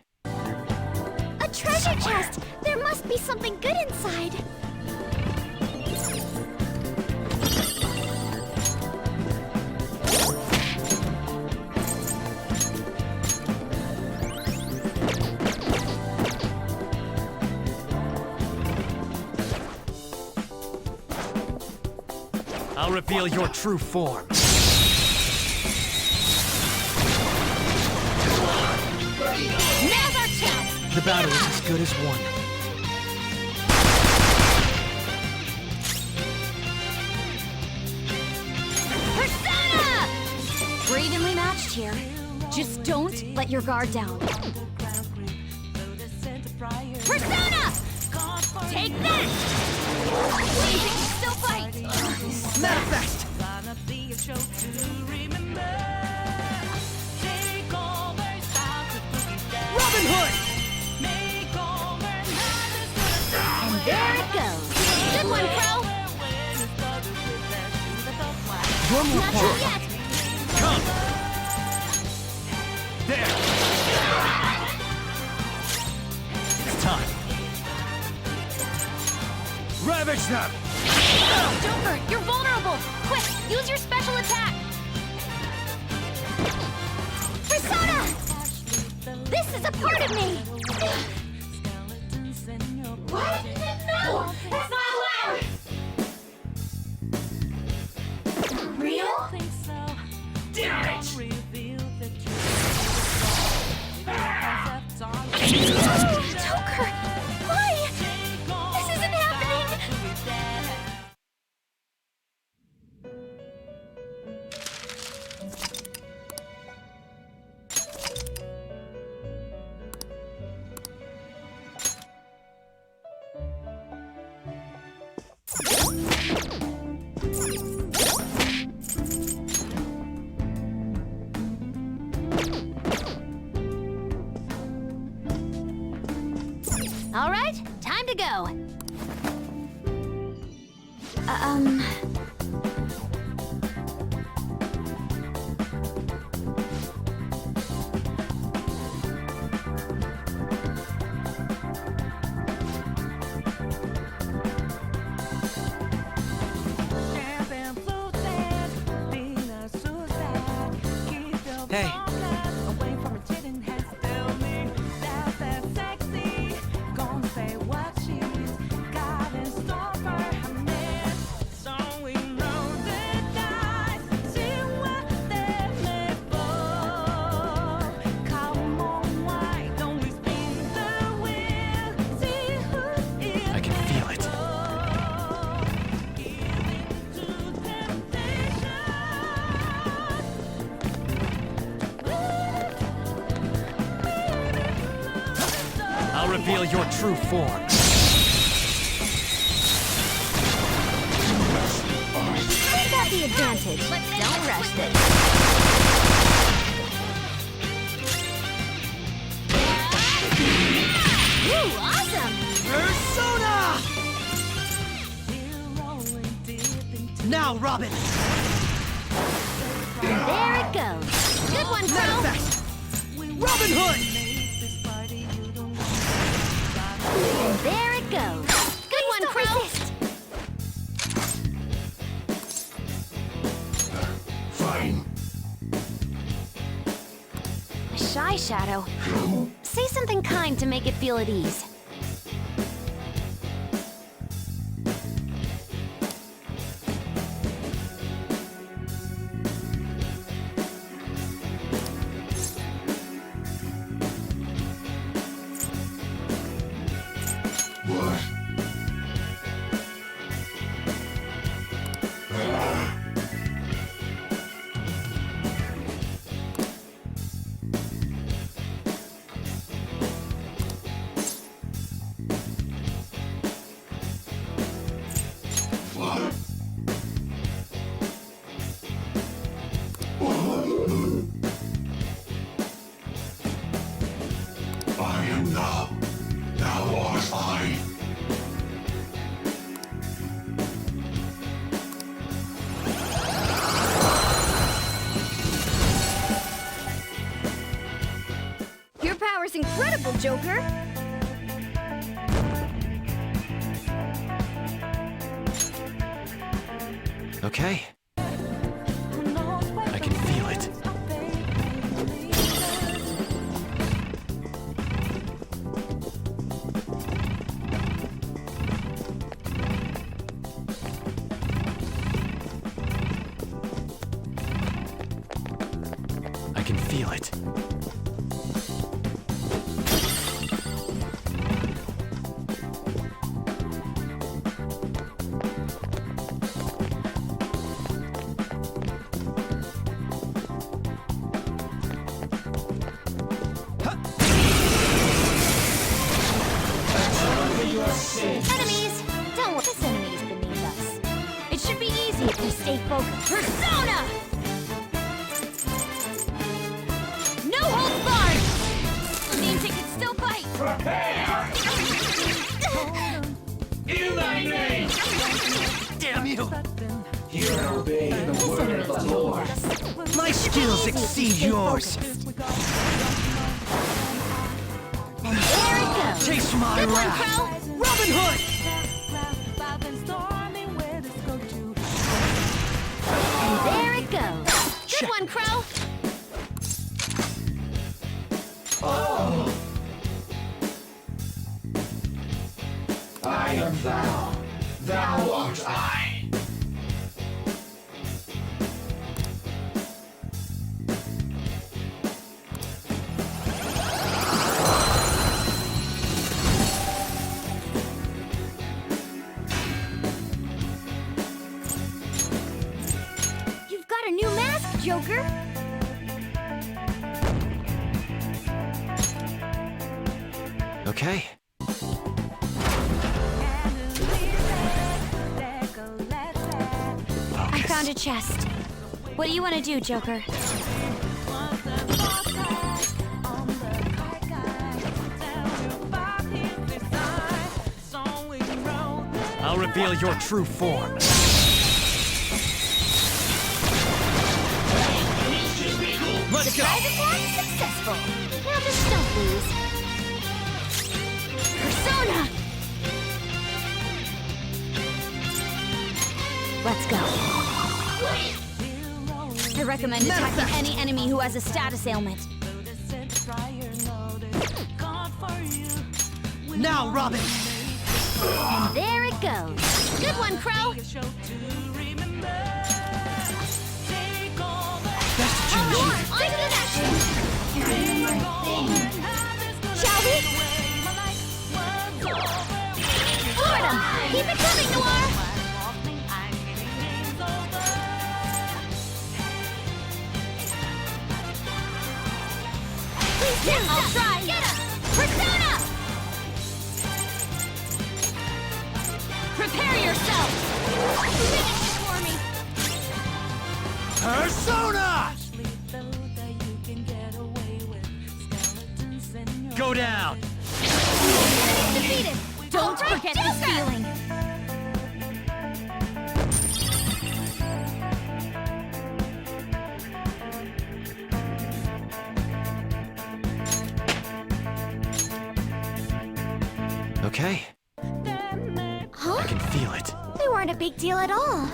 A treasure chest! There must be something good inside! I'll reveal your true form. Now's our chance! The battle is as good as won. Persona! We're evenly matched here. Just don't let your guard down. Persona! Take that! Seems they can still fight. Manifest! Robin Hood! And there it goes. Good one, Pro! You're more Not powerful. done yet! Come. There. It's time. Ravage them. Joker, you're vulnerable! Quick, use your special attack! Persona! This is a part of me! What? No! That's not allowed! Real? Damn it! Joker! Why? This isn't happening! All right, time to go. Hey. I can feel it. I'll reveal your true form. We got the advantage. Don't rush this. Woo, awesome! Persona! Now, Robin! And there it goes. Good one, Crow. Manifest! Robin Hood! And there it goes. Good one, Crow. Fine. A shy shadow. Say something kind to make it feel at ease. What? What? I am thou. Thou art I. Your power's incredible, Joker. Okay. I can feel it. I can feel it. Enemies! Don't let this enemies beneath us. It should be easy if we stay focused. Persona! No holds barred! Means it can still bite! Prepare! In thy name! Damn you! Hear and obey the word of the Lord. My skills exceed yours! And there it goes! Taste my Good one, wrath! Crow! Robin Hood! And there it goes! Good one, Crow! Oh! I am thou. Thou art I. You've got a new mask, Joker! Okay. found a chest. What do you want to do, Joker? I'll reveal your true form. Let's go! Surprise attack successful. Now just don't lose. Persona! Let's go. I recommend attacking any enemy who has a status ailment. Now, Robin! And there it goes. Good one, Crow. More, onto the next. Shall we? Forward 'em. Keep it coming, Noir. Please, yeah, I'll try. Get him. Persona. Prepare yourself! Finish it for me! Persona! Go down! Enemy's defeated! Don't forget this feeling! Okay. Huh? I can feel it. They weren't a big deal at all.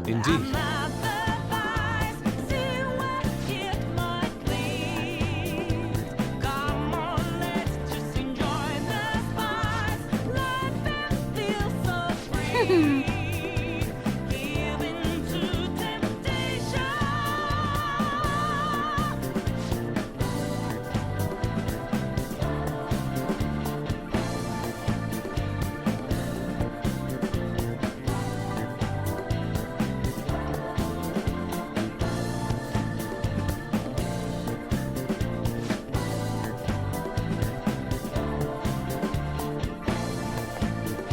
Indeed.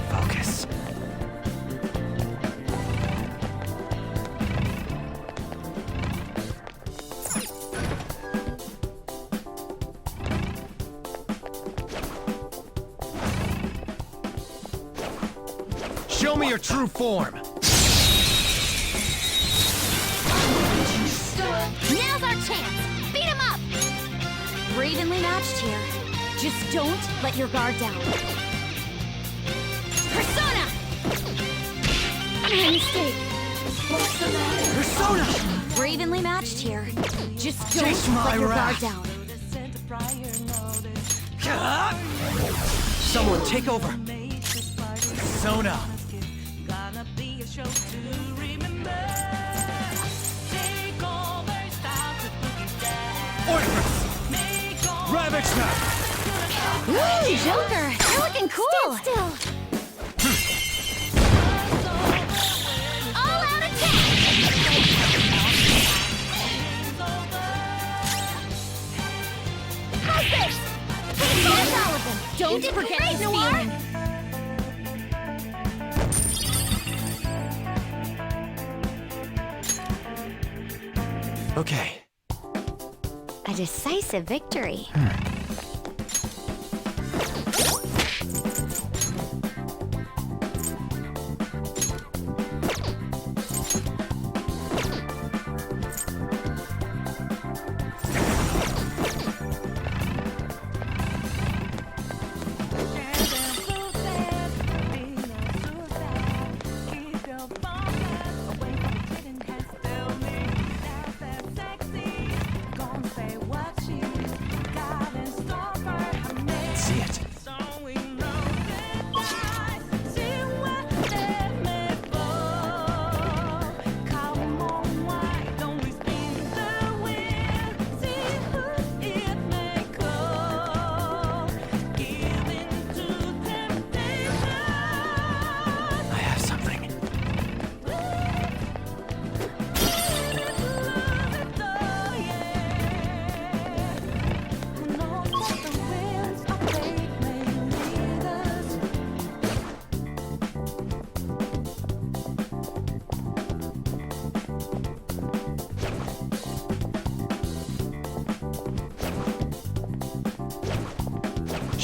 Focus. Show me your true form. Now's our chance! Beat him up! We're evenly matched here. Just don't let your guard down. Persona! My mistake. What's the matter? Persona! We're evenly matched here. Just Chase don't my let your guard wrath. down. Someone take over. Persona! Orchrus! Ravage them! Ooh, Joker! You're looking cool! Stand still! All out attack! How's this? Pretty close, all of them! Don't forget this feeling! Okay. A decisive victory.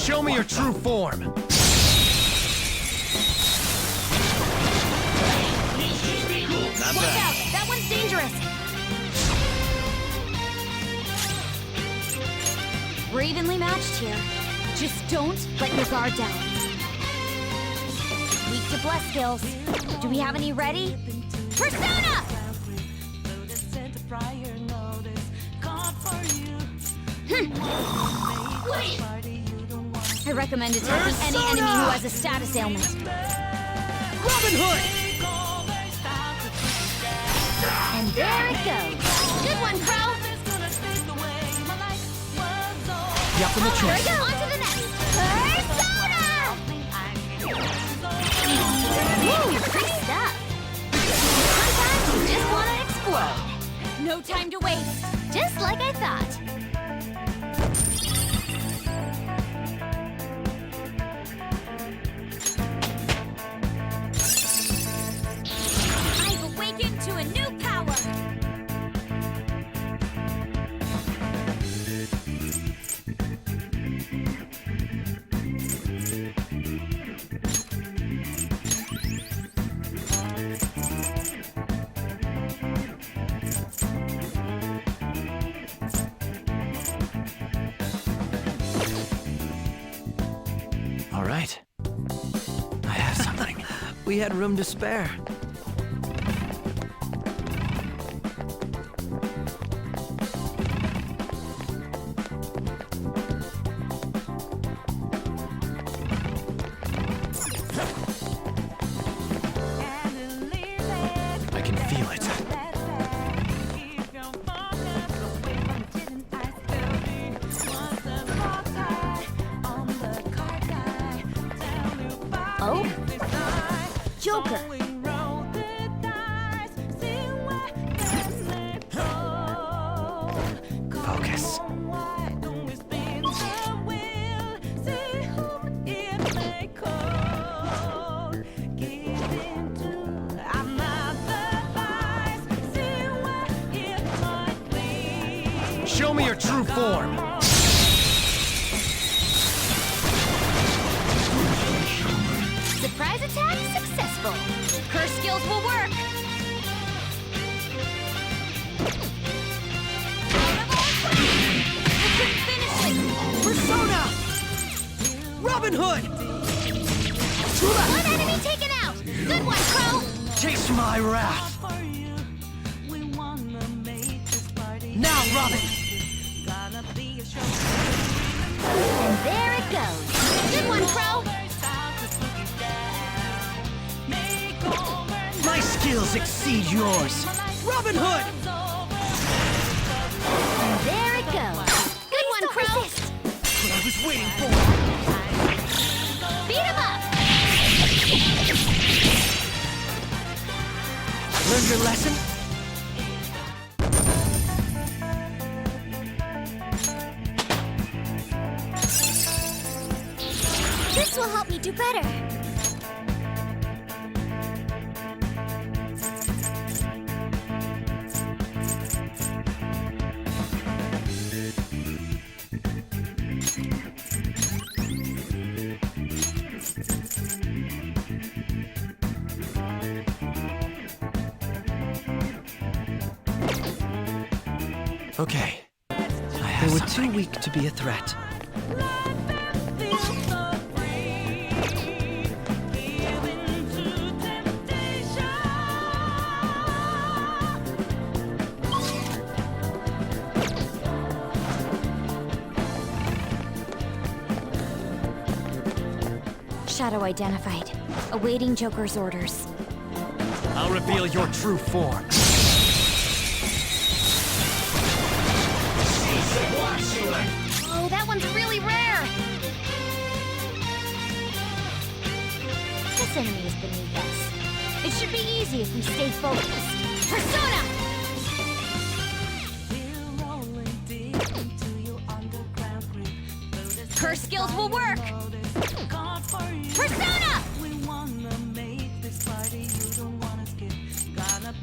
Show me your true form! Not Watch bad. out! That one's dangerous! We're evenly matched here. Just don't let your guard down. Weak to bless skills. Do we have any ready? Persona! I recommend attacking any enemy who has a status ailment. Robin Hood! And there it goes. Good one, Crow! Yup in the There we trench. go! On to the next! Persona! Woo, pretty stuff. Sometimes you just want to explode. No time to waste. Just like I thought. I've awakened to a new power. All right. I have something. We had room to spare. I can feel it. Oh? Joker! Focus. Show me your true form! Surprise attack successful. Curse skills will work. You couldn't finish it. Persona! Robin Hood! One enemy taken out. Good one, Crow. Chase my wrath! Now, Robin! And there it goes. Good one, Crow. My skills exceed yours! Robin Hood! And there it goes. Good one, Crow. What I was waiting for! Beat him up. Learned your lesson? This will help me do better. Okay. I They have were something. too weak to be a threat. Shadow identified. Awaiting Joker's orders. I'll reveal your true form. Oh, that one's really rare. This enemy is beneath us. It should be easy if we stay focused. Persona! Curse skills will work. Persona!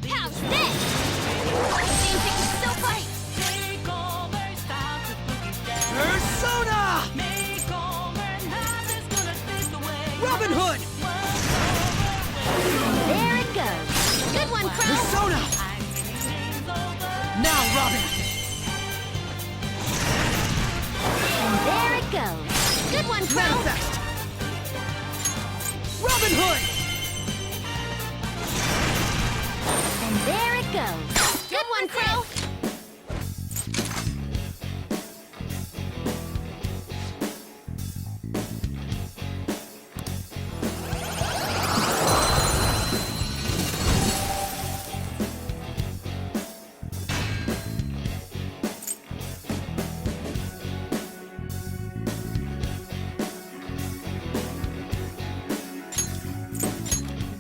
How's this? Seems it can still fight. Persona! Robin! And there it goes. Good one, Crow! Manifest! Robin Hood! And there it goes. Good one, Crow!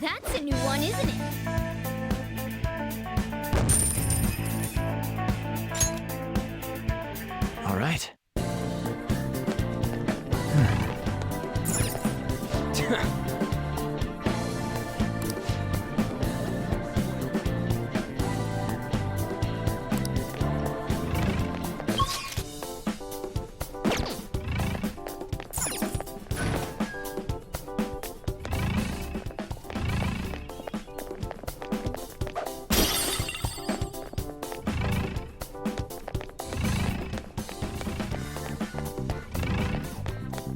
That's a new one, isn't it? All right.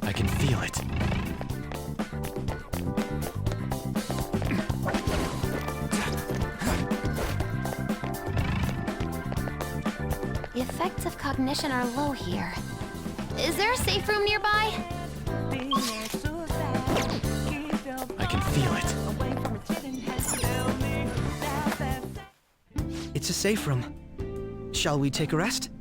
I can feel it. The effects of cognition are low here. Is there a safe room nearby? I can feel it. It's a safe room. Shall we take a rest?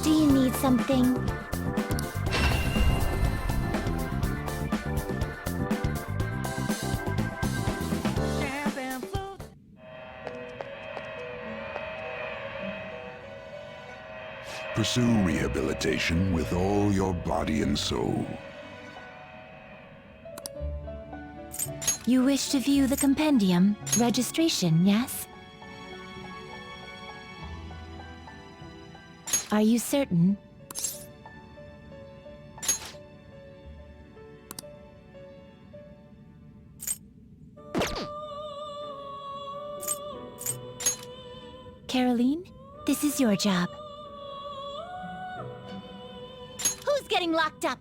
Do you need something? Pursue rehabilitation with all your body and soul. You wish to view the compendium? Registration, yes? Are you certain? Caroline, this is your job. Who's getting locked up?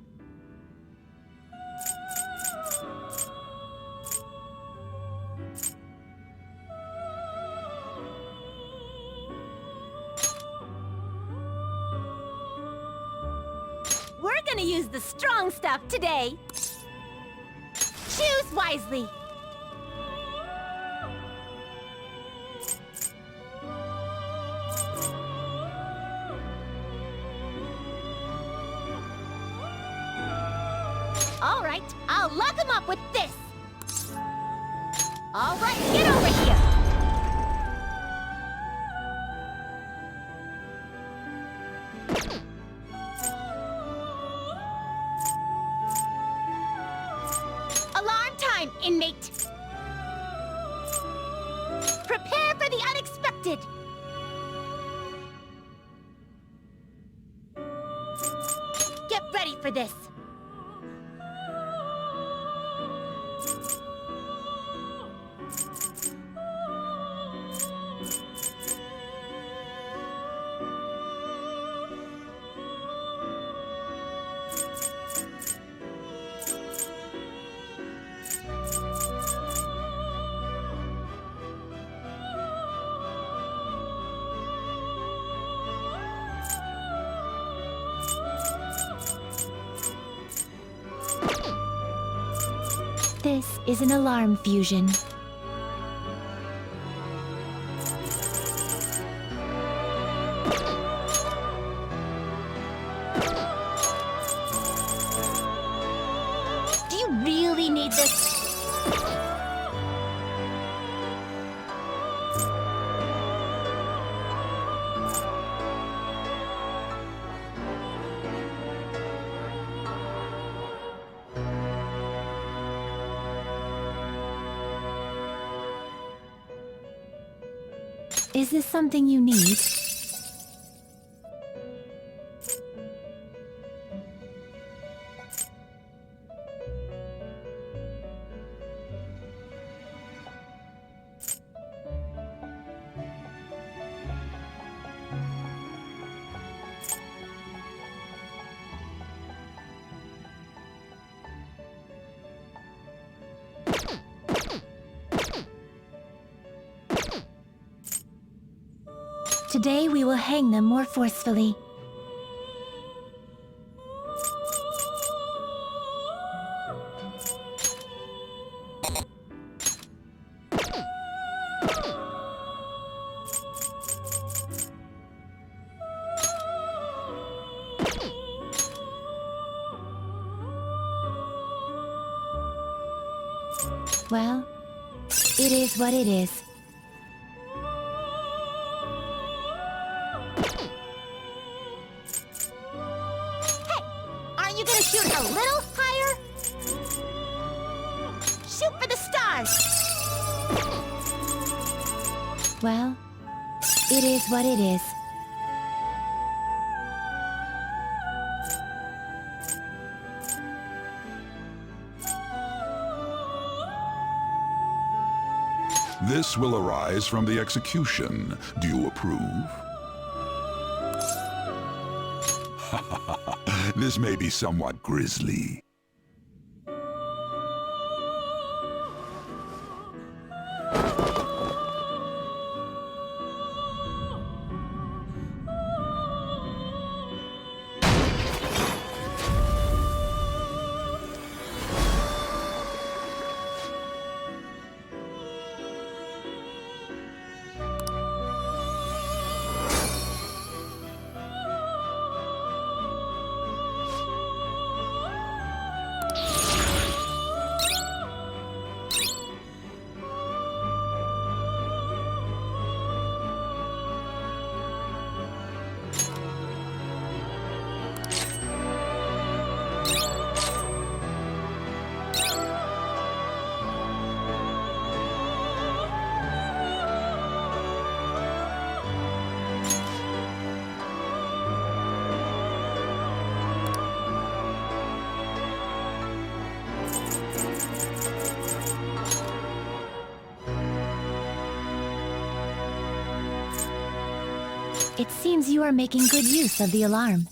We're gonna use the strong stuff today. Choose wisely. All right, I'll lock him up with this. All right, get over here. Alarm time, inmate. Prepare for the unexpected. Get ready for this. This is an alarm fusion. Do you really need this? Is this something you need? Today we will hang them more forcefully. Well, it is what it is. Aren't you gonna shoot a little higher? Shoot for the stars! Well, it is what it is. This will arise from the execution. Do you approve? This may be somewhat grisly. It seems you are making good use of the alarm.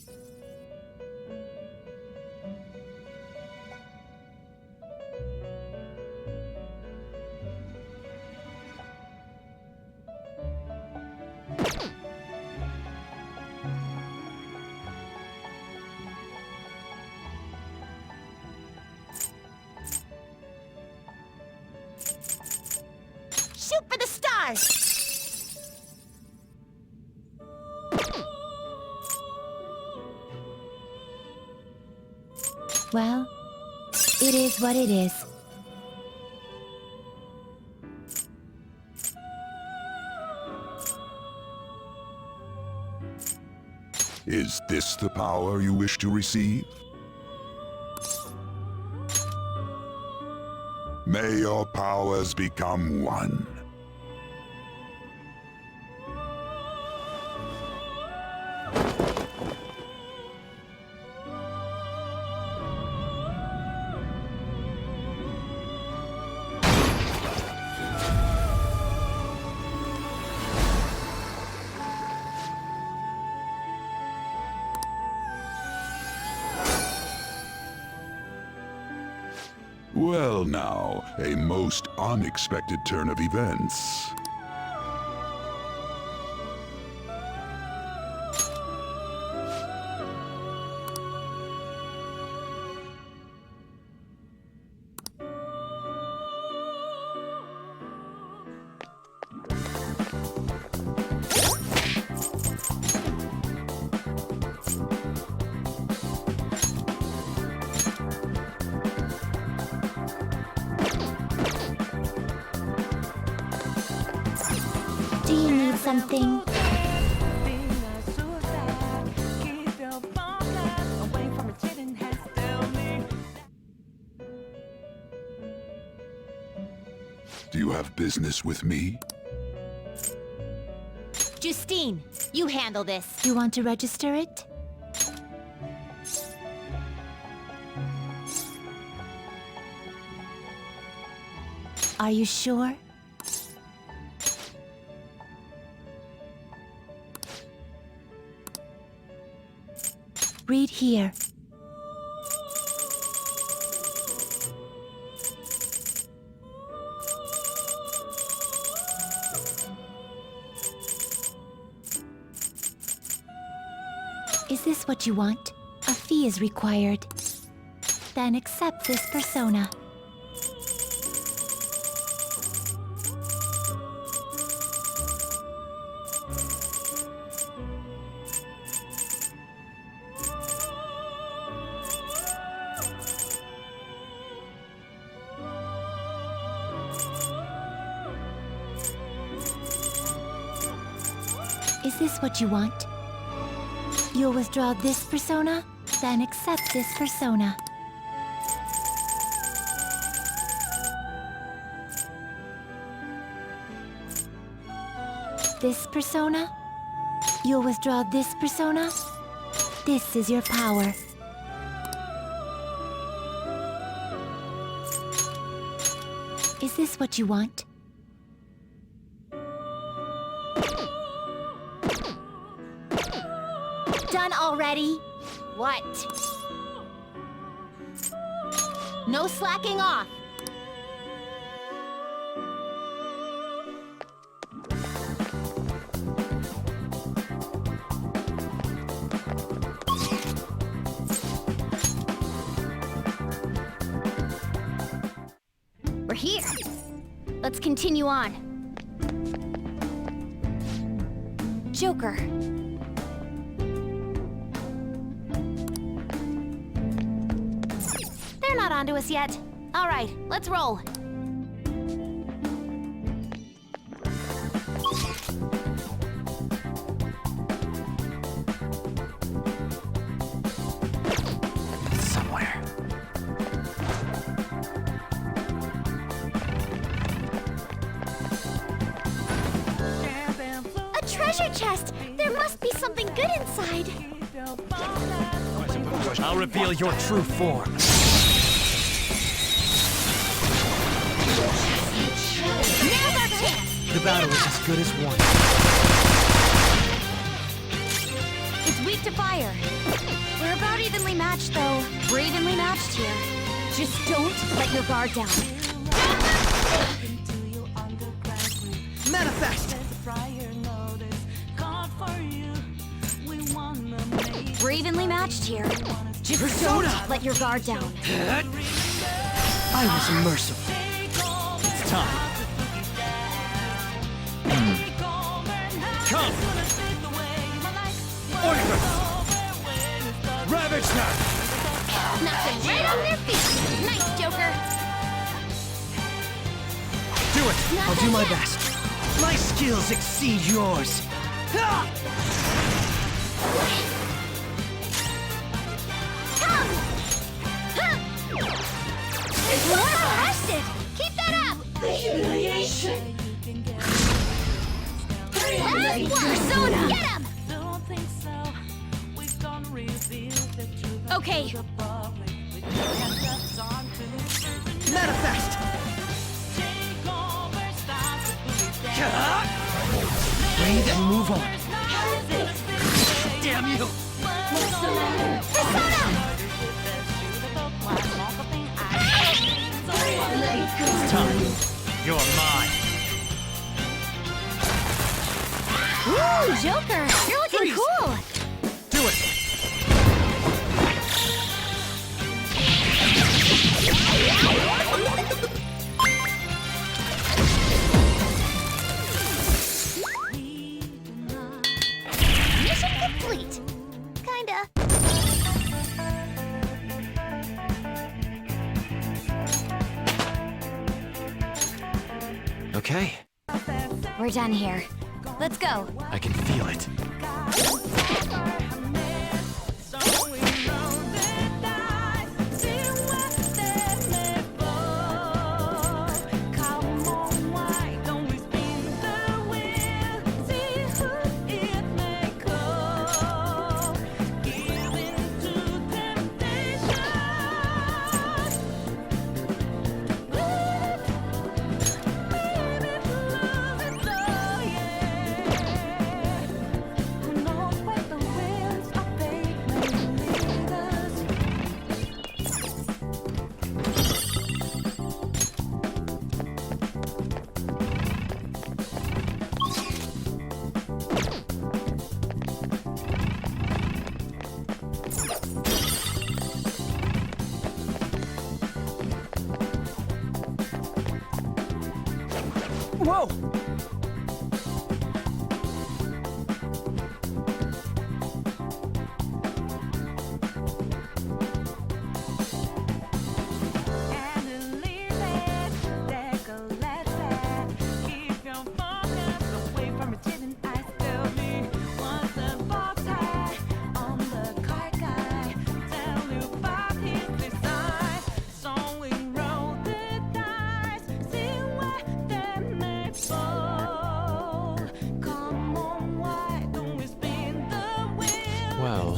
Shoot for the stars! Well, it is what it is. Is this the power you wish to receive? May your powers become one. Well now, a most unexpected turn of events. Do you need something? Do you have business with me? Justine, you handle this. You want to register it? Are you sure? Read here. Is this what you want? A fee is required. Then accept this persona. Is this what you want? You'll withdraw this persona, then accept this persona. This persona? You'll withdraw this persona? This is your power. Is this what you want? Done already? What? No slacking off. We're here. Let's continue on. Joker. They're not onto us yet. All right, let's roll. Somewhere. A treasure chest! There must be something good inside. I'll reveal your true form. Now's our chance! The battle is as good as won. It's weak to fire. We're about evenly matched, though. We're evenly matched here. Just don't let your guard down. Manifest! We're evenly matched here. Just Persona! don't let your guard down. I was merciful. It's time. Come! Oiler! Ravage them! Knock them right off their feet. Nice, Joker. Do it! I'll do my best. My skills exceed yours. We're arrested. Keep that up. The humiliation. Persona, get him. Okay. Manifest! Breathe and move on. Damn you! It's time. You're mine. Ooh, Joker, you're looking Freeze. cool. Do it! Mission complete. Kinda. Okay, We're done here. Let's go. I can feel it. Whoa! Well,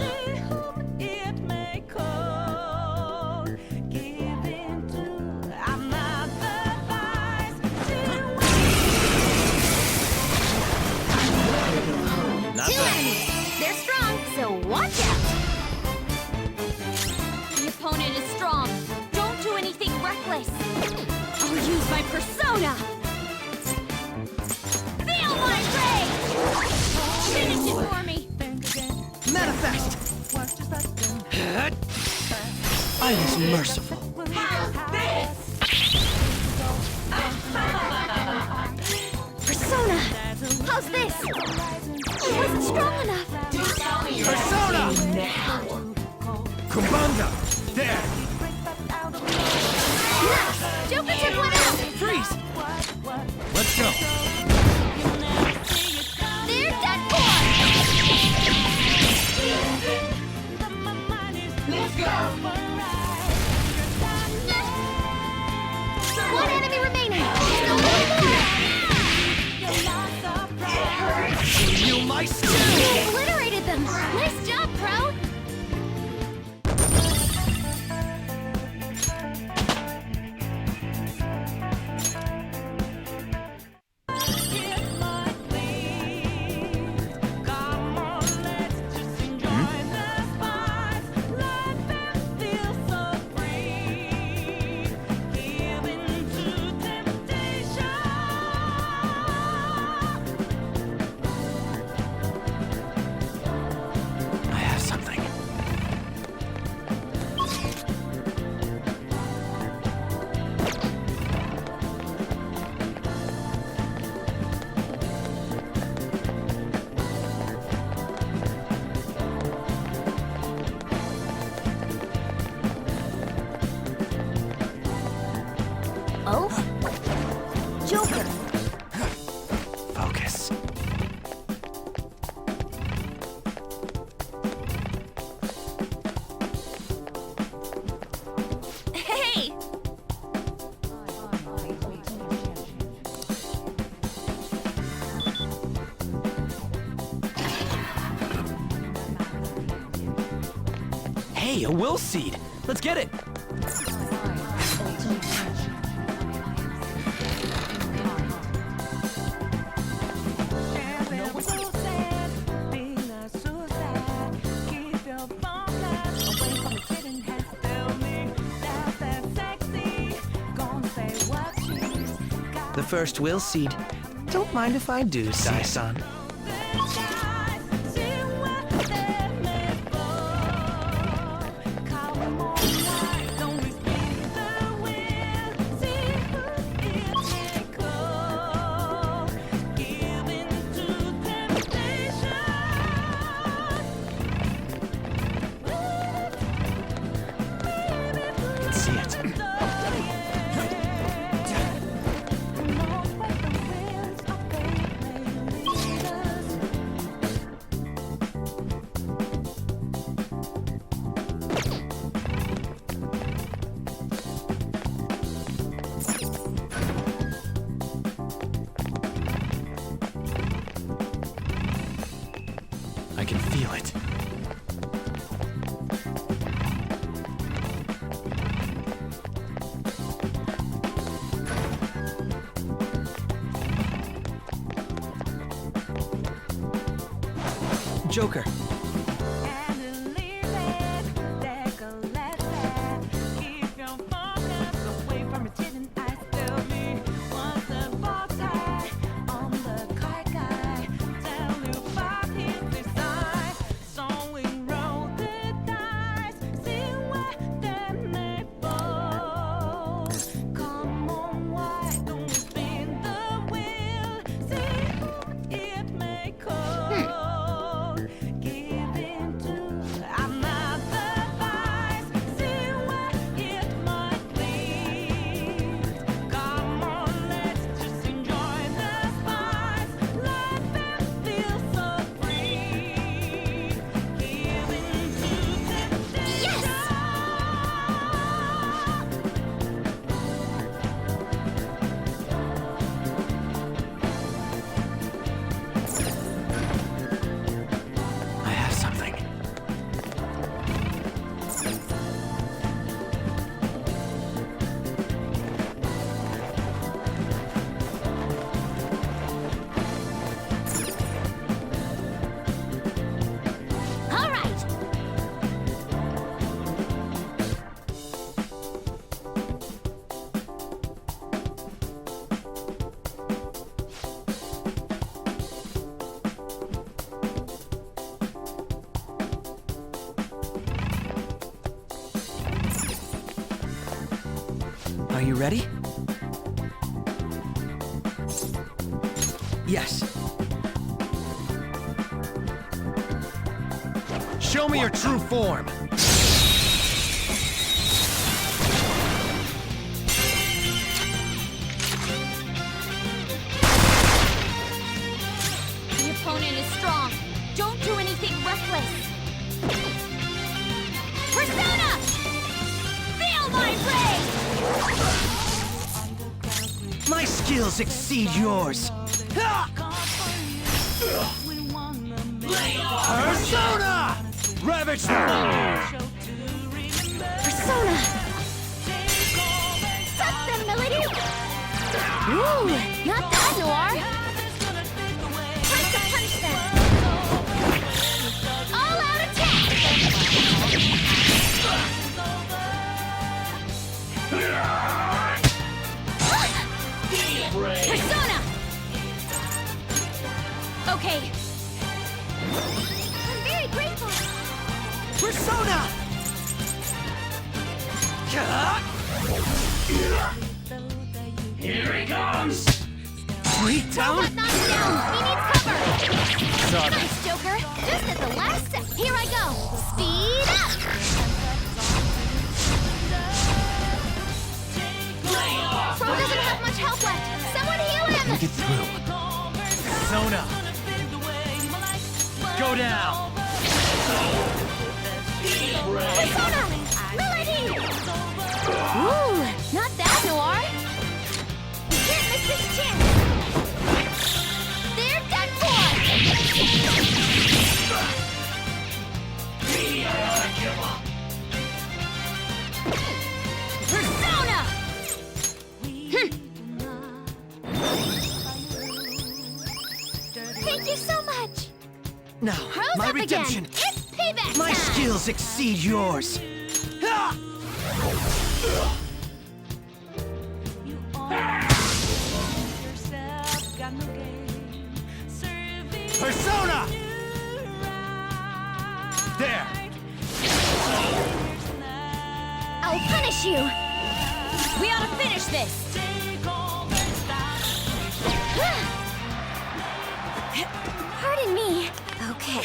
Two enemies. They're strong, so watch out. The opponent is strong. Don't do anything reckless. I'll use my persona. Feel my rage. Finish it for me. Manifest! I was merciful. Persona! How's this? I wasn't strong enough. Persona! Kumbanda! There! Nice! Joker took one out! Freeze! Let's go! They're done for! Let's go! One enemy remaining! Still one more! You my skill! Obliterated them! Nice job, Pro! I have something. Oh? Joker! Focus. Hey! Hey, a will seed! Let's get it! The first will seed. Don't mind if I do, Sae-san. See it. I can feel it. Joker. Are you ready? Yes. Show me your true form. The opponent is strong. Don't do anything reckless. Persona! Feel my rage! My skills exceed yours. Persona! Ravage them! Persona! Suck them, Melody! Ooh, not that, Noir! Time to punch them! All-out attack! Persona! Okay. I'm very grateful. Persona! Here he comes! Breakdown? Robot knocked down! He needs cover! Sorry. Nice, Joker! Just at the last step. Here I go! Speed up! Pro doesn't have much health left! Someone heal him! Get through. Persona! Go down! Persona! Melody! Ooh, not that, Noir! You can't miss this chance! They're done for! Persona! Thank you so much! Now, Pro's my up redemption. Again. It's payback My time! skills exceed yours. Persona! There! I'll punish you! We ought to finish this! Pardon me. Okay.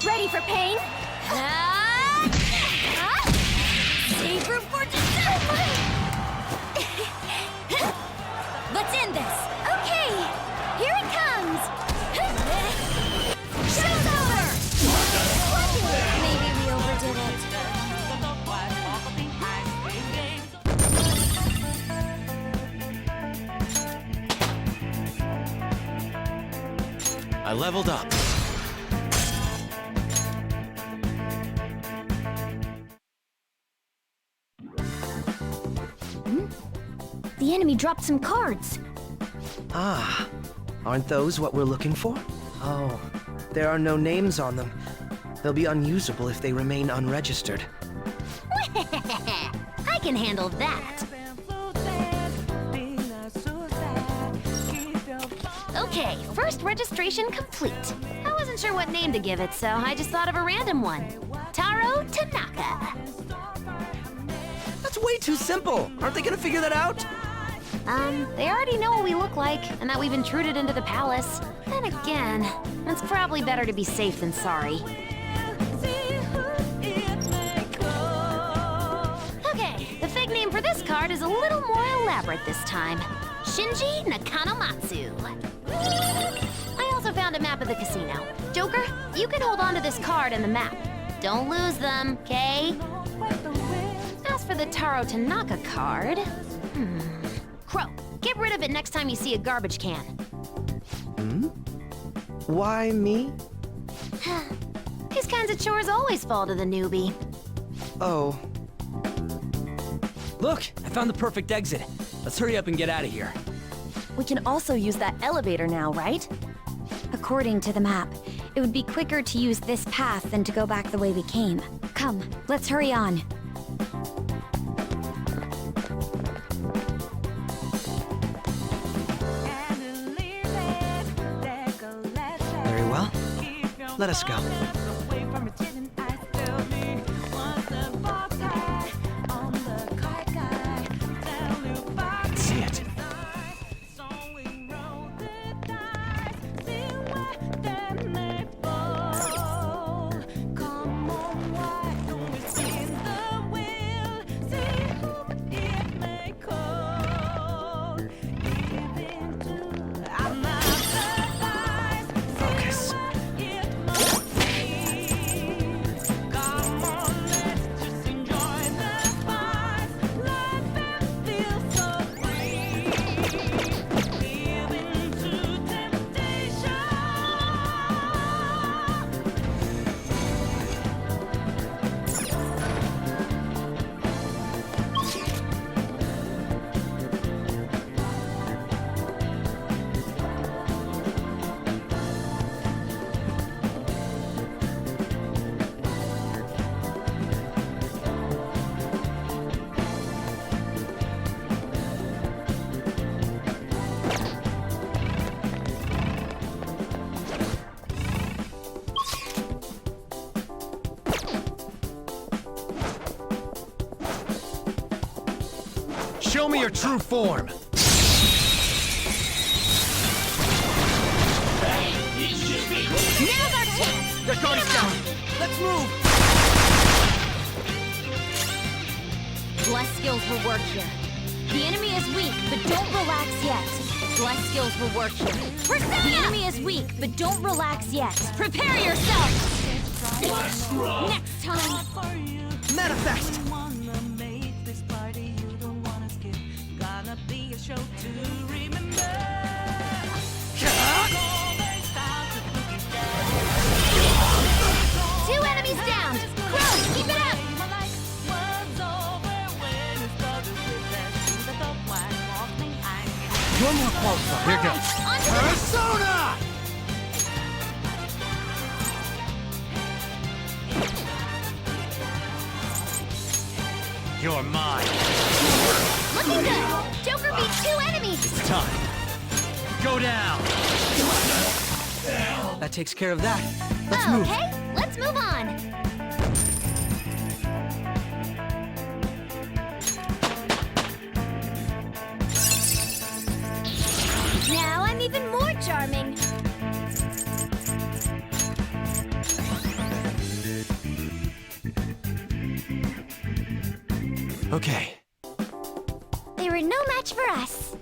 Ready for pain? Save room for Let's end this! Okay! Here it comes! Show's over! Maybe we overdid it. I leveled up. The enemy dropped some cards. Ah, aren't those what we're looking for? Oh, there are no names on them. They'll be unusable if they remain unregistered. I can handle that. Okay, first registration complete. I wasn't sure what name to give it, so I just thought of a random one. Taro Tanaka. That's way too simple. Aren't they gonna figure that out? They already know what we look like, and that we've intruded into the palace. Then again, it's probably better to be safe than sorry. Okay, the fake name for this card is a little more elaborate this time. Shinji Nakanomatsu. I also found a map of the casino. Joker, you can hold on to this card and the map. Don't lose them, okay? As for the Taro Tanaka card... Crow, get rid of it next time you see a garbage can. Why me? These kinds of chores always fall to the newbie. Oh. Look, I found the perfect exit. Let's hurry up and get out of here. We can also use that elevator now, right? According to the map, it would be quicker to use this path than to go back the way we came. Come, let's hurry on. Very well. Let us go. Show me your true form! Now's our chance! Their guard is down! Let's move! Bless skills will work here. The enemy is weak, but don't relax yet. Bless skills will work here. Persona! The enemy is weak, but don't relax yet. Prepare yourself! Next time! Manifest! Two enemies down! Crow, keep it up! You're more qualified. Here goes. Persona! You're mine. Looking good! Joker beat two enemies! It's time. Go down! That takes care of that. Let's move. Okay, let's move on! Now I'm even more charming! Okay. They were no match for us.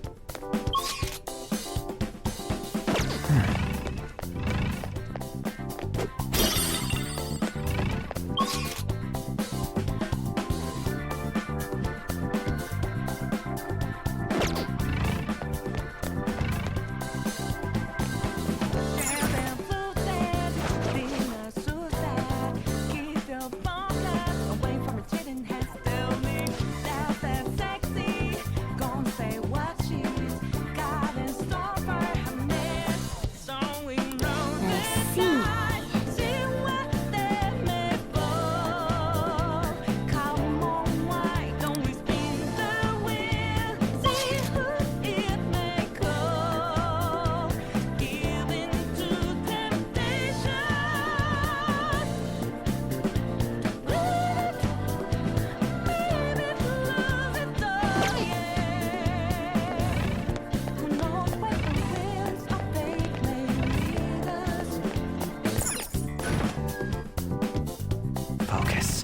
Focus.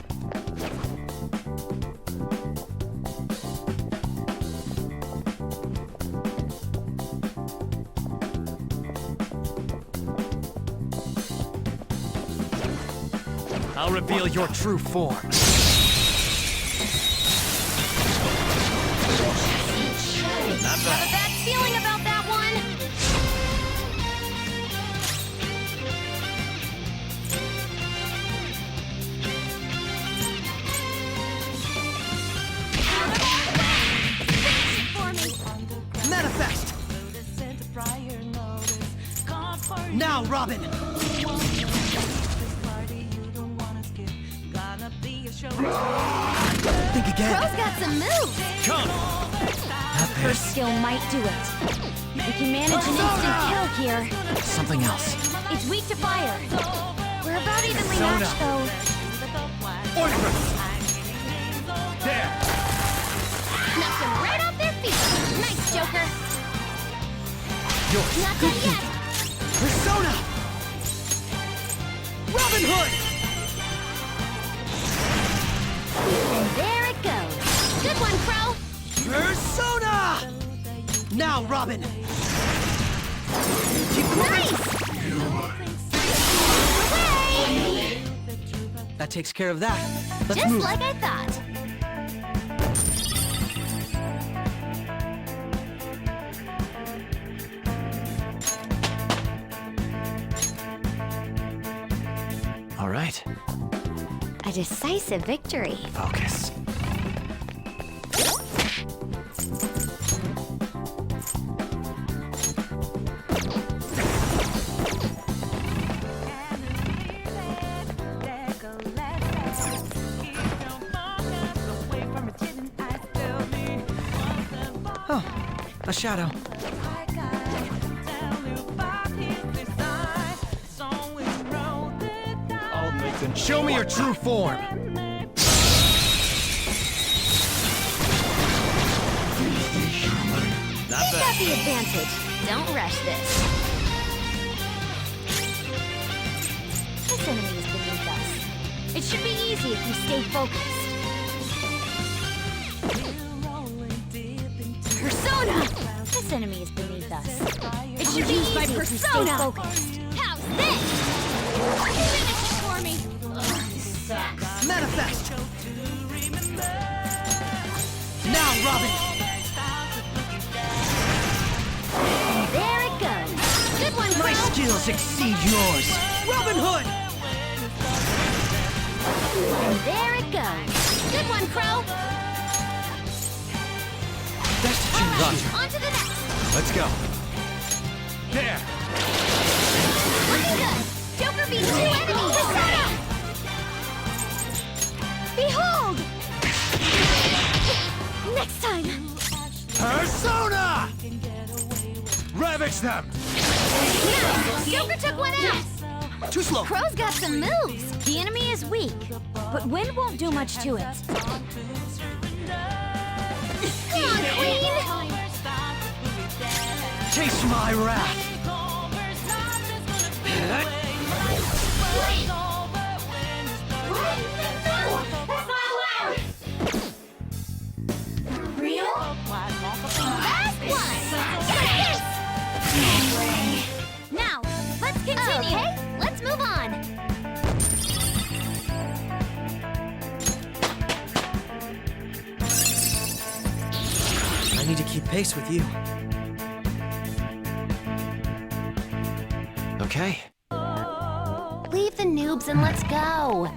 I'll reveal your true form. Have a bad feeling about that one! Manifest! Now, Robin! Think again. Crow's got some moves! Come! Her skill might do it. We can manage an instant kill here. Something else. It's weak to fire. We're about evenly matched, though. There! Knocked them right off their feet. Nice, Joker. Yours. Not done yet. Persona! Robin Hood! And there it goes. Good one, Crow. Persona! Now, Robin! Keep Nice! Away! That takes care of that. Let's Just move. like I thought. All right. A decisive victory. Focus. Oh, a shadow. Then show me your true form. got the advantage. Don't rush this. This enemy is beneath us. It should be easy if we stay focused. Persona! This enemy is beneath us. It should be easy if we stay focused. How's this? Finish it for me. Manifest! Now, Robin! There it goes. Good one, My Crow. skills exceed yours! Robin Hood! And there it goes. Good one, Crow. Best to Roger. On to the next. Let's go. There! Looking good. Joker beats 2 enemies. Persona! Behold! Next time! Persona! Ravage them! Nice! Joker took one out. Too slow. Crow's got some moves. The enemy is weak, but wind won't do much to it. Come on, Queen! Chase my wrath! Real? Last one! Yes! Now, let's continue. Okay, let's move on. I need to keep pace with you. Okay. Leave the noobs and let's go.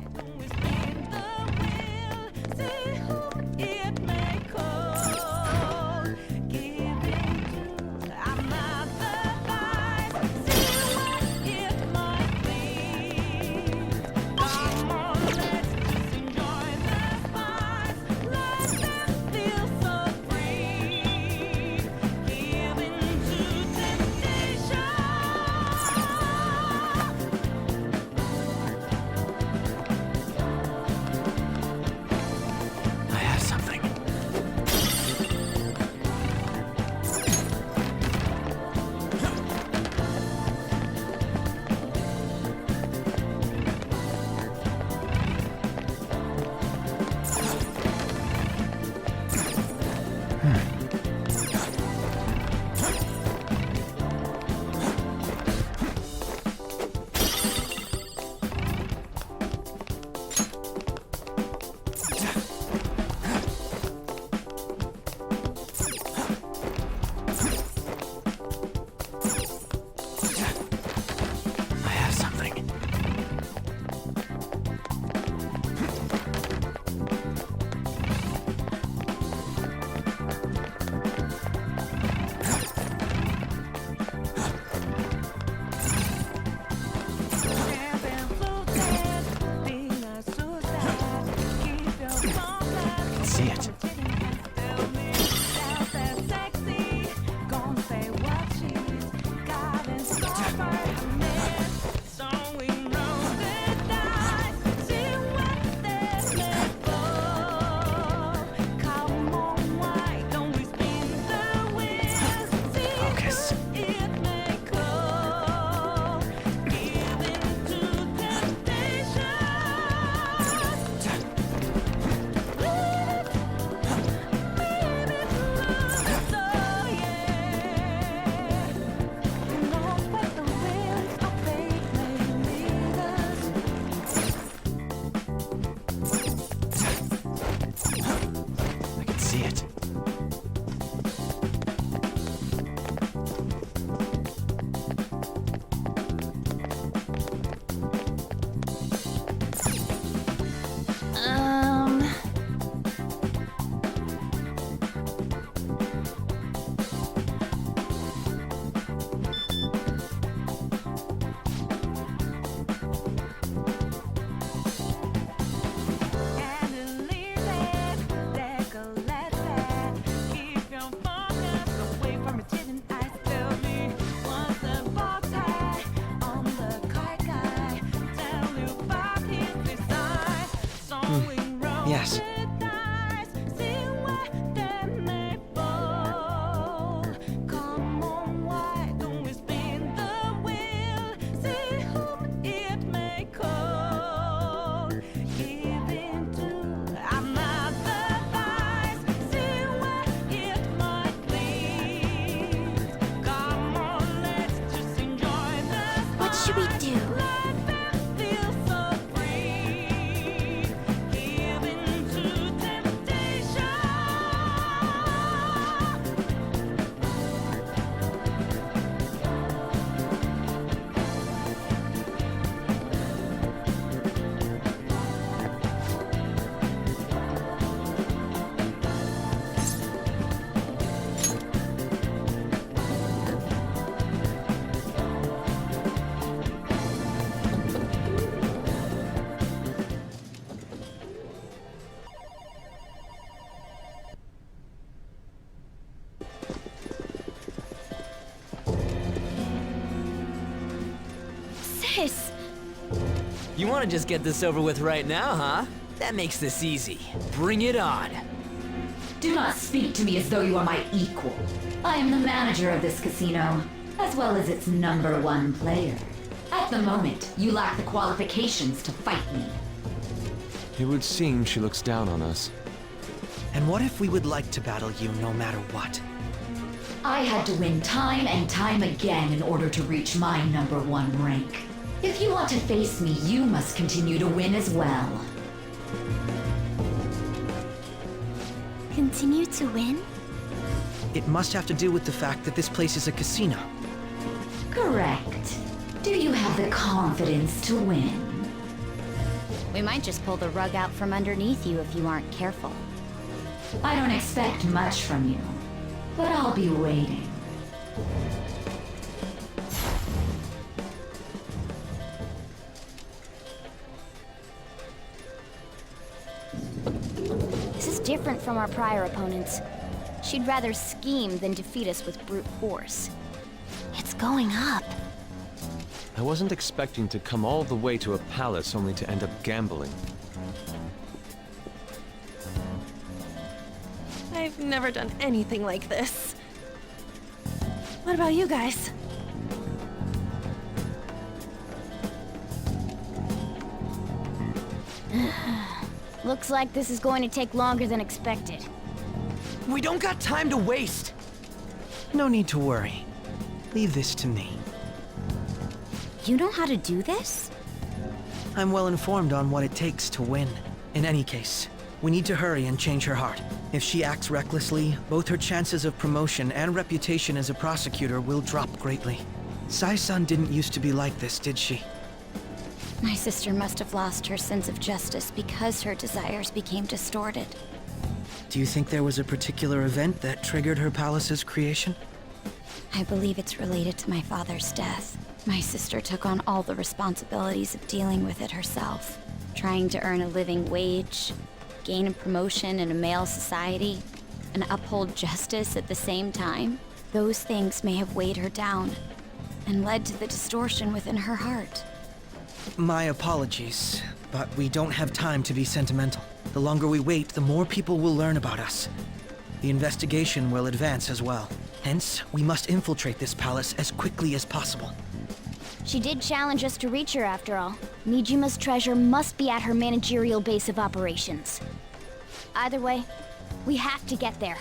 should we do? Sis! You want to just get this over with right now, huh? That makes this easy. Bring it on. Do not speak to me as though you are my equal. I am the manager of this casino, as well as its #1 player. At the moment, you lack the qualifications to fight me. It would seem she looks down on us. And what if we would like to battle you no matter what? I had to win time and time again in order to reach my #1 rank. If you want to face me, you must continue to win as well. Continue to win? It must have to do with the fact that this place is a casino. Correct. Do you have the confidence to win? We might just pull the rug out from underneath you if you aren't careful. I don't expect much from you, but I'll be waiting. This is different from our prior opponents. She'd rather scheme than defeat us with brute force. It's going up. I wasn't expecting to come all the way to a palace only to end up gambling. I've never done anything like this. What about you guys? Looks like this is going to take longer than expected. We don't got time to waste. No need to worry. Leave this to me. You know how to do this? I'm well informed on what it takes to win. In any case, we need to hurry and change her heart. If she acts recklessly, both her chances of promotion and reputation as a prosecutor will drop greatly. Sae-san didn't used to be like this, did she? My sister must have lost her sense of justice because her desires became distorted. Do you think there was a particular event that triggered her palace's creation? I believe it's related to my father's death. My sister took on all the responsibilities of dealing with it herself, trying to earn a living wage, gain a promotion in a male society, and uphold justice at the same time. Those things may have weighed her down and led to the distortion within her heart. My apologies, but we don't have time to be sentimental. The longer we wait, the more people will learn about us. The investigation will advance as well. Hence, we must infiltrate this palace as quickly as possible. She did challenge us to reach her after all. Niijima's treasure must be at her managerial base of operations. Either way, we have to get there.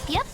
Yep.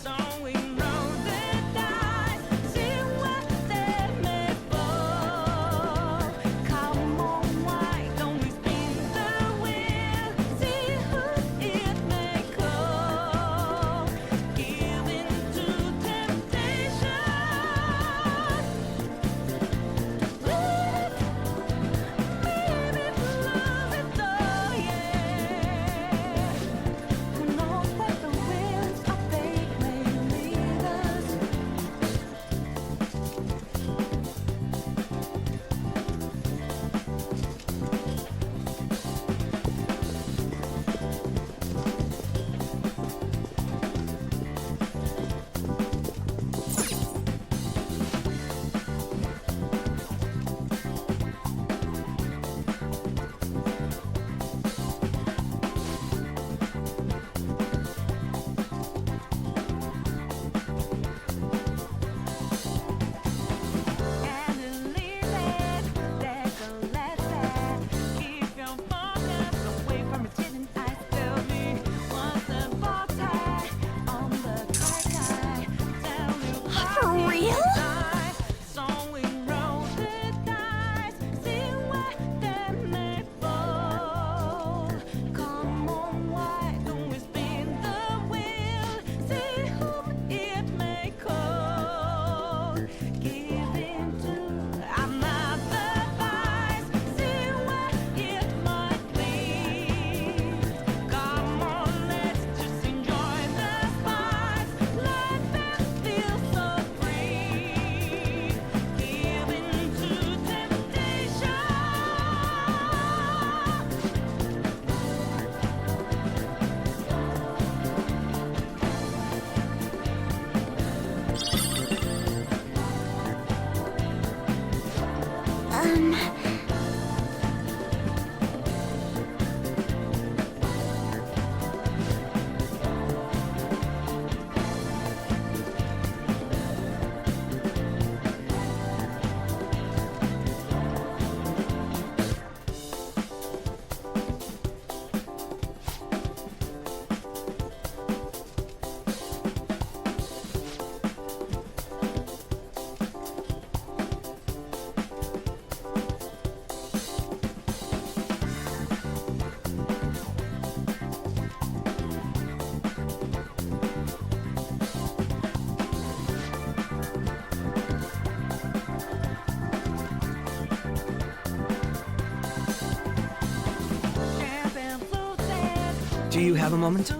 Do you have a moment?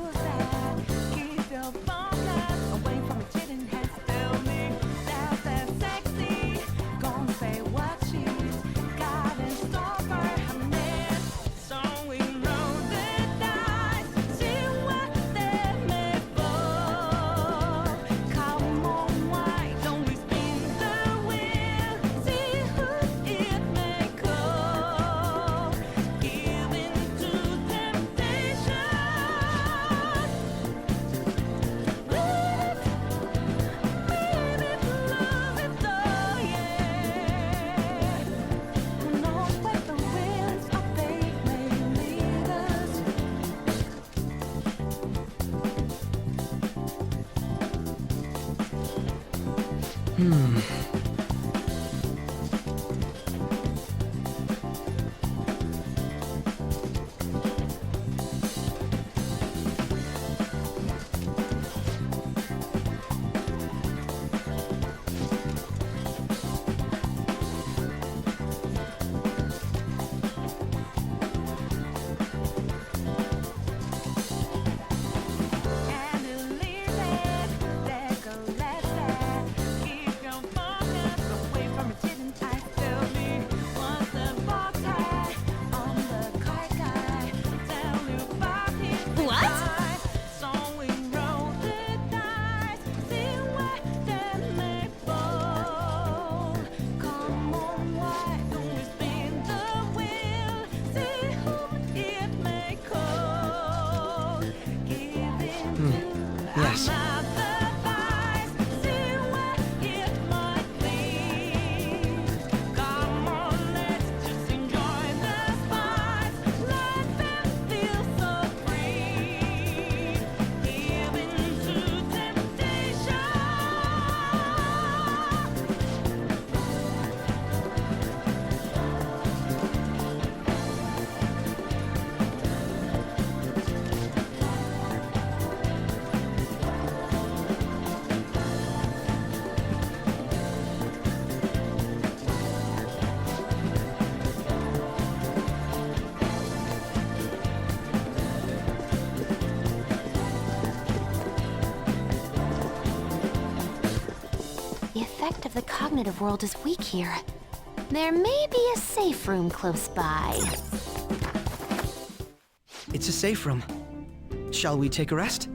Yes. The effect of the cognitive world is weak here. There may be a safe room close by. It's a safe room. Shall we take a rest?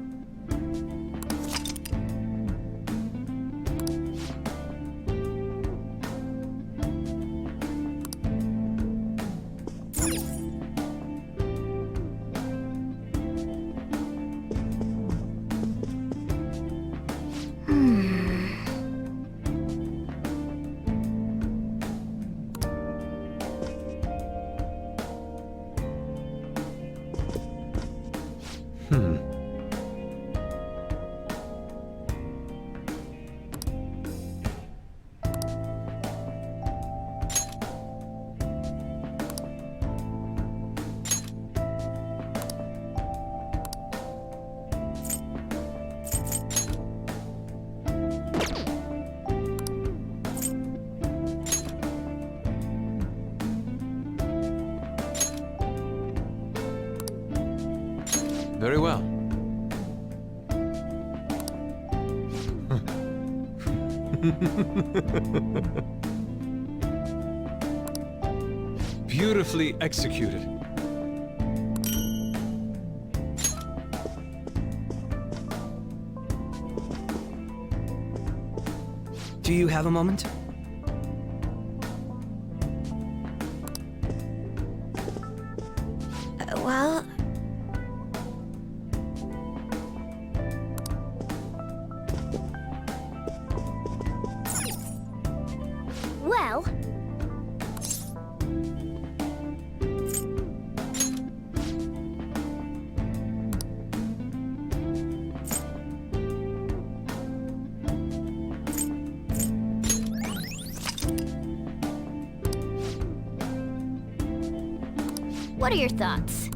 Very well. Beautifully executed. Do you have a moment? Well... Well... What are your thoughts?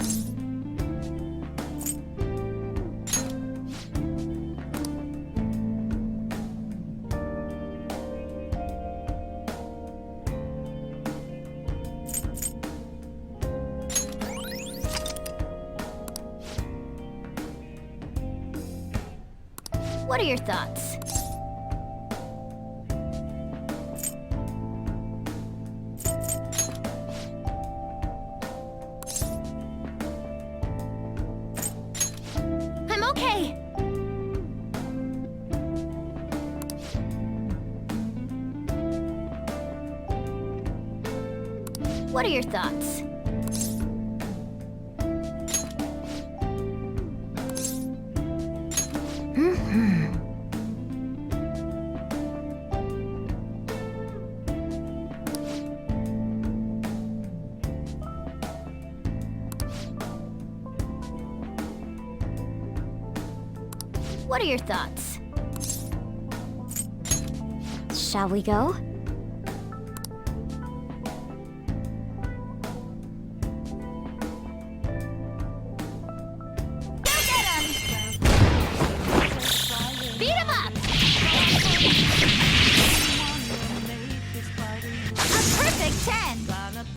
What are your thoughts? I'm okay. What are your thoughts? What are your thoughts? Shall we go?